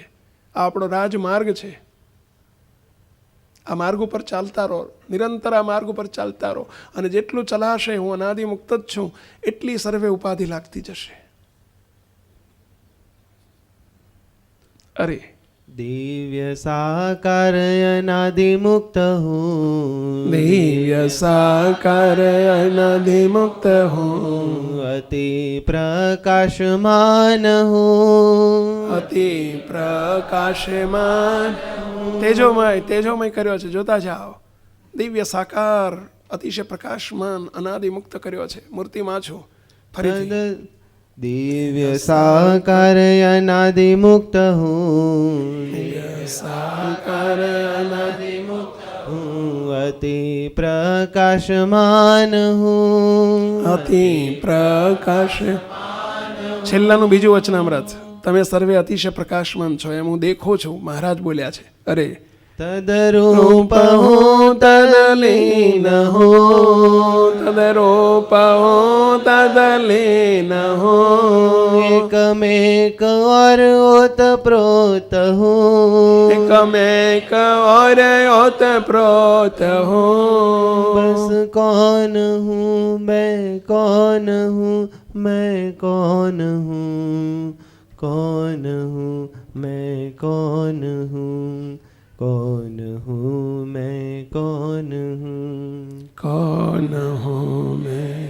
Speaker 1: આ આપણો રાજમાર્ગ છે. આ માર્ગ ઉપર ચાલતા રહો, નિરંતર આ માર્ગ ઉપર ચાલતા રહો. અને જેટલું ચલાશે હું અનાદિ મુક્ત જ છું એટલી સર્વે ઉપાધિ લાગતી જશે. અરે
Speaker 10: दिव्य साकार अनादिमुक्त हूँ,
Speaker 1: दिव्य साकार अनादिमुक्त हूँ,
Speaker 10: अति प्रकाशमान हूँ,
Speaker 1: अति प्रकाशमान. તેજોમય કર્યો છે, જોતા જાઓ. દિવ્ય સાકાર, અતિશય પ્રકાશમાન, અનાદિમુક્ત કર્યો છે. મૂર્તિમાં છું. ફરીથી
Speaker 10: दिव्य साकार अनादिमुक्त हूँ,
Speaker 1: दिव्य साकार अनादिमुक्त
Speaker 10: हूँ, अति प्रकाशमान हूँ,
Speaker 1: अति प्रकाश. છેલ્લાનું બીજું વચનામૃત. તમે સર્વે અતિશય પ્રકાશમાન છો એમ હું દેખું છું. મહારાજ બોલ્યા છે. અરે
Speaker 10: तदरूप हूँ तदलीन हूँ,
Speaker 1: तदरूप हूँ तदलीन हूँ,
Speaker 10: एकमेक और ओतप्रोत हूँ,
Speaker 1: एकमेक और ओतप्रोत हूँ.
Speaker 10: बस कौन हूँ मैं, कौन हूँ मैं, कौन हूँ, कौन हूँ मैं, कौन हूँ, कौन हूँ मैं, कौन हूँ,
Speaker 1: कौन हूँ मैं,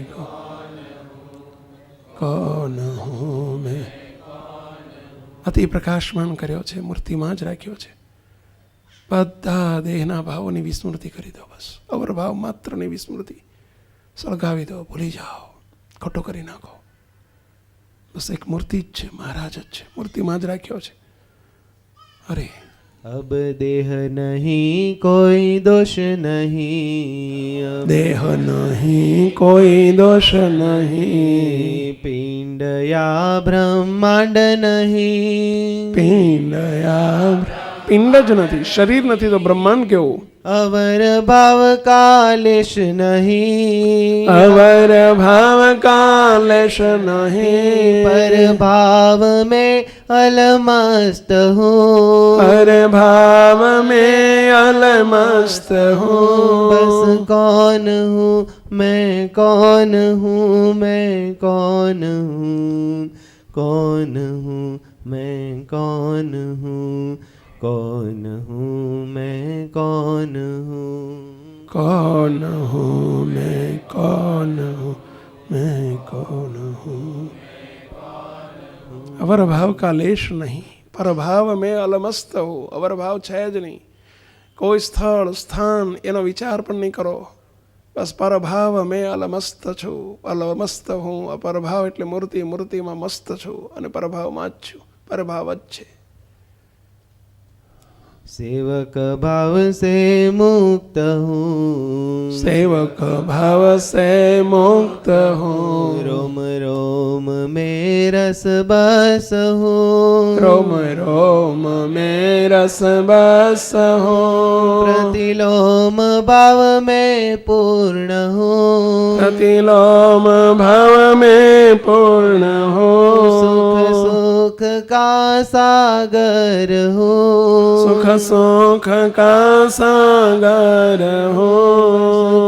Speaker 1: कौन हूँ मैं. અતિ પ્રકાશમાન કર્યો છે, મૂર્તિમાં જ રાખ્યો છે. બધા દેહના ભાવોની વિસ્મૃતિ કરી દો. બસ અવરભાવ માત્રની વિસ્મૃતિ સળગાવી દો, ભૂલી જાઓ, ખોટો કરી નાખો. બસ એક મૂર્તિ જ છે, મહારાજ જ છે, મૂર્તિમાં જ રાખ્યો છે. અરે
Speaker 10: अब देह नहीं कोई दोष नहीं,
Speaker 1: देह नहीं कोई दोष नहीं,
Speaker 10: पिंड या ब्रह्मांड नहीं,
Speaker 1: પિંડ પિંડ જ નથી, શરીર નથી તો બ્રહ્માંડ કેવું.
Speaker 10: अवर भाव कालेश नहीं,
Speaker 1: अवर भाव कालेश नहीं,
Speaker 10: पर भाव में अलमस्त हूँ,
Speaker 1: पर भाव में अलमस्त हूँ.
Speaker 10: बस कौन हूँ मैं, कौन हूँ मैं, कौन हूँ, कौन हूँ मैं, कौन हूँ, कौन हूँ मैं, कौन हूँ,
Speaker 1: कौन हूँ मैं, कौन हूँ मैं, कौन हूँ. अवर भाव का लेश नहीं, पर भाव में अलमस्त हो. अवर भाव છે જ નહીં. કોઈ સ્થળ સ્થાન એનો વિચાર પણ નહીં કરો. બસ પરભાવ મેં અલમસ્ત છું, અલમસ્ત હું. અપરભાવ એટલે મૂર્તિ, મૂર્તિમાં મસ્ત છું અને પરભાવમાં જ છું. પરભાવ જ છે.
Speaker 10: सेवक भाव से मुक्त हूँ,
Speaker 1: सेवक भाव से मुक्त हूँ,
Speaker 10: रोम रोम में रस बस हूँ,
Speaker 1: रोम रोम में रस बस हूँ,
Speaker 10: प्रतिलोम भाव में पूर्ण हूँ,
Speaker 1: प्रतिलोम भाव में पूर्ण हूँ,
Speaker 10: सुख सुख का सागर हूँ,
Speaker 1: सुख सुख का सागर हूँ.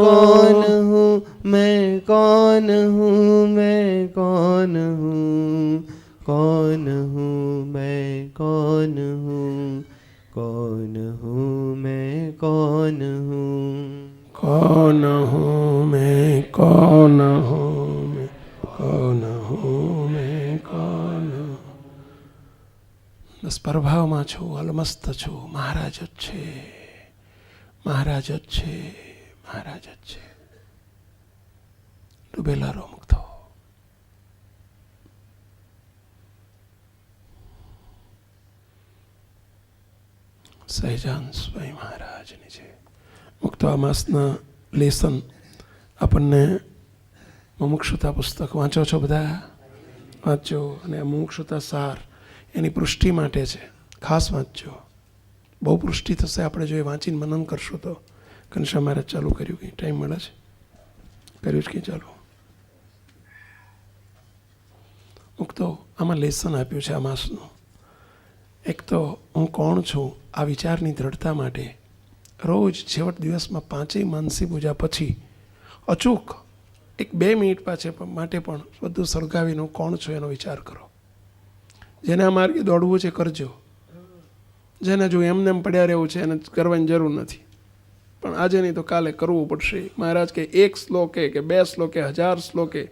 Speaker 10: कौन हूँ मैं, कौन हूँ मैं, कौन हूँ, कौन हूँ मैं, कौन हूँ, कौन
Speaker 1: બસ પ્રભાવમાં છું, અલમસ્ત છું. મહારાજ જ છે, મહારાજ જ છે, મહારાજ જ છે. ડૂબેલા રહો, મુક્ત હો. સહેજાન સ્વામી મહારાજની છે. મુક્ત આ માસના લેસન આપણને મુમુક્ષુતા પુસ્તક વાંચો છો બધા? વાંચજો. અને આ મુમુક્ષુતા સાર એની પુષ્ટિ માટે છે, ખાસ વાંચજો. બહુ પુષ્ટિ થશે આપણે જો એ વાંચીને મનન કરશું તો. ઘનશ્યામ મહારાજ ચાલુ કર્યું, કંઈ ટાઈમ મળે છે? કર્યું જ કંઈ ચાલુ? મુક્તો આમાં લેસન આપ્યું છે આ માસનું. એક તો હું કોણ છું આ વિચારની દ્રઢતા માટે રોજ છેવટ દિવસમાં 5 માનસી પૂજા પછી અચૂક 1-2 મિનિટ માટે પણ બધું સળગાવીને હું કોણ છું એનો વિચાર કરો. જેને આ માર્ગે દોડવું છે કરજો. જેને જો એમને એમ પડ્યા રહેવું છે એને કરવાની જરૂર નથી, પણ આજે નહીં તો કાલે કરવું પડશે. મહારાજ કે 1 શ્લોકે કે 2 શ્લોકે 1000 શ્લોકે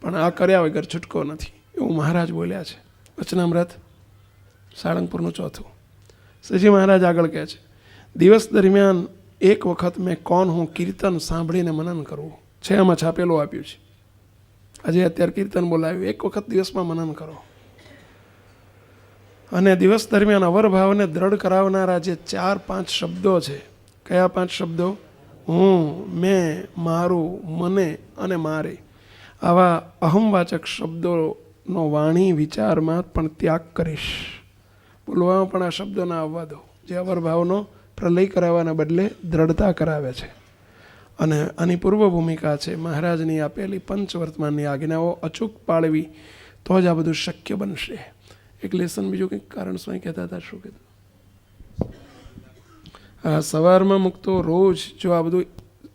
Speaker 1: પણ આ કર્યા વગર છૂટકો નથી, એવું મહારાજ બોલ્યા છે. વચનામૃત સાળંગપુરનું 4. શ્રીજી મહારાજ આગળ કહે છે, દિવસ દરમિયાન 1 વખત મેં કોણ હું કીર્તન સાંભળીને મનન કરવું છે. આમાં છાપેલું આપ્યું છે. આજે અત્યારે કીર્તન બોલાવ્યું, 1 વખત દિવસમાં મનન કરો. અને દિવસ દરમિયાન અવરભાવને દ્રઢ કરાવનારા જે 4-5 શબ્દો છે. કયા 5 શબ્દો? હું, મેં, મારું, મને અને મારે. આવા અહમવાચક શબ્દોનો વાણી વિચારમાં પણ ત્યાગ કરીશ. બોલવામાં પણ આ શબ્દો ના આવવા દો, જે અવરભાવનો પ્રલય કરાવવાના બદલે દ્રઢતા કરાવે છે. અને આની પૂર્વ ભૂમિકા છે મહારાજની આપેલી પંચવર્તમાનની આજ્ઞાઓ અચૂક પાળવી, તો જ આ બધું શક્ય બનશે. એક લેસન બીજું કંઈક કારણ સ્વામી કહેતા હતા, શું કહેતા? હા, સવારમાં મુક્તો રોજ જો આ બધું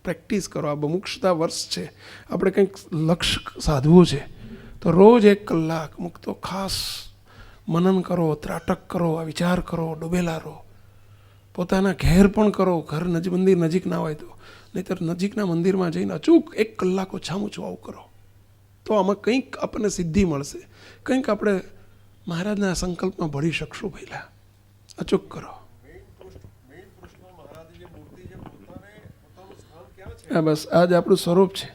Speaker 1: પ્રેક્ટિસ કરો. આ મુમુક્ષુતા વર્ષ છે, આપણે કંઈક લક્ષ્ય સાધવું છે, તો રોજ 1 કલાક મુક્તો ખાસ મનન કરો, ત્રાટક કરો, આ વિચાર કરો, ડૂબેલા રહો. પોતાના ઘેર પણ કરો, ઘર મંદિર નજીક ના હોય તો, નહીંતર નજીકના મંદિરમાં જઈને અચૂક 1 કલાક ઓછામાં ઓછું આવું કરો, તો આમાં કંઈક આપણને સિદ્ધિ મળશે. કંઈક આપણે મહારાજના સંકલ્પમાં ભળી શકશું. પહેલાં અચૂક કરો. હા, બસ આ જ આપણું સ્વરૂપ છે,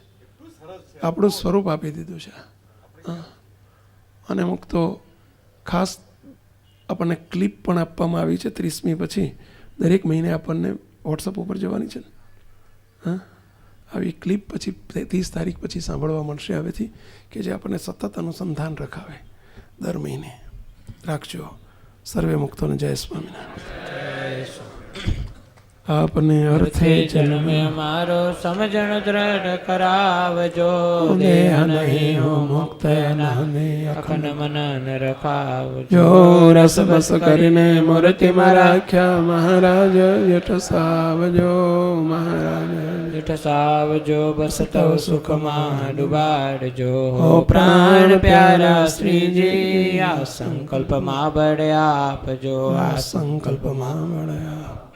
Speaker 1: આપણું સ્વરૂપ આપી દીધું છે. હા, અને મુક્તો ખાસ આપણને ક્લિપ પણ આપવામાં આવી છે 30મી પછી. દરેક મહિને આપણને વોટ્સઅપ ઉપર જવાની છે ને. હા, આવી ક્લિપ પછી 30 તારીખ પછી સાંભળવા મળશે હવેથી, કે જે આપણને સતત અનુસંધાન રખાવે. દર મહિને રાખજો. સર્વે મુક્તોને જય સ્વામિનારાયણ. આપને અર્થે
Speaker 2: જન્મે અમારો સમજણ દ્રઢ કરાવજો. દેહ નહીં હું મુક્ત અખંડ મનન રખાવજો.
Speaker 1: રસ બસ કરીને મૂર્તિમાં રાખ્યા મહારાજ જઠસાવજો. મહારાજ
Speaker 2: જઠસાવજો, બસ તવ સુખમાં ડુબાડજો. હો પ્રાણ પ્યારા શ્રીજી, આ સંકલ્પમાં બળે આપજો.
Speaker 1: આ સંકલ્પમાં બળે આપ.